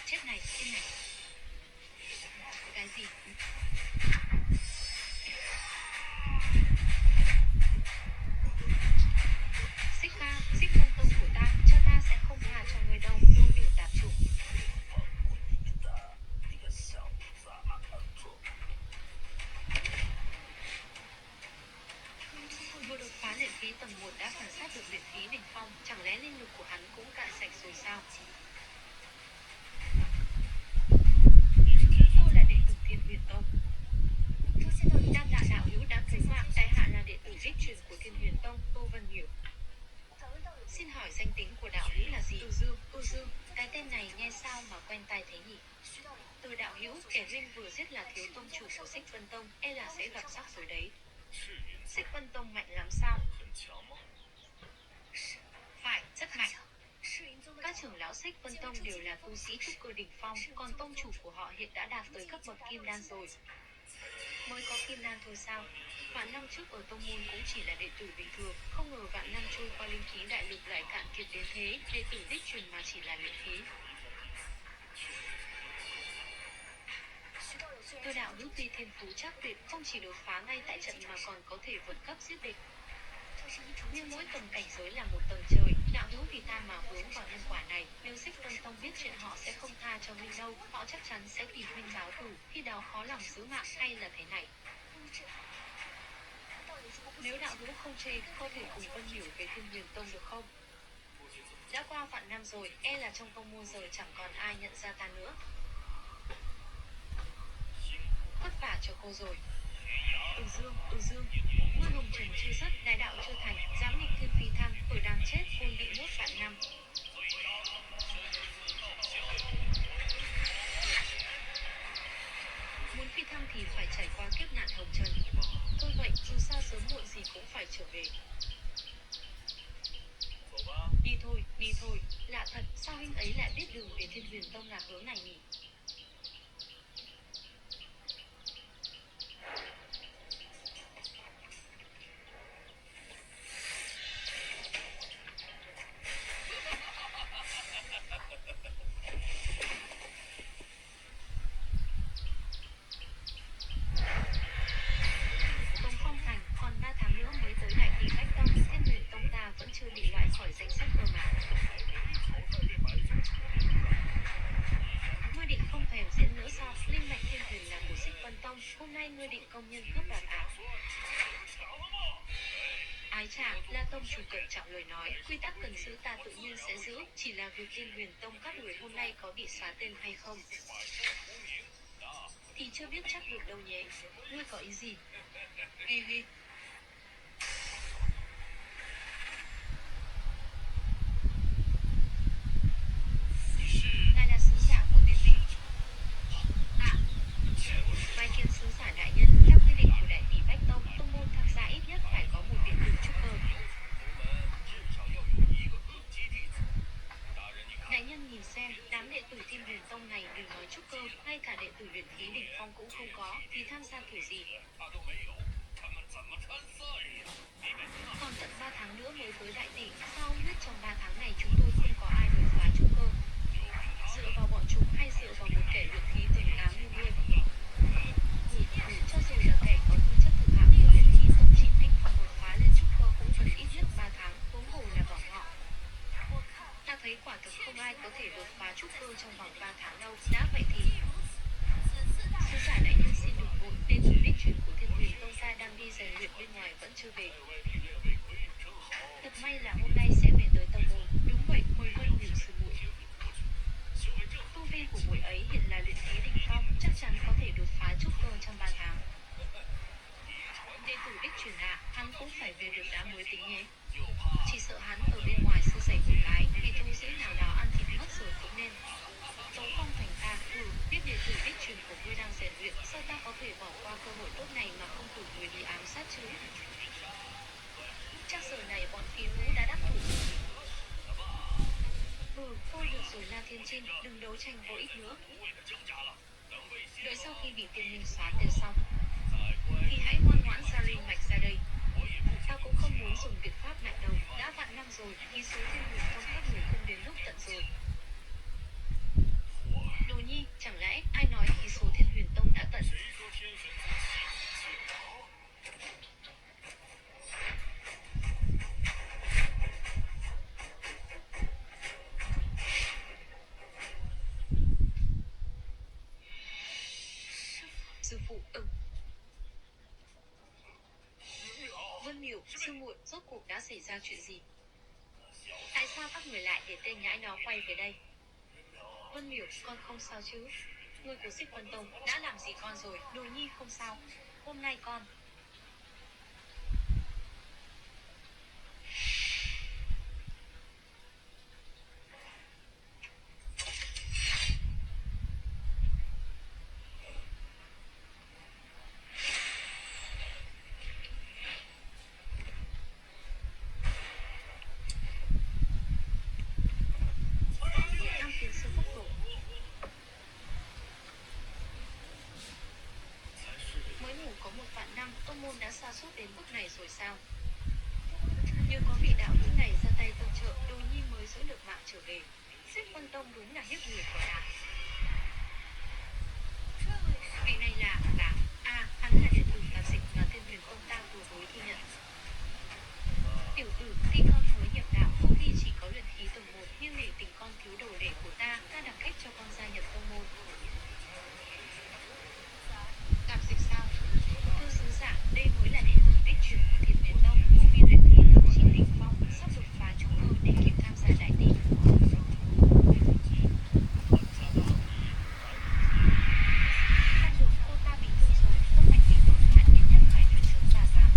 Chết này, tin này. Cái gì? Xích ca, xích công tông của ta, cho ta sẽ không tha cho người đâu, đồ tiểu tạp chủng. Vừa đột phá luyện khí tầng 1 đã phản sát được luyện khí đỉnh phong, chẳng lẽ linh lực của hắn cũng cạn sạch rồi sao? Cô là đệ tử Thiên Huyền Tông. Đam Đạ đạo hữu đã cứu mạng, tại hạ là đệ tử đích truyền của Thiên Huyền Tông, Tô Vân Hiểu. Xin hỏi danh tính của đạo hữu là gì? Tô Dương, cái tên này nghe sao mà quen tai thế nhỉ? Từ đạo hữu, kẻ huynh vừa giết là thiếu tông chủ của Xích Vân Tông, e là sẽ gặp rắc rối đấy. Xích Vân Tông mạnh lắm sao? Phải, rất mạnh. Các trưởng lão Xích Vân Tông đều là tu sĩ trúc cơ đỉnh phong, còn tông chủ của họ hiện đã đạt tới cấp bậc kim đan rồi. Mới có kim đan thôi sao? Vạn năm trước ở tông môn cũng chỉ là đệ tử bình thường, không ngờ vạn năm trôi qua linh khí đại lục lại cạn kiệt đến thế, đệ tử đích truyền mà chỉ là luyện khí. Tôi đạo hữu tuy thiên phú chắc tuyệt, không chỉ đột phá ngay tại trận mà còn có thể vượt cấp giết địch. Nhưng mỗi tầng cảnh giới là một tầng trời, đạo hữu vì ta mà vướng vào nhân quả này, nếu Xích Vân Tông biết chuyện họ sẽ không tha cho huynh đâu, họ chắc chắn sẽ tìm huynh báo thù, khi đó khó lòng giữ mạng, hay là thế này. Nếu đạo hữu không chê, có thể cùng Vân Hiểu về Thiên Huyền Tông được không? Đã qua vạn năm rồi, e là trong tông môn giờ chẳng còn ai nhận ra ta nữa. Vất vả cho cô rồi. Từ Dương, mưa hồng trần chưa dứt, đại đạo chưa thành, dám nghịch thiên phi thăng, tuổi đang chết, hôn bị nhốt vạn năm. Muốn phi thăng thì phải trải qua kiếp nạn hồng trần. Thôi vậy, dù sao sớm muộn gì cũng phải trở về. Đi thôi, lạ thật, sao huynh ấy lại biết đường về Thiên Huyền Tông là hướng này nhỉ? La Tông chủ cẩn trọng lời nói, quy tắc cần giữ ta tự nhiên sẽ giữ, chỉ là việc Thiên Huyền Tông các người hôm nay có bị xóa tên hay không thì chưa biết chắc được đâu nhé. Ngươi có ý gì? Ghi. Ngài là sứ giả của tiên minh. Vai kiến sứ giả đại nhân, theo quy định của đại tỷ Bách Tông, tông môn tham gia ít nhất phải có một đệ tử trúc cơ. Đại nhân nhìn xem, đám đệ tử Thiên Huyền Tông này đừng nói trúc cơ, ngay cả đệ tử luyện khí đỉnh phong cũng không có, thì tham gia kiểu gì? Còn tận 3 tháng nữa mới tới đại tỷ, sao ông biết trong 3 tháng này chúng tôi không có ai đột phá trúc cơ? Dựa vào bọn chúng hay dựa vào một kẻ luyện khí tầng 8 như ngươi? Cho dù là kẻ có tư chất thực hạng của luyện khí tầng 9 đỉnh phong đột phá lên trúc cơ cũng cần ít nhất 3 tháng, huống hồ là bọn họ. Ta thấy quả thực không ai có thể đột phá trúc cơ trong vòng 3 tháng đâu. Đã vậy thì sứ giả đại nhân xin đừng vội, đệ tử đích truyền của Thiên Huyền Tông ta đang đi rèn luyện bên ngoài vẫn chưa về. Thật may là hôm nay sẽ về tới tông môn. Đúng vậy, Hồi Vân Hiểu sư muội. Tu vi của muội ấy hiện là luyện khí đỉnh phong, chắc chắn có thể đột phá trúc cơ trong 3 tháng. Đệ tử đích truyền à, hắn cũng phải về được đã mới tính nhé. Chỉ sợ hắn ở bên ngoài sư giày một cái, bị tu sĩ nào đó ăn thịt mất rồi cũng nên. Tống Phong Thành ta, biết đệ tử đích truyền của ngươi đang rèn luyện, sao ta có thể bỏ qua cơ hội tốt này mà không cử người đi ám sát chứ? Chắc giờ này bọn phi vũ đã đắc thủ. Thôi được rồi La Thiên Trinh, đừng đấu tranh vô ích nữa. Đợi sau khi bị tiên minh xóa tên xong thì hãy ngoan ngoãn ra linh mạch ra đây. Ta cũng không muốn dùng biện pháp mạnh đâu, đã vạn năm rồi rồi, ý số thiên huyền tông các người không đến lúc tận rồi. Đồ nhi, chẳng lẽ ai nói ý số thiên huyền tông đã tận? Sư phụ, Vân Miểu, sư muội, rốt cuộc đã xảy ra chuyện gì? Tại sao các người lại để tên nhãi nó quay về đây? Vân Miểu, con không sao chứ? Người của Xích Quân Tông đã làm gì con rồi? Đồ nhi không sao. Hôm nay con năm tiến sư tốc độ. Mới ngủ có 1 vạn năm, tông môn đã sa sút đến mức này rồi sao? Như có vị đạo hữu này ra tay tương trợ, Đồ nhi mới giữ được mạng trở về. Xích Quân Tông đúng là hiếp người quả đáng. Vị này là hắn là đệ tử tạp dịch mà Thiên Huyền Tông ta vừa mới thu nhận. Tiểu tử, tuy con mới nhập đạo, tu vi chỉ có luyện khí tầng 1, nhưng nể tình con thiếu đồ đệ của ta đặc cách cho con gia nhập tông môn. Tạp dịch sao? Thưa sứ giả, đây mới là đệ tử đích truyền của Thiên Huyền Tông, tu vi luyện khí tầng 9 đỉnh phong, sắp đột phá trúc cơ để kịp tham gia đại tỷ. Khăn được, cô ta bị thương rồi, tâm mạch bị tổn hại, ít nhất phải truyền chấn ra vào.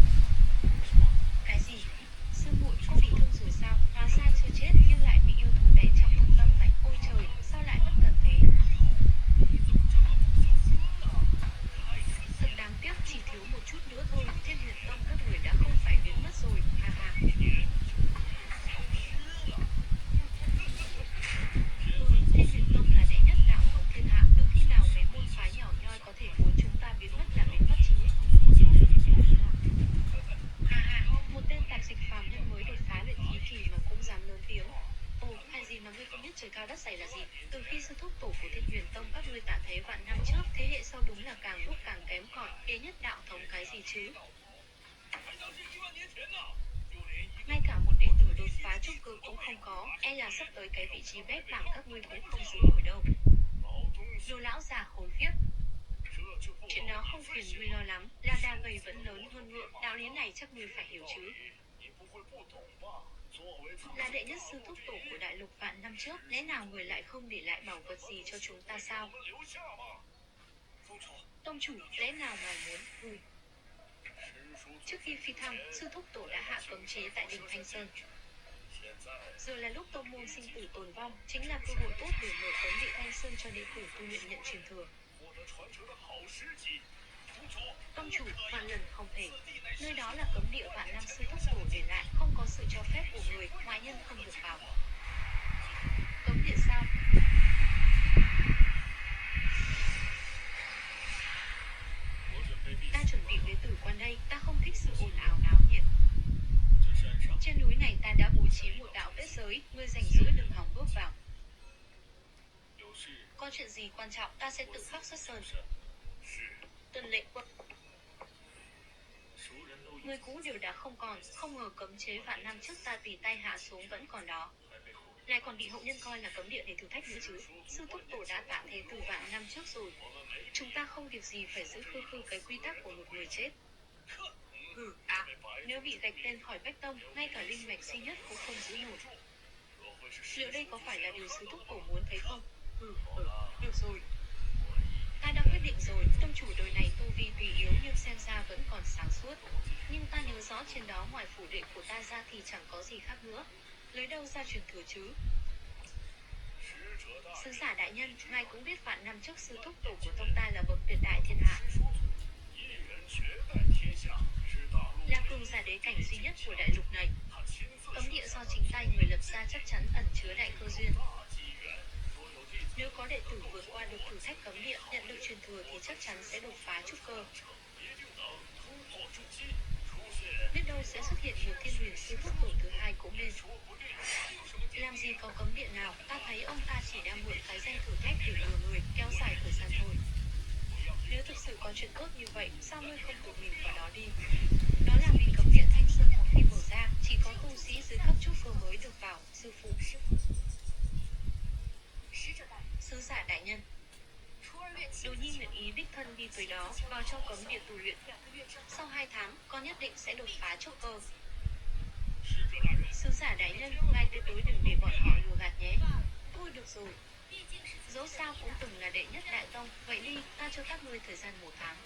Cái gì? Sư muội, cô bị thương rồi sao? Hóa ra chưa chết nhưng lại bị yêu thú đánh trọng thương tâm mạch. Ôi trời, sao lại bất cẩn thế? Thật đáng tiếc, chỉ thiếu một chút nữa thôi, Thiên Huyền Tông các người đã không phải biến mất rồi, ha ha. Thiên Huyền Tông là đệ nhất đạo thống thiên hạ, từ khi nào mấy môn phái nhỏ nhoi có thể muốn chúng ta biến mất là biến mất chứ? Ha ha, một tên tạp dịch phàm nhân mới đột phá luyện khí kỳ mà cũng dám lớn tiếng. Ồ, hay gì mà ngươi không biết trời cao đất dày là gì? Từ khi sư thúc tổ của Thiên Huyền Tông các ngươi tạ thế vạn năm trước, thế hệ sau đúng là càng lúc càng kém cỏi, đệ nhất đạo thống cái gì chứ? Ngay cả một đệ tử đột phá trúc cơ cũng không có, e là sắp tới cái vị trí bét bảng các ngươi cũng không giữ nổi đâu. Đồ lão già khốn khiếp. Chuyện đó không phiền ngươi lo lắm, la đa gầy vẫn lớn hơn ngựa, đạo lý này chắc ngươi phải hiểu chứ. Là đệ nhất sư thúc tổ của đại lục vạn năm trước, lẽ nào người lại không để lại bảo vật gì cho chúng ta sao? Tông chủ, lẽ nào ngài muốn? Trước khi phi thăng, sư thúc tổ đã hạ cấm chế tại đỉnh Thanh Sơn. Giờ là lúc tông môn sinh tử tồn vong, chính là cơ hội tốt để mở cấm địa Thanh Sơn cho đệ tử tu luyện nhận truyền thừa. Tông chủ, vạn lần không thể. Nơi đó là cấm địa vạn năm sư thúc tổ để lại, không có sự cho phép của người, ngoại nhân không được vào. Cấm địa sao? Ta chuẩn bị bế tử quan đây, ta không thích sự ồn ào náo nhiệt. Trên núi này ta đã bố trí một đạo kết giới, ngươi rảnh rỗi đừng hòng bước vào. Có chuyện gì quan trọng ta sẽ tự khắc xuất sơn. Tuân lệnh quân. Người cũ đều đã không còn, không ngờ cấm chế vạn năm trước ta tùy tay hạ xuống vẫn còn đó. Lại còn bị hậu nhân coi là cấm địa để thử thách nữa chứ. Sư thúc tổ đã tạ thế từ vạn năm trước rồi. Chúng ta không việc gì phải giữ khư khư cái quy tắc của một người chết. Nếu bị gạch tên khỏi Bách Tông, ngay cả linh mạch duy nhất cũng không giữ nổi. Liệu đây có phải là điều sư thúc tổ muốn thấy không? Được rồi. Ta đã quyết định rồi, tông chủ đời này tu vi tùy yếu nhưng xem ra vẫn còn sáng suốt. Nhưng ta nhớ rõ trên đó ngoài phủ đệ của ta ra thì chẳng có gì khác nữa. Lấy đâu ra truyền thừa chứ? Sứ giả đại nhân, ngài cũng biết vạn năm trước sư thúc tổ của tông ta là bậc tuyệt đại thiên hạ. Là cường giả đế cảnh duy nhất của đại lục này. Cấm địa do chính tay người lập ra chắc chắn ẩn chứa đại cơ duyên. Nếu có đệ tử vượt qua được thử thách cấm địa, nhận được truyền thừa thì chắc chắn sẽ đột phá trúc cơ. Biết đâu sẽ xuất hiện một thiên huyền sư thúc tổ thứ hai cũng nên. Làm gì có cấm điện nào, ta thấy ông ta chỉ đang mượn cái danh thử thách để lừa người, kéo dài thời gian thôi. Nếu thực sự có chuyện tốt như vậy, sao ngươi không tự mình vào đó đi? Đó là vì cấm điện Thanh Sơn Học khi mở ra, chỉ có tu sĩ dưới cấp trúc cơ mới được vào, sư phụ. Sứ giả đại nhân. Đồ nhi nguyện ý đích thân đi tới đó, vào trong cấm điện tu luyện. Sau 2 tháng, con nhất định sẽ đột phá trúc cơ. Sứ giả đại nhân, ngài tuyệt đối đừng để bọn họ lừa gạt nhé. Thôi được rồi. Dẫu sao cũng từng là đệ nhất đại tông, vậy đi, ta cho các ngươi thời gian 1 tháng.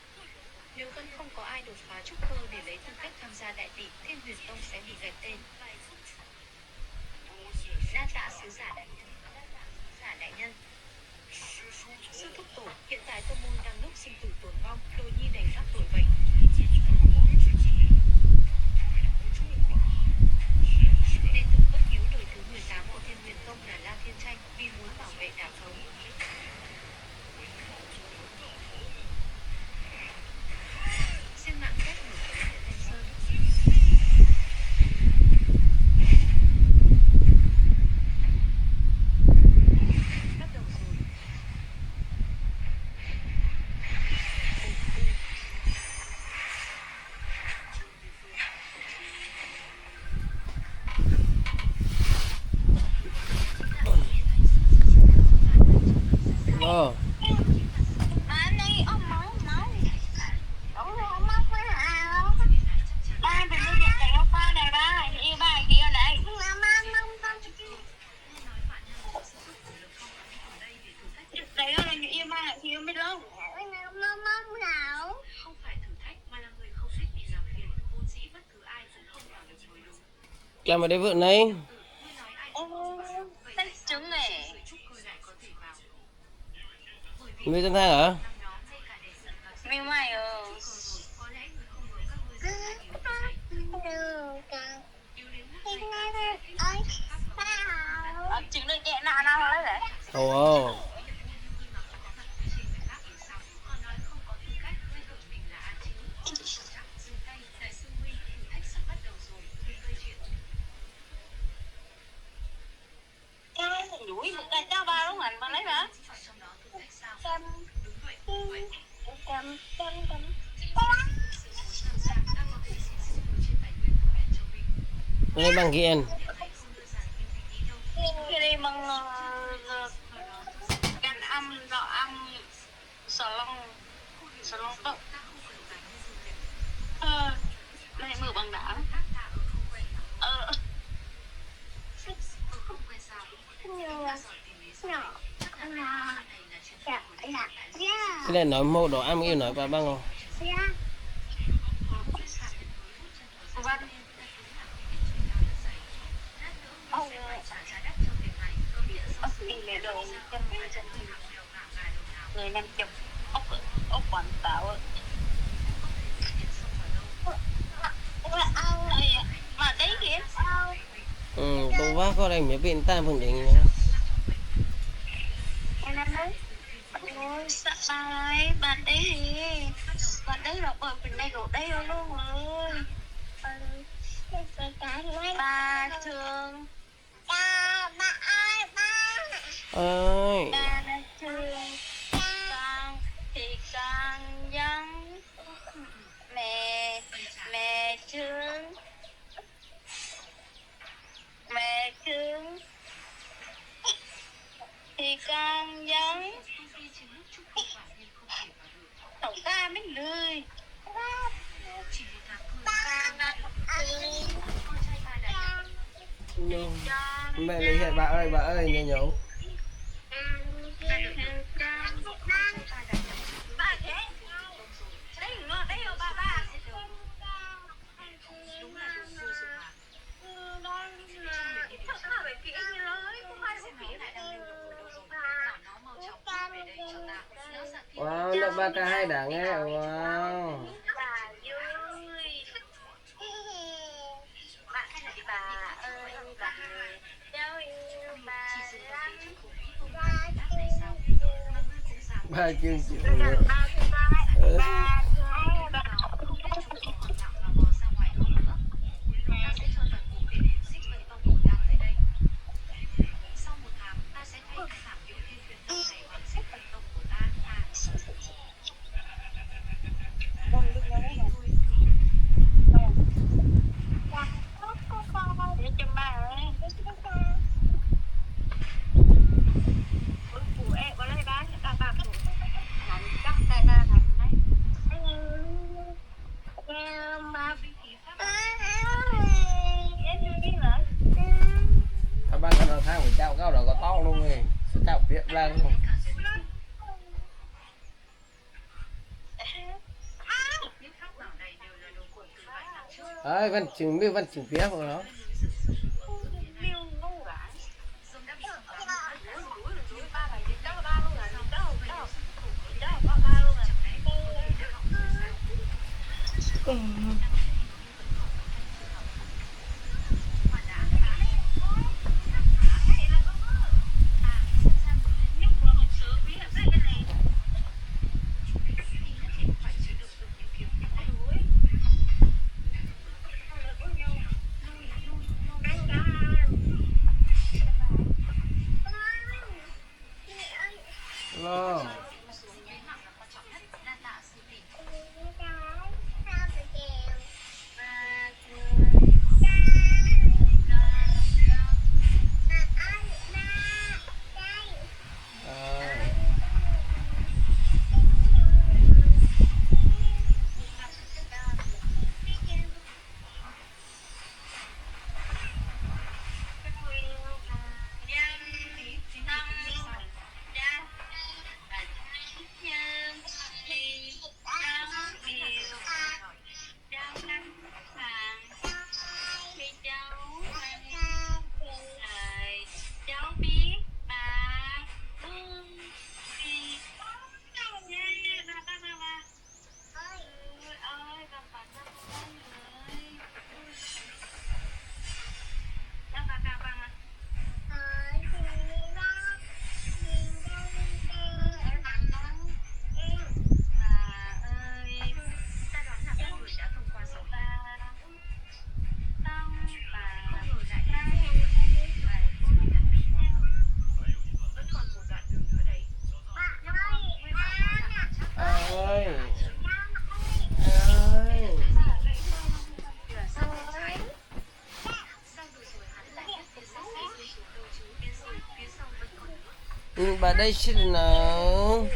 Nếu vẫn không có ai đột phá trúc cơ để lấy tư cách tham gia đại tỷ, Thiên Huyền Tông sẽ bị gạch tên. Đa tạ sứ giả đại nhân. Đại nhân. Sư thúc tổ, hiện tại tông môn đang lúc sinh tử tồn vong, đồ nhi đành đáp tội vậy. Đệ tử bất hiếu đời thứ 18 của Thiên Huyền Tông là La Thiên Tranh vì muốn bảo vệ đạo thống. Xem mạng cách mở cấm điện Thanh Sơn. Bắt đầu rồi. Ờ. Anh đi ông máu máu. Đúng rồi, ông mắc với hả? Ba đừng có nhận tiền ông ba này ba, yêu ba kia này. Đấy là những yêu ba thì yêu biết đâu. Mắm nào? Không phải thử thách mà là người không thích bị làm phiền, vốn dĩ bất cứ ai cũng không vào được mới đúng. Làm ở đây vợ này. Sách trứng này. Người dân thang hả? Mình mày trứng được nhẹ nào nào đấy đấy. Ồ. Đuổi một cái cho ba đúng không? Ba lấy hả? Lấy bằng kiện. Cái đi bằng gan âm, đỏ âm, sờ lông tóc. Đây mở bằng đá. Cái này nói mô đồ ăn yêu nói bà băng không? Vâng. Người làm chụp ốc quảng tạo mà đấy kìa. Tôi vác có đây mới bên ta phần đỉnh nhá. Em làm đấy. Ôi sao bạn đấy là bởi mình đây của đây luôn rồi. Ba thương ba ơi ba Ơi. ba thương con thì con giống mẹ thương thì con giống tổng ca mấy người. Mẹ lấy hệ bà ơi nghe nhấu. Ba thế đấy ngọt đấy rồi ba đúng là được vui rồi mà. Thật là phải kỹ như lối không ai không kỹ lại đang lưu được bảo nó mau chóng về đây cho ta. Wow, nó 3K2 đã nghe. Wow. Bà vui. Bạn hay là bà ơi bà cháu yêu bà lắm. Ba chương trình. Ba Đấy, văn chừng biết văn chừng phía của nó. Lo. Bà đây xin nào.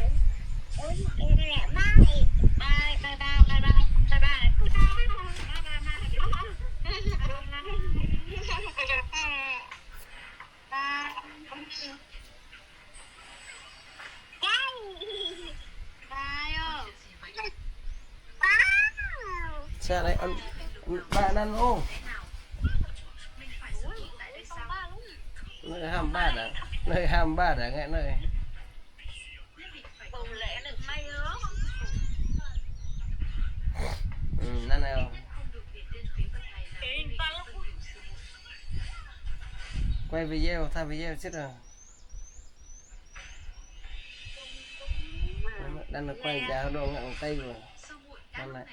Sao đấy ăn bạn ăn ô. Nơi ham ba đã. Nơi ham ba đã nghe nơi. Nó nào. Quay video, thay video chết rồi. Đang được quay giá đồ ngạn tay rồi. Con này.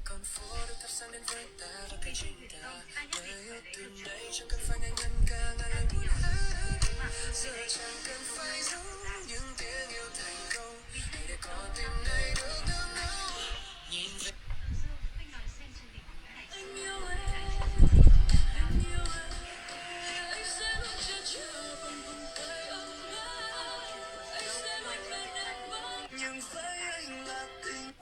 Con phố được thắp sáng đến với ta và cây chính ta lời yêu từ đây chẳng cần phải ngại ngần ca ngàn lần muốn hát giờ chẳng cần phải giấu những tiếng yêu thành công hãy để con tim này được tương nhau nhìn về anh yêu em anh sẽ luôn chờ chờ bằng vòng tay ấm áp anh sẽ luôn bên em mãi nhưng với anh là tình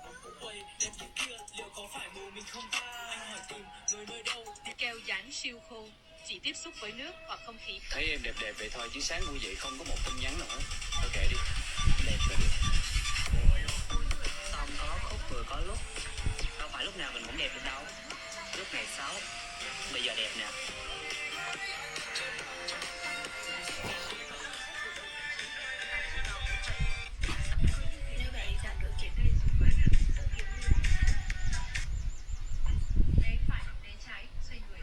Keo dán siêu khô, chỉ tiếp xúc với nước hoặc không khí. Thấy em đẹp đẹp vậy thôi chứ sáng ngủ dậy không có một tin nhắn nào hết. Thôi kệ đi, đẹp là được. Không có khúc vừa có lúc. Đâu phải lúc nào mình cũng đẹp được đâu. Lúc này xấu, bây giờ đẹp nè. Nếu bạn đạt được kiểm tra dùng bệnh, né phải, né trái, xoay người.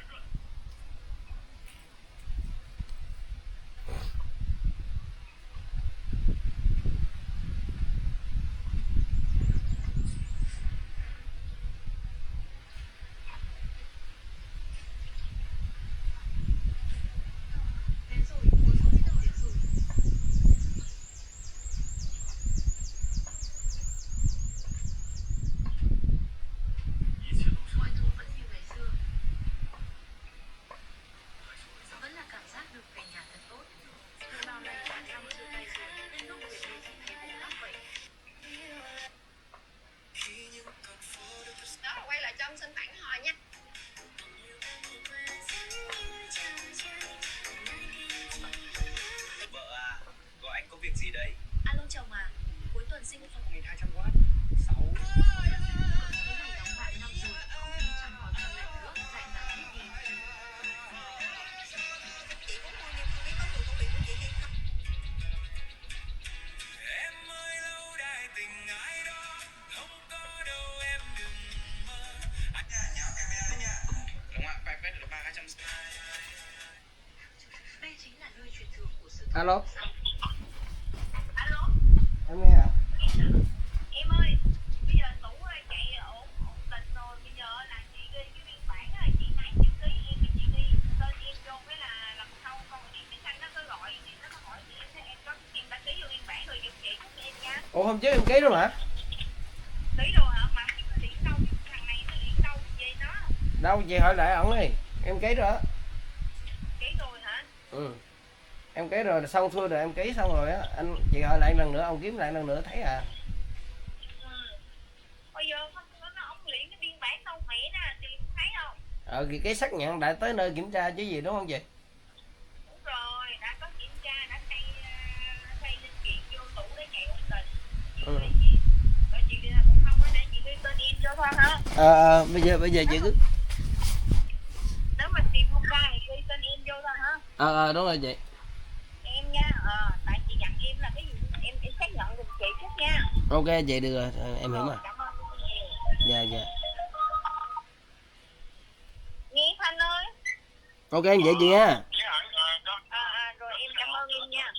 Alo. Alo. Em nghe hả? Em ơi, bây giờ Tú chạy ổn định rồi, bây giờ là chị ghi cái biên bản á, chị thấy chữ ký em thì chị ghi tên em vô, cái là lần sau con điện máy xanh nó cứ gọi thì nó hỏi chị em có em đã ký vô biên bản rồi em chị giúp em nha. Ủa hôm trước em ký rồi mà. Ký rồi hả? Mà cái điện đâu, thằng này nó điện đâu về nó. Đâu chị hỏi lại ổng đi. Em ký rồi á. Ký rồi hả? Ừ. Em ký rồi xong xuôi rồi em ký xong rồi á, anh chị hỏi lại lần nữa, ông kiếm lại lần nữa thấy à. Bây giờ không nó ông liền cái biên bản đâu mẹ nè, chị thấy không? Thì cái xác nhận đã tới nơi kiểm tra chứ gì đúng không chị? Đúng rồi, đã có kiểm tra, đã thay linh kiện vô tủ để chạy ổn định. Ừ. Rồi chị là cũng không có để chị ghi tên em vô thôi hả? Bây giờ chị cứ Nếu mà tìm không ra thì ghi tên em vô thôi hả? đúng rồi chị. Em nha, tại chị dặn em là cái gì em xác nhận giùm chị trước nha. Ok chị được rồi, em hiểu mà. Cảm ơn nhiều. Dạ. Nghe Thanh ơi. Ok vậy chị nha. Rồi em cảm ơn em nha.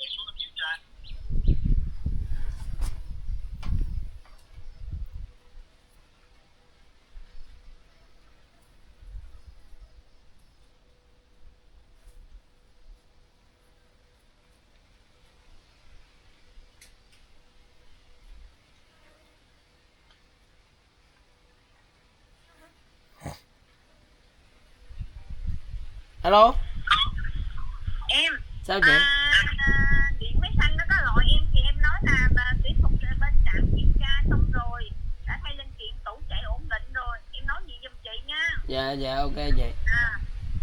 Alo. Em. Sao chị? Điện máy xanh nó có gọi em thì em nói là kỹ thuật bên trạm kiểm tra xong rồi, đã thay linh kiện tủ chạy ổn định rồi, em nói gì giùm chị nha. Dạ ok chị.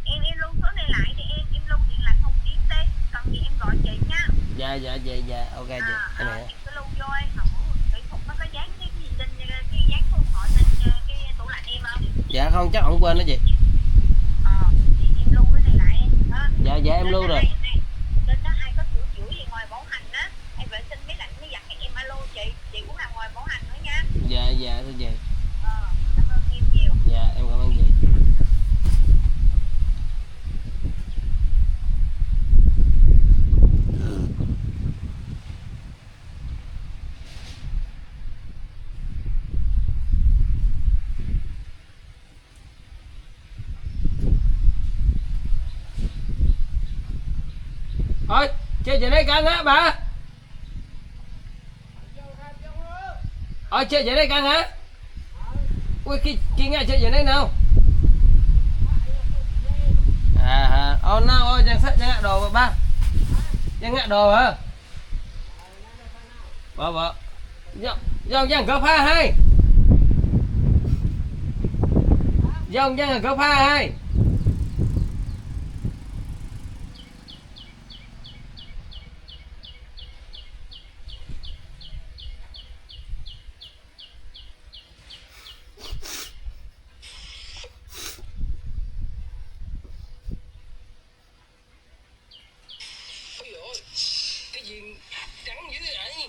Em lưu số này lại đi em lưu điện lạc Hồng Yến đi, cần gì em gọi chị nha. Dạ ok chị. Em hiểu. Em cứ lưu vô em, kỹ thuật nó có dán cái gì trên cái dán số điện thoại trên cái tủ lạnh em không? Dạ không, chắc ổng quên đó chị. Thì em lưu cái này lại em ha. Dạ em lưu rồi. Trên đó ai có sửa chữa gì ngoài bảo hành á, hay vệ sinh máy lạnh mới dặn em alo chị cũng làm ngoài bảo hành nữa nha. Dạ thưa chị. Cảm ơn em nhiều. Dạ em cảm ơn chị. Ôi chơi trên đây căng hả bà? Ôi chơi trên đây căng hả? Ui kia nghe chơi trên đây nào? Ôi jangan ngak đồ ba. Jangan ngak đồ hả? Vợ. Jangan gấp hai. Jangan gấp hai. Cái gì trắng dữ vậy?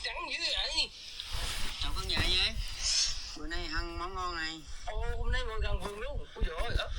trắng dữ vậy? Chào con nhà vậy? Bữa nay ăn món ngon này. Ồ, hôm nay ngồi gần vườn luôn. Ôi dồi ôi, ớt